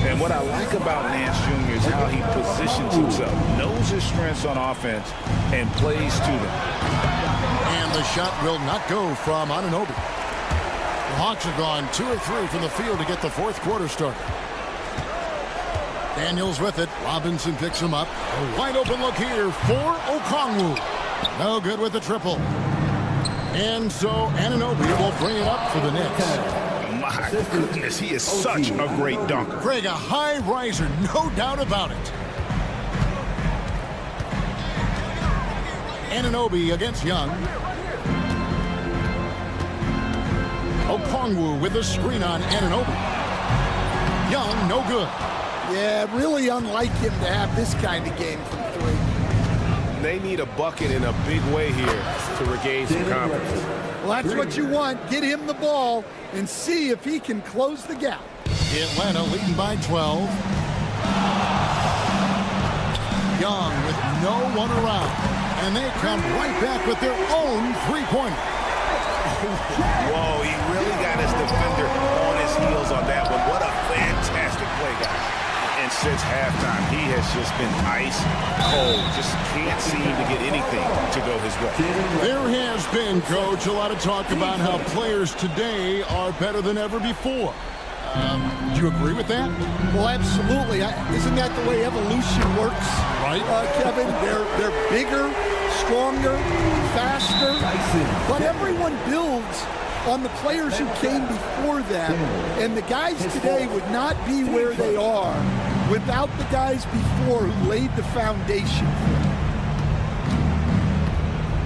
And what I like about Nance Jr. is how he positions himself, knows his strengths on offense, and plays to them. And the shot will not go from Anunoby. The Hawks have gone 2 of 3 from the field to get the fourth quarter started. Daniels with it. Robinson picks him up. A wide open look here for Okongwu. No good with the triple. And so Anunoby will bring it up for the Knicks. My goodness, he is such a great dunker. Greg, a high riser, no doubt about it. Anunoby against Young. Okongwu with the screen on Anunoby. Young, no good. Yeah, really unlike him to have this kind of game from three. They need a bucket in a big way here to regain some confidence. Well, that's what you want. Get him the ball and see if he can close the gap. Atlanta leading by 12. Young with no one around. And they come right back with their own three-pointer. Whoa, he really got his defender on his heels on that one. What a fantastic play, guys. And since halftime, he has just been ice cold. Just can't seem to get anything to go his way. There has been, Coach, a lot of talk about how players today are better than ever before. Do you agree with that? Well, absolutely. Isn't that the way evolution works? Right. Kevin, they're bigger, stronger, faster. But everyone builds on the players who came before them. And the guys today would not be where they are without the guys before who laid the foundation.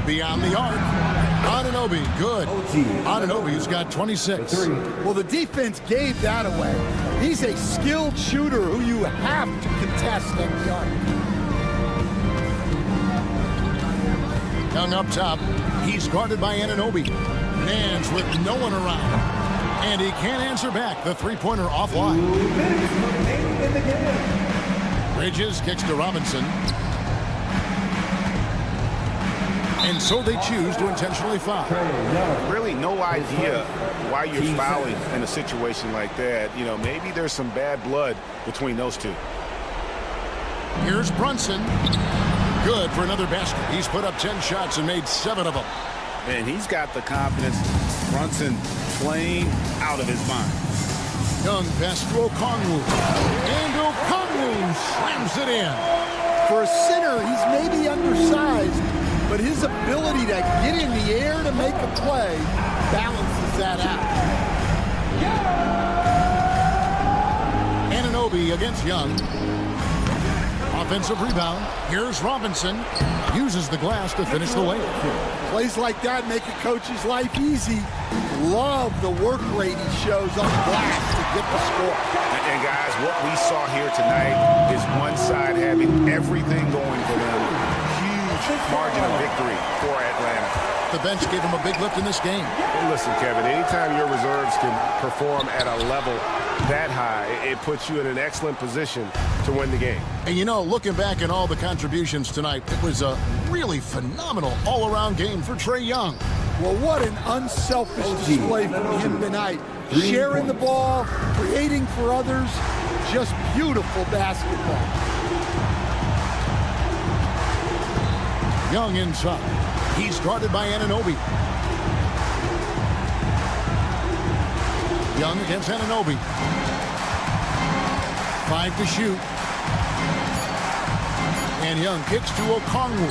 Beyond the arc. Anunoby, good. Anunoby's got 26. Well, the defense gave that away. He's a skilled shooter who you have to contest on the arc. Young up top. He's guarded by Anunoby. Nance with no one around. And he can't answer back. The three-pointer offline. Bridges kicks to Robinson. And so they choose to intentionally foul. Really no idea why you're fouling in a situation like that. You know, maybe there's some bad blood between those two. Here's Brunson. Good for another basket. He's put up 10 shots and made 7 of them. And he's got the confidence. Brunson playing out of his mind. Young pass to Okongwu. And Okongwu slams it in. For a center, he's maybe undersized, but his ability to get in the air to make a play balances that out. Anunoby against Young. Offensive rebound. Here's Robinson. Uses the glass to finish the layup. Plays like that make a coach's life easy. Love the work rate he shows on the glass to get the score. And guys, what we saw here tonight is one side having everything going for them. Huge margin of victory for Atlanta. The bench gave him a big lift in this game. Well, listen, Kevin, anytime your reserves can perform at a level that high, it puts you in an excellent position to win the game. And you know, looking back at all the contributions tonight, it was a really phenomenal all-around game for Trae Young. Well, what an unselfish display from him tonight. sharing the ball, creating for others. Just beautiful basketball. Young inside. He's guarded by Anunoby. Young against Anunoby. 5 to shoot. And Young kicks to Okongwu.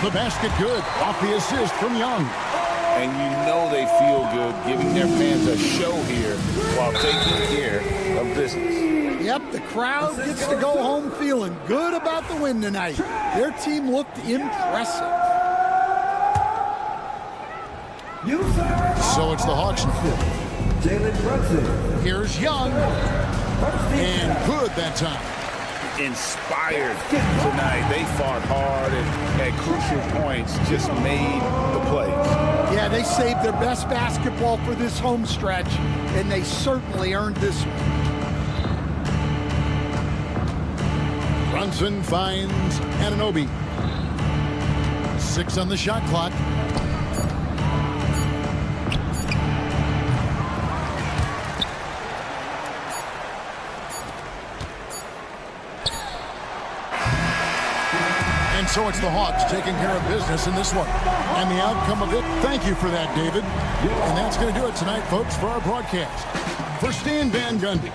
The basket good off the assist from Young. And you know they feel good giving their fans a show here while taking care of business. Yep, the crowd gets to go home feeling good about the win tonight. Their team looked impressive. So it's the Hawks. Here's Young. And good that time. Inspired tonight. They fought hard and at crucial points just made the plays. Yeah, they saved their best basketball for this home stretch, and they certainly earned this one. Brunson finds Anunoby. 6 on the shot clock. And so it's the Hawks taking care of business in this one. And the outcome of it, thank you for that, David. And that's going to do it tonight, folks, for our broadcast. For Stan Van Gundy.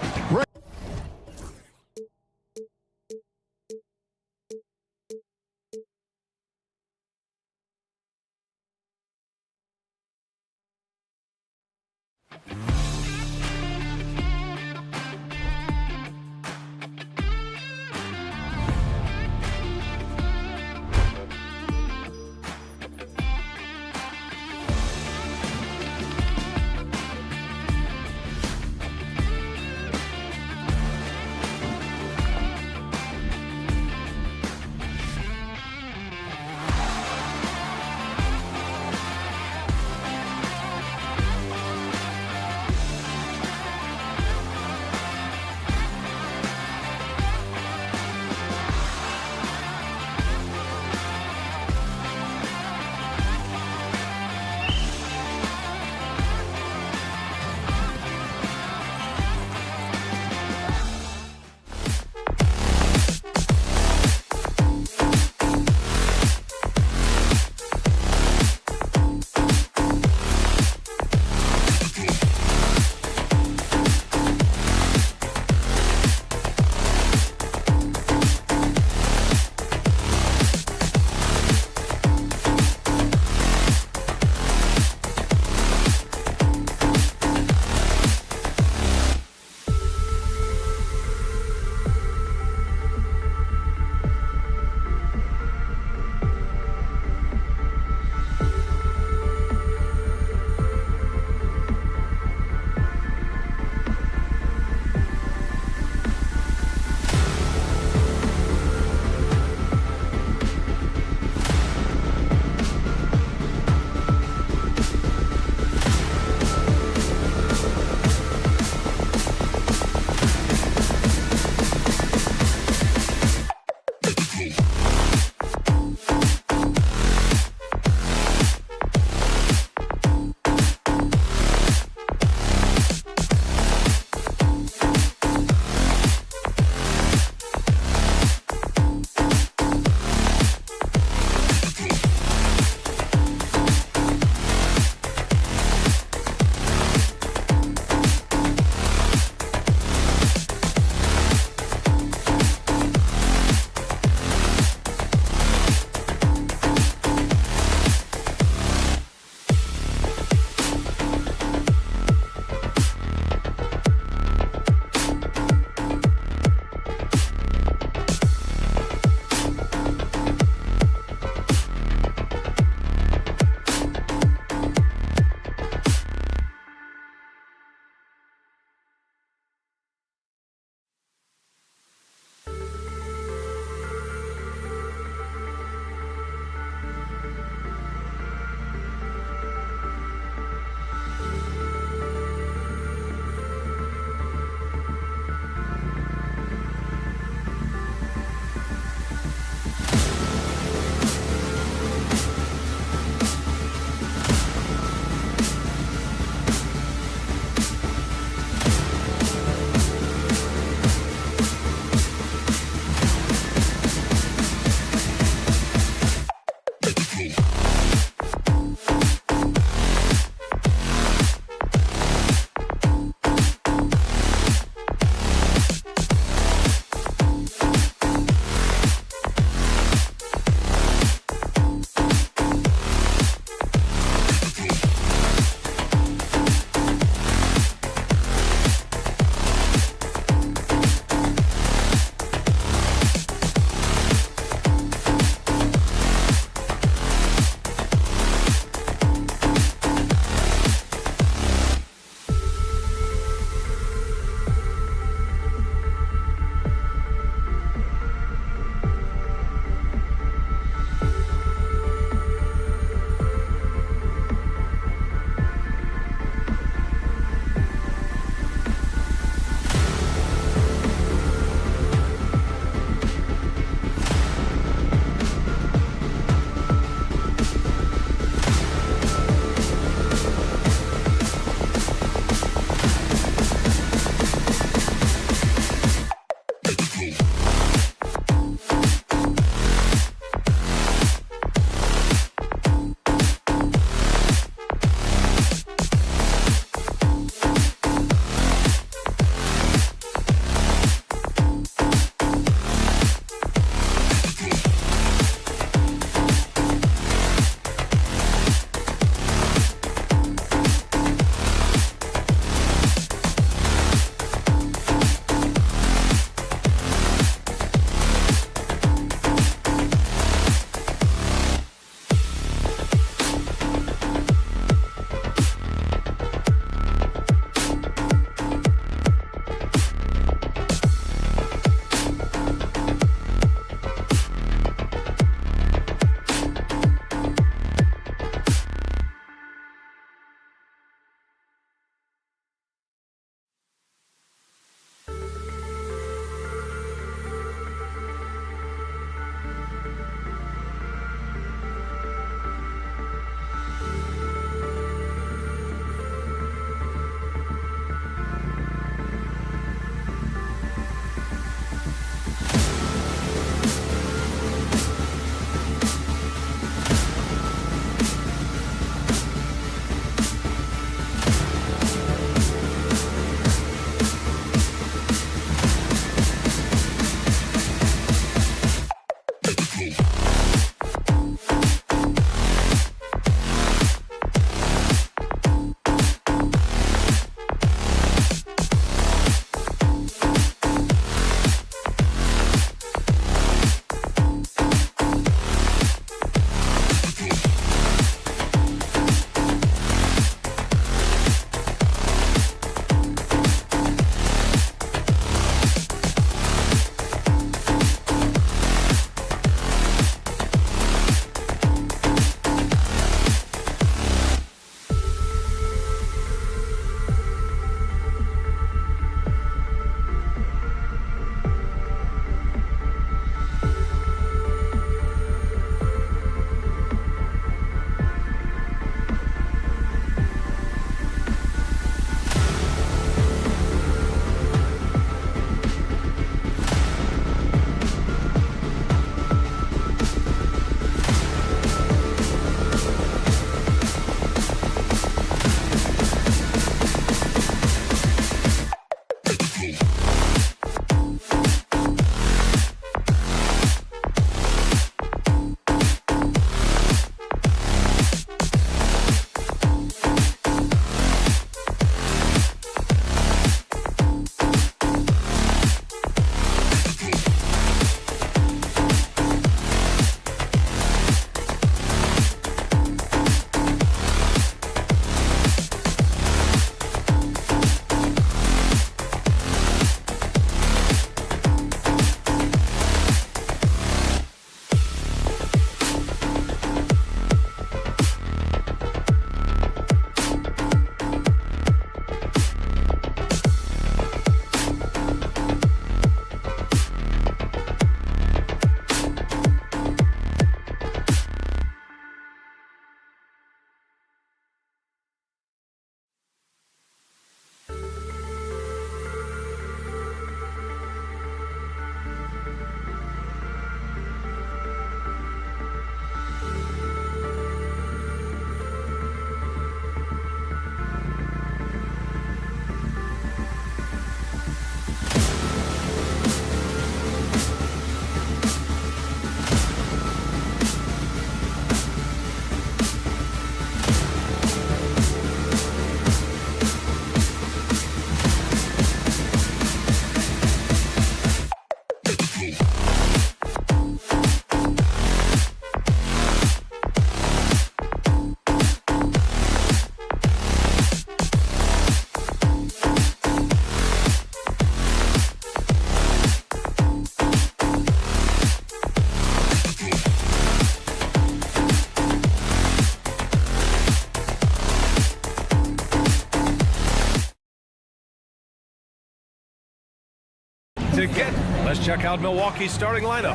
To get, let's check out Milwaukee's starting lineup.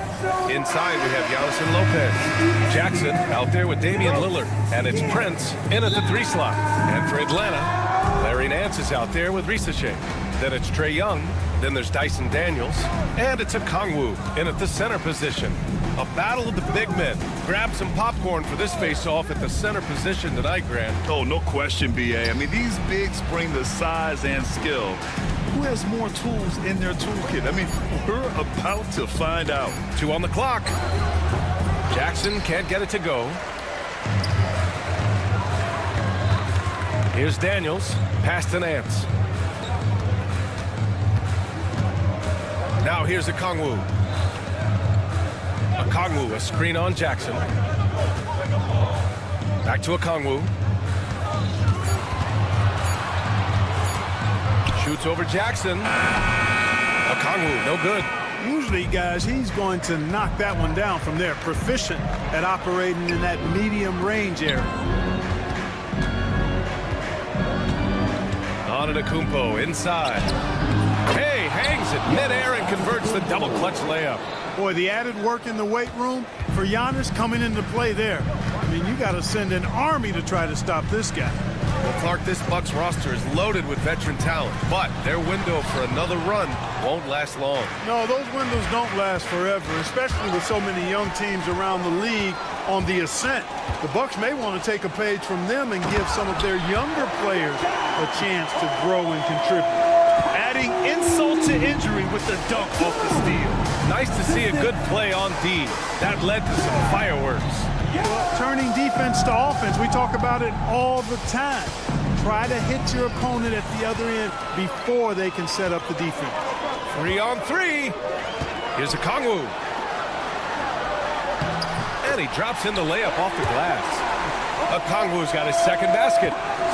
Inside, we have Giannis and Lopez. Jackson out there with Damian Lillard. And it's Prince in at the 3 slot. And for Atlanta, Larry Nance is out there with Ricochet. Then it's Trae Young. Then there's Dyson Daniels. And it's Okongwu in at the center position. A battle of the big men. Grab some popcorn for this face-off at the center position tonight, Grant. Oh, no question, B.A. I mean, these bigs bring the size and skill. Who has more tools in their toolkit? I mean, we're about to find out. 2 on the clock. Jackson can't get it to go. Here's Daniels. Pass to Nance. Now here's Okongwu. Okongwu, a screen on Jackson. Back to Okongwu. Shoots over Jackson. Okongwu, no good. Usually, guys, he's going to knock that one down from there. Proficient at operating in that medium range area. Antetokounmpo inside. Hey, hangs it midair and converts the double clutch layup. Boy, the added work in the weight room for Giannis coming into play there. I mean, you got to send an army to try to stop this guy. Well, Clark, this Bucks roster is loaded with veteran talent, but their window for another run won't last long. No, those windows don't last forever, especially with so many young teams around the league on the ascent. The Bucks may want to take a page from them and give some of their younger players a chance to grow and contribute. Adding insult to injury with the dunk off the steal. Nice to see a good play on D. That led to some fireworks. Well, turning defense to offense, we talk about it all the time. Try to hit your opponent at the other end before they can set up the defense. 3 on 3. Here's Okongwu. And he drops in the layup off the glass. Okongwu's got his second basket.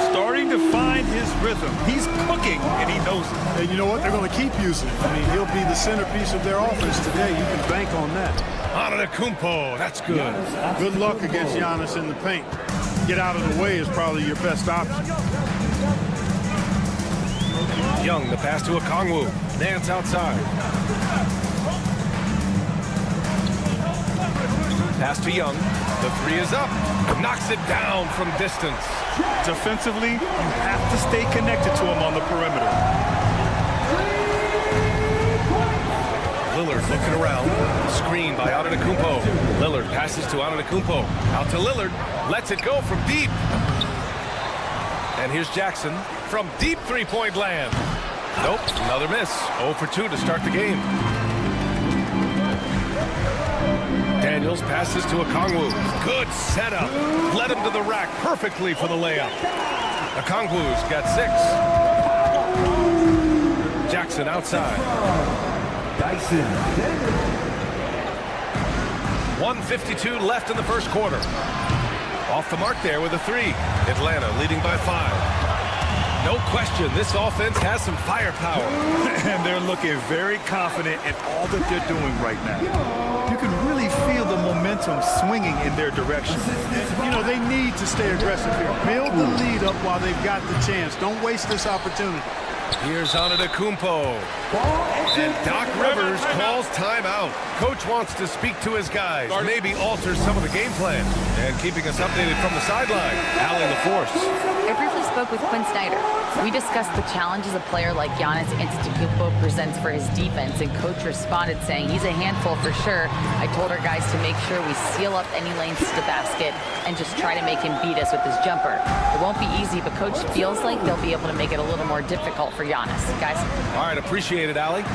Starting to find his rhythm. He's cooking, and he knows it. And you know what? They're going to keep using it. I mean, he'll be the centerpiece of their offense today. You can bank on that. Antetokounmpo, that's good. Good luck against Giannis in the paint. Get out of the way is probably your best option. Young, the pass to Okongwu. Nance outside. Pass to Young. The 3 is up. Knocks it down from distance. Defensively, you have to stay connected to him on the perimeter. Lillard looking around. Screen by Antetokounmpo. Lillard passes to Antetokounmpo. Out to Lillard. Lets it go from deep. And here's Jackson from deep 3-point land. Nope, another miss. 0 for 2 to start the game. Daniels passes to Okongwu. Good setup. Led him to the rack perfectly for the layup. Okongwu's got 6. Jackson outside. Dyson. 1:52 left in the first quarter. Off the mark there with a 3. Atlanta leading by 5. No question, this offense has some firepower. And they're looking very confident in all that they're doing right now. You can really feel the momentum swinging in their direction. You know, they need to stay aggressive here. Build the lead up while they've got the chance. Don't waste this opportunity. Here's Antetokounmpo. And Doc Rivers calls timeout. Coach wants to speak to his guys, maybe alter some of the game plan. And keeping us updated from the sideline, Allie LaForce. I briefly spoke with Quinn Snyder. We discussed the challenges a player like Giannis Antetokounmpo presents for his defense, and Coach responded saying he's a handful for sure. I told our guys to make sure we seal up any lanes to the basket and just try to make him beat us with his jumper. It won't be easy, but Coach feels like they'll be able to make it a little more difficult for Giannis. Guys? All right, appreciate it, Allie.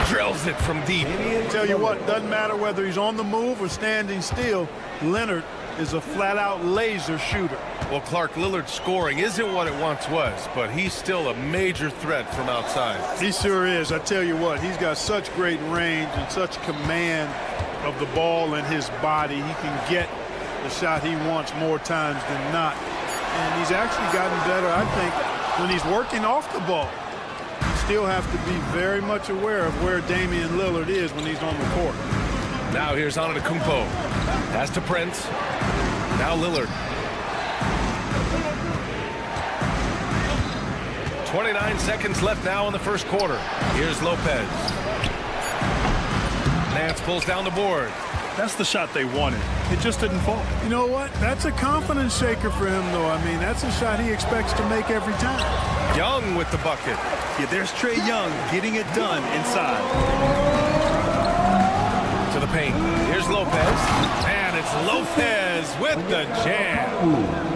Drills it from deep. Tell you what, doesn't matter whether he's on the move or standing still, Leonard is a flat-out laser shooter. Well, Clark, Lillard's scoring isn't what it once was, but he's still a major threat from outside. He sure is. I tell you what, he's got such great range and such command of the ball in his body. He can get the shot he wants more times than not. And he's actually gotten better, I think, when he's working off the ball. You still have to be very much aware of where Damian Lillard is when he's on the court. Now here's Antetokounmpo. Pass to Prince. Now Lillard. 29 seconds left now in the first quarter. Here's Lopez. Nance pulls down the board. That's the shot they wanted. It just didn't fall. You know what? That's a confidence shaker for him, though. I mean, that's a shot he expects to make every time. Young with the bucket. Yeah, there's Trae Young getting it done inside. To the paint. Here's Lopez. And it's Lopez with the jam.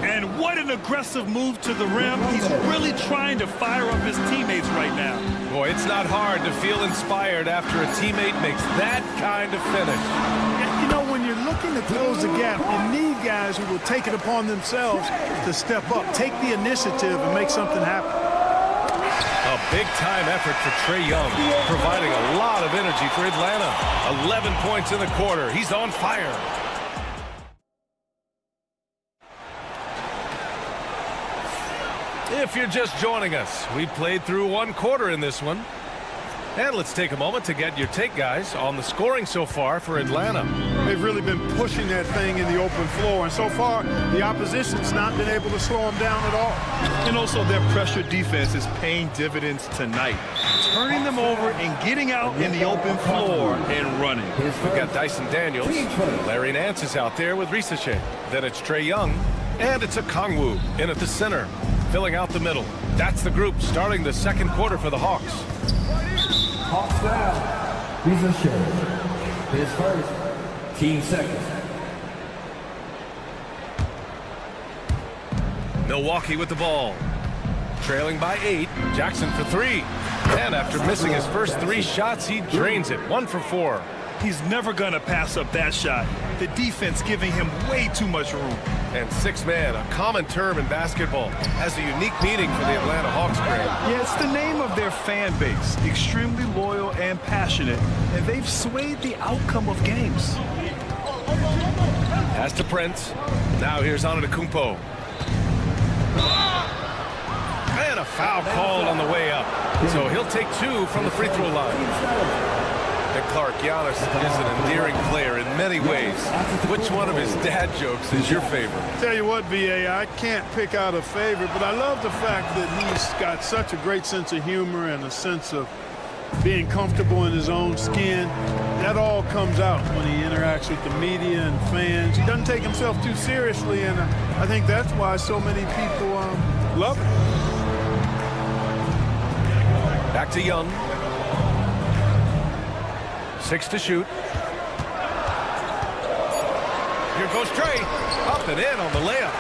And what an aggressive move to the rim. He's really trying to fire up his teammates right now. Boy, it's not hard to feel inspired after a teammate makes that kind of finish. You know, when you're looking to close the gap, you need guys who will take it upon themselves to step up, take the initiative, and make something happen. A big-time effort for Trae Young, providing a lot of energy for Atlanta. 11 points in the quarter. He's on fire. If you're just joining us, we played through one quarter in this one. And let's take a moment to get your take, guys, on the scoring so far for Atlanta. They've really been pushing that thing in the open floor, and so far, the opposition's not been able to slow them down at all. And also their pressure defense is paying dividends tonight, turning them over and getting out in the open floor and running. We've got Dyson Daniels. Larry Nance is out there with Risachet. Then it's Trae Young, and it's Okongwu in at the center, filling out the middle. That's the group starting the second quarter for the Hawks. Hawks down. Risachet. His first. Team second. Milwaukee with the ball. Trailing by 8. Jackson for 3. And after missing his first 3 shots, he drains it. 1 for 4. He's never going to pass up that shot. The defense giving him way too much room. And 6 man, a common term in basketball, has a unique meaning for the Atlanta Hawks grade. Yeah, it's the name of their fan base. Extremely loyal and passionate, and they've swayed the outcome of games. Pass to Prince. Now here's Antetokounmpo. And a foul called on the way up. So he'll take 2 from the free throw line. And Clark, Giannis is an endearing player in many ways. Which one of his dad jokes is your favorite? Tell you what, B.A., I can't pick out a favorite, but I love the fact that he's got such a great sense of humor and a sense of being comfortable in his own skin. That all comes out when he interacts with the media and fans. He doesn't take himself too seriously, and I think that's why so many people love him. Back to Young. 6 to shoot. Here goes Trae. Up and in on the layup.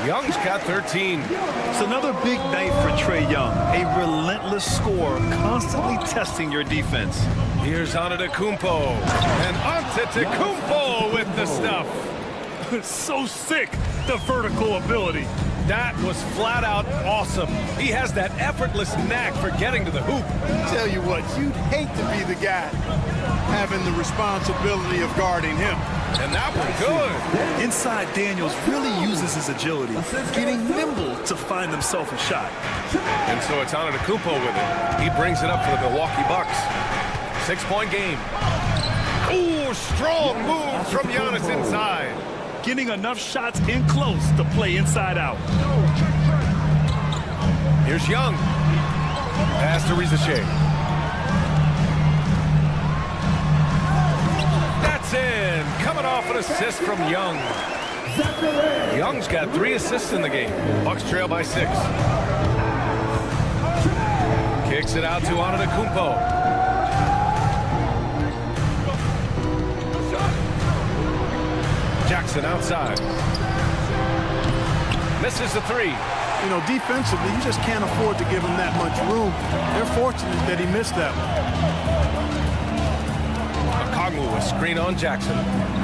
Young's got 13. It's another big night for Trae Young. A relentless scorer, constantly testing your defense. Here's Antetokounmpo. And Antetokounmpo with the stuff. So sick, the vertical ability. That was flat out awesome. He has that effortless knack for getting to the hoop. Tell you what, you'd hate to be the guy having the responsibility of guarding him. And that was good. Inside, Daniels really uses his agility, getting nimble to find himself a shot. And so it's Antetokounmpo with it. He brings it up for the Milwaukee Bucks. 6-point game. Ooh, strong move from Giannis inside. Getting enough shots in close to play inside out. Here's Young. Pass to Rizachet. That's in. Coming off an assist from Young. Young's got 3 assists in the game. Bucks trail by 6. Kicks it out to Antetokounmpo. Jackson outside. Misses the 3. You know, defensively, you just can't afford to give him that much room. They're fortunate that he missed that one. Okongwu, a screen on Jackson.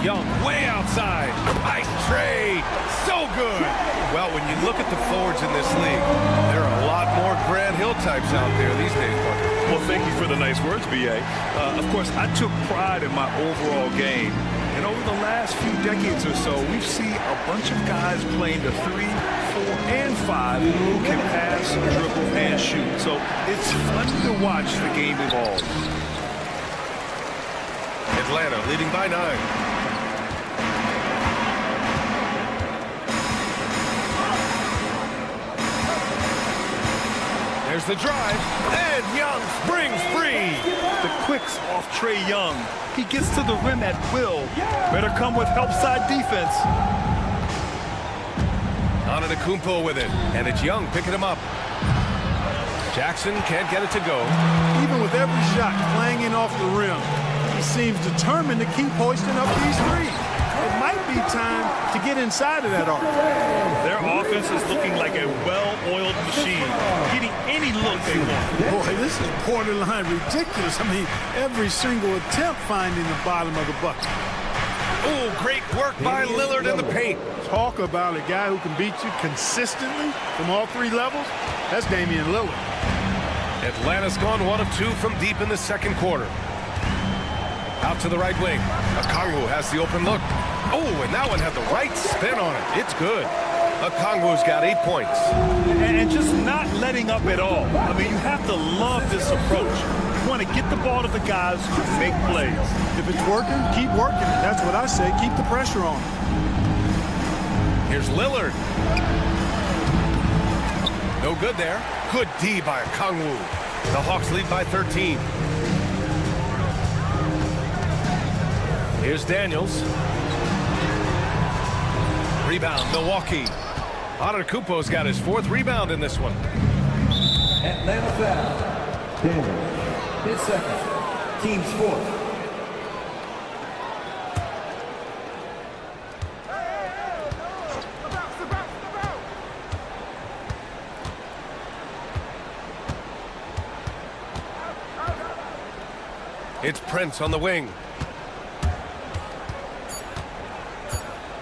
Young way outside. Nice trade. So good. Well, when you look at the forwards in this league, there are a lot more Grant Hill types out there these days. Well, thank you for the nice words, B.A. Of course, I took pride in my overall game. And over the last few decades or so, we've seen a bunch of guys playing the 3, 4, and 5 who can pass, dribble, and shoot. So it's fun to watch the game evolve. Atlanta leading by 9. There's the drive, and Young springs free. The quicks off Trae Young. He gets to the rim at will. Better come with help side defense. Antetokounmpo with it, and it's Young picking him up. Jackson can't get it to go. Even with every shot clanging off the rim, he seems determined to keep hoisting up these threes. It might be time to get inside of that arc. Their offense is looking like a well-oiled machine, getting any look they want. Boy, this is borderline ridiculous. I mean, every single attempt finding the bottom of the bucket. Oh, great work by Lillard in the paint. Talk about a guy who can beat you consistently from all 3 levels. That's Damian Lillard. Atlanta's gone 1 of 2 from deep in the second quarter. Out to the right wing. Okongwu has the open look. Oh, and that one had the right spin on it. It's good. Okongwu's got 8 points. And just not letting up at all. I mean, you have to love this approach. You want to get the ball to the guys who make plays. If it's working, keep working. That's what I say. Keep the pressure on. Here's Lillard. No good there. Good D by Okongwu. The Hawks lead by 13. Here's Daniels. Rebound, Milwaukee. Antetokounmpo's got his 4th rebound in this one. Atlanta foul. Daniels, his 2nd. Team's 4th. It's Prince on the wing.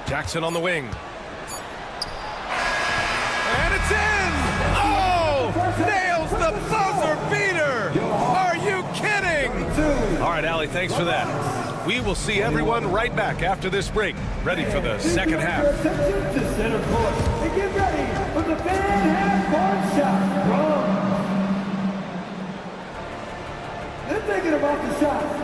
Jackson on the wing. And it's in! Oh! Nails the buzzer beater! Are you kidding? All right, Allie, thanks for that. We will see everyone right back after this break. Ready for the second half. Attention to center court. And get ready for the fan half-court shot. They're thinking about the shot.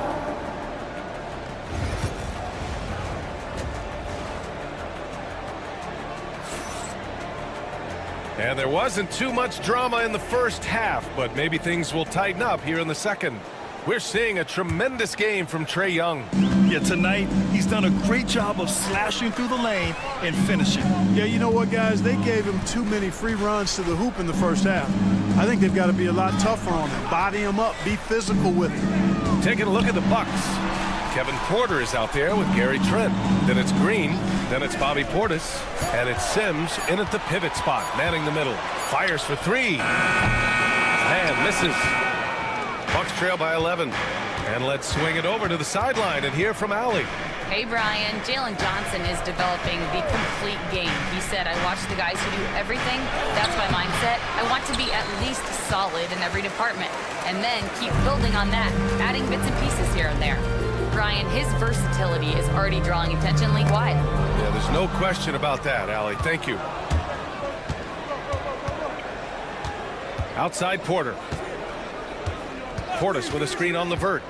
And there wasn't too much drama in the first half, but maybe things will tighten up here in the second. We're seeing a tremendous game from Trae Young. Yeah, tonight, he's done a great job of slashing through the lane and finishing. Yeah, you know what, guys? They gave him too many free runs to the hoop in the first half. I think they've got to be a lot tougher on him. Body him up. Be physical with him. Taking a look at the Bucks. Kevin Porter is out there with Gary Trent. Then it's Green. Then it's Bobby Portis. And it's Sims in at the pivot spot, manning the middle. Fires for three. And misses. Bucks trail by 11. And let's swing it over to the sideline and hear from Allie. Hey, Brian. Jalen Johnson is developing the complete game. He said, I watch the guys who do everything. That's my mindset. I want to be at least solid in every department and then keep building on that, adding bits and pieces here and there. Brian, his versatility is already drawing attention league-wide. Yeah, there's no question about that, Allie. Thank you. Outside Porter. Portis with a screen on Levert.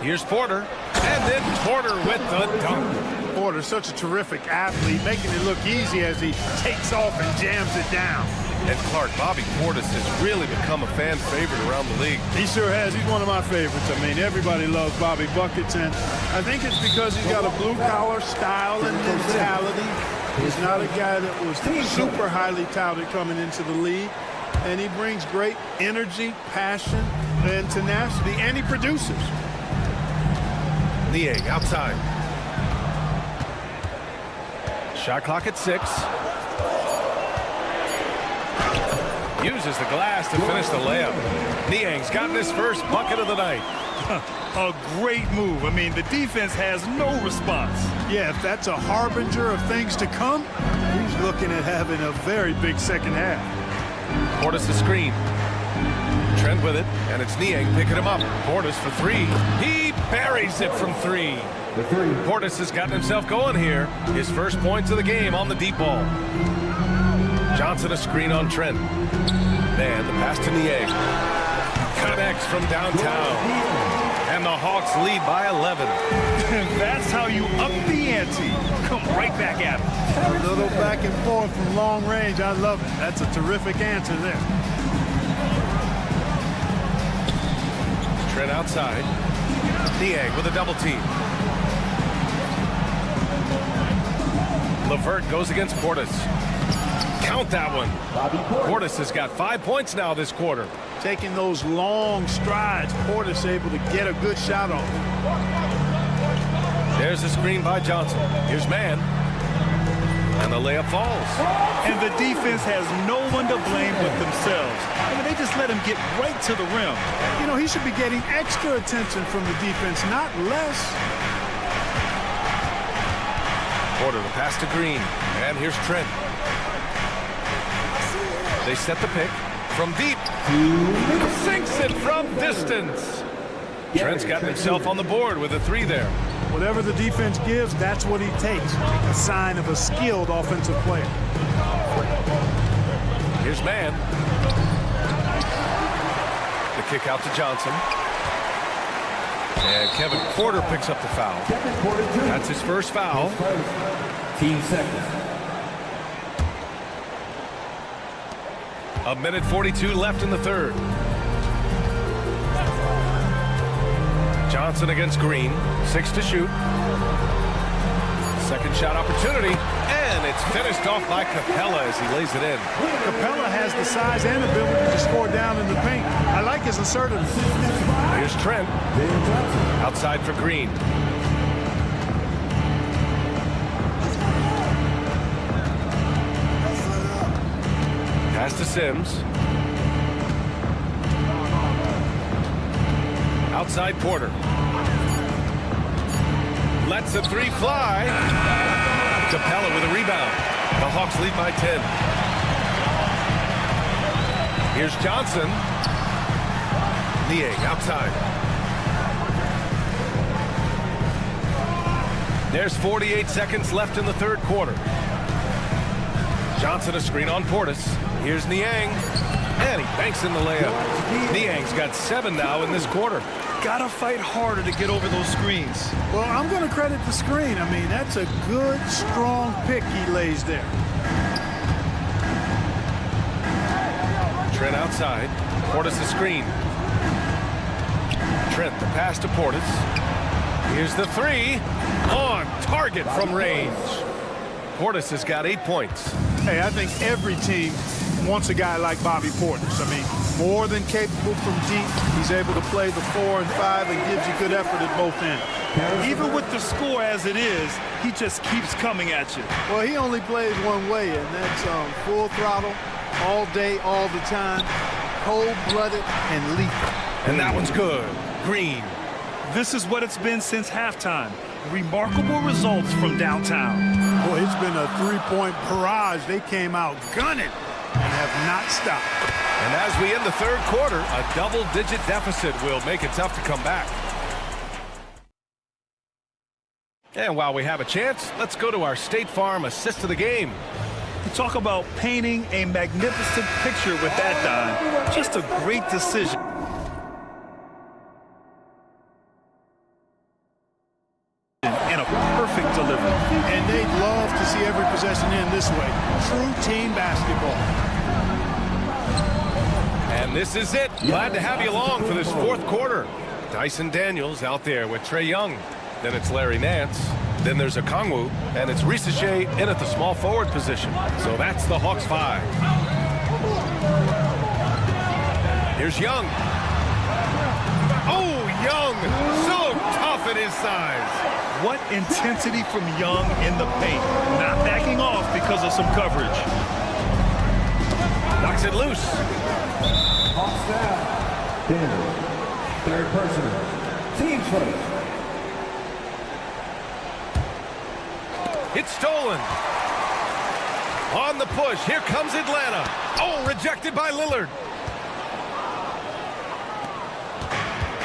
Here's Porter. And then Porter with the dunk. Porter's such a terrific athlete, making it look easy as he takes off and jams it down. And Clark, Bobby Portis has really become a fan favorite around the league. He sure has. He's one of my favorites. I mean, everybody loves Bobby Buckets, and I think it's because he's got a blue-collar style and mentality. He's not a guy that was super highly touted coming into the league, and he brings great energy, passion, and tenacity, and he produces. Niang outside. Shot clock at 6. Uses the glass to finish the layup. Niang's gotten his first bucket of the night. A great move. I mean, the defense has no response. Yeah, if that's a harbinger of things to come, he's looking at having a very big second half. Portis the screen. Trent with it, and it's Niang picking him up. Portis for 3. He buries it from 3. Portis has gotten himself going here. His first points of the game on the deep ball. Johnson a screen on Trent. Man, the pass to Niang. Connects from downtown. And the Hawks lead by 11. That's how you up the ante. Come right back at him. A little back and forth from long range. I love it. That's a terrific answer there. Trent outside. Niang with a double team. Levert goes against Portis. Count that one. Portis has got 5 points now this quarter. Taking those long strides, Portis able to get a good shot off. There's the screen by Johnson. Here's man. And the layup falls. And the defense has no one to blame but themselves. I mean, they just let him get right to the rim. You know, he should be getting extra attention from the defense, not less. Porter the pass to Green. And here's Trent. They set the pick from deep. Sinks it from distance. Trent's got himself on the board with a 3 there. Whatever the defense gives, that's what he takes. A sign of a skilled offensive player. Here's man. The kick out to Johnson. And Kevin Porter picks up the foul. That's his first foul. Team seconds. A minute 42 left in the third. Johnson against Green. 6 to shoot. Second shot opportunity. And it's finished off by Capella as he lays it in. Capella has the size and ability to score down in the paint. I like his assertiveness. Here's Trent. Outside for Green. Pass to Sims. Outside Porter. Lets the 3 fly. Capella with a rebound. The Hawks lead by 10. Here's Johnson. Niang outside. There's 48 seconds left in the third quarter. Johnson a screen on Portis. Here's Niang. And he banks in the layup. Niang's got 7 now in this quarter. Gotta fight harder to get over those screens. Well, I'm going to credit the screen. I mean, that's a good, strong pick he lays there. Trent outside. Portis a screen. Trent the pass to Portis. Here's the 3. On target from range. Portis has got 8 points. Hey, I think every team wants a guy like Bobby Portis. I mean, more than capable from deep. He's able to play the 4 and 5 and gives you good effort at both ends. Even with the score as it is, he just keeps coming at you. Well, he only plays one way, and that's full throttle, all day, all the time, cold-blooded and lethal. And that one's good. Green. This is what it's been since halftime. Remarkable results from downtown. Boy, it's been a three-point barrage. They came out gunning and have not stopped. And as we end the third quarter, a double-digit deficit will make it tough to come back. And while we have a chance, let's go to our State Farm assist of the game. You talk about painting a magnificent picture with that dime. Just a great decision. And a perfect delivery. And they'd love to see every possession end this way. True team basketball. And this is it. Glad to have you along for this fourth quarter. Dyson Daniels out there with Trae Young. Then it's Larry Nance. Then there's Okongwu. And it's Risache in at the small forward position. So that's the Hawks 5. Here's Young. Oh, Young. So tough at his size. What intensity from Young in the paint. Not backing off because of some coverage. Knocks it loose. Hawks down. Daniels. Third personal. Team first. It's stolen. On the push. Here comes Atlanta. Oh, rejected by Lillard.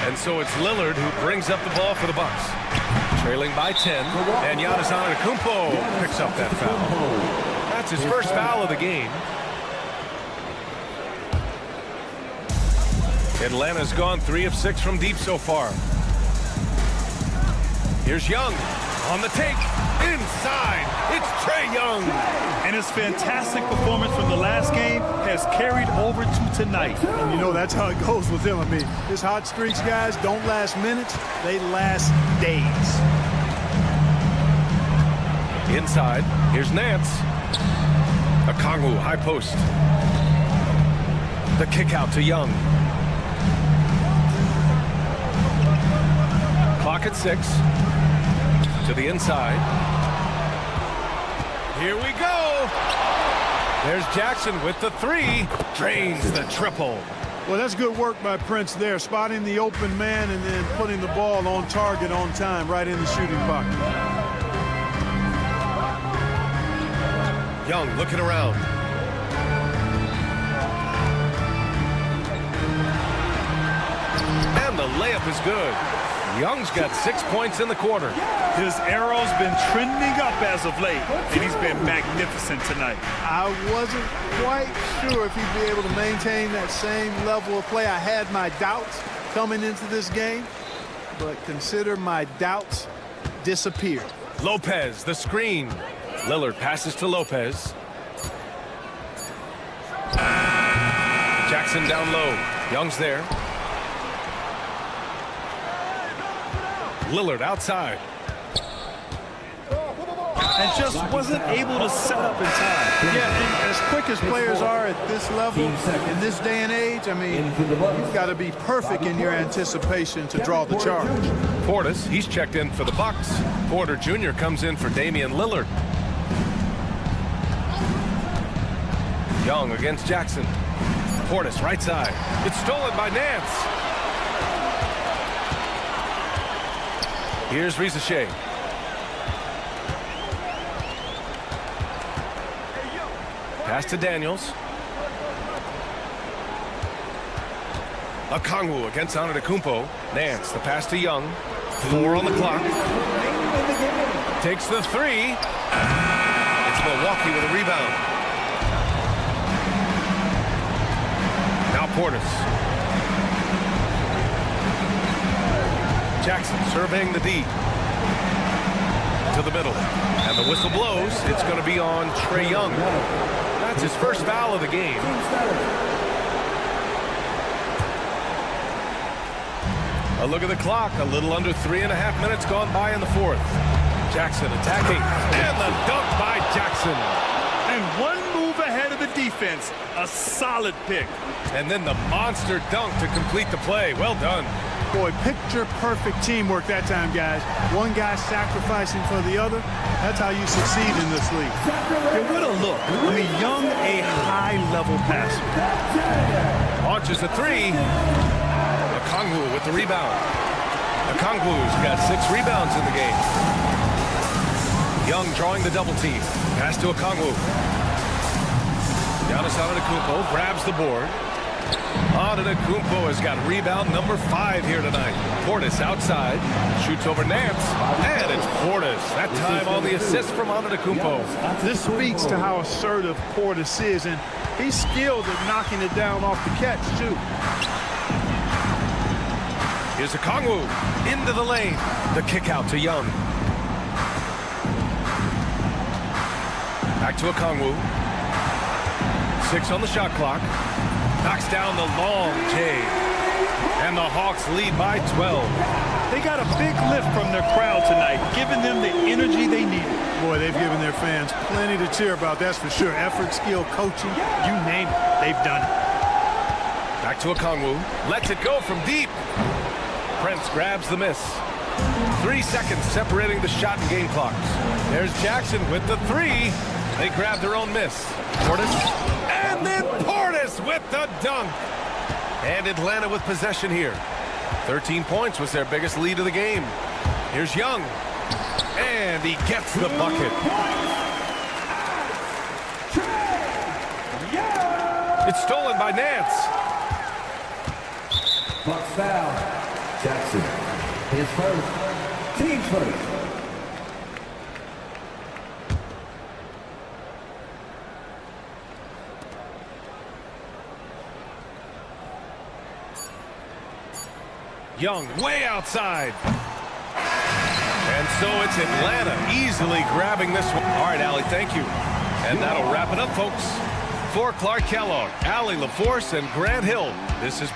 And so it's Lillard who brings up the ball for the Bucks. Trailing by 10. And Giannis Antetokounmpo picks up that foul. That's his first foul of the game. Atlanta's gone 3 of 6 from deep so far. Here's Young on the take. Inside, it's Trae Young. And his fantastic performance from the last game has carried over to tonight. And you know, that's how it goes with him. I mean, his hot streaks, guys, don't last minutes. They last days. Inside, here's Nance. Okongwu, high post. The kick out to Young. Clock at 6. To the inside. Here we go. There's Jackson with the 3. Drains the triple. Well, that's good work by Prince there, spotting the open man and then putting the ball on target on time, right in the shooting pocket. Young looking around. And the layup is good. Young's got 6 points in the quarter. His arrow's been trending up as of late, and he's been magnificent tonight. I wasn't quite sure if he'd be able to maintain that same level of play. I had my doubts coming into this game, but consider my doubts disappeared. Lopez, the screen. Lillard passes to Lopez. Jackson down low. Young's there. Lillard outside. And just wasn't able to set up in time. Yeah, and as quick as players are at this level, in this day and age, I mean, you've got to be perfect in your anticipation to draw the charge. Portis, he's checked in for the Bucks. Porter Jr. comes in for Damian Lillard. Young against Jackson. Portis right side. It's stolen by Nance. Here's Risache. Pass to Daniels. Okongwu against Antetokounmpo. Nance, the pass to Young. 4 on the clock. Takes the 3. It's Milwaukee with a rebound. Now Portis. Jackson surveying the D. To the middle. And the whistle blows. It's going to be on Trae Young. That's his first foul of the game. A look at the clock. A little under 3.5 minutes gone by in the fourth. Jackson attacking. And the dunk by Jackson. And one move move ahead of the defense. A solid pick. And then the monster dunk to complete the play. Well done. Boy, picture-perfect teamwork that time, guys. One guy sacrificing for the other. That's how you succeed in this league. Yeah, what a look. I mean, Young, a high-level passer. Launches a three. Okongwu with the rebound. Okongwu's got 6 rebounds in the game. Young drawing the double team. Pass to Okongwu. Giannis Antetokounmpo grabs the board. Antetokounmpo has got rebound number 5 here tonight. Portis outside, shoots over Nance, and it's Portis. That time on the assist from Antetokounmpo. This speaks to how assertive Portis is, and he's skilled at knocking it down off the catch, too. Here's Okongwu into the lane. The kick out to Young. Back to Okongwu. 6 on the shot clock. Knocks down the long J. And the Hawks lead by 12. They got a big lift from their crowd tonight, giving them the energy they needed. Boy, they've given their fans plenty to cheer about, that's for sure. Effort, skill, coaching, you name it, they've done it. Back to Okongwu. Lets it go from deep. Prince grabs the miss. 3 seconds separating the shot and game clocks. There's Jackson with the 3. They grab their own miss. Portis. And then Portis with the dunk. And Atlanta with possession here. 13 points was their biggest lead of the game. Here's Young. And he gets the bucket. It's stolen by Nance. Bucks foul. Jackson. His first. Team's first. Young way outside. And so it's Atlanta easily grabbing this one. All right, Allie, thank you. And that'll wrap it up, folks. For Clark Kellogg, Allie LaForce, and Grant Hill, this is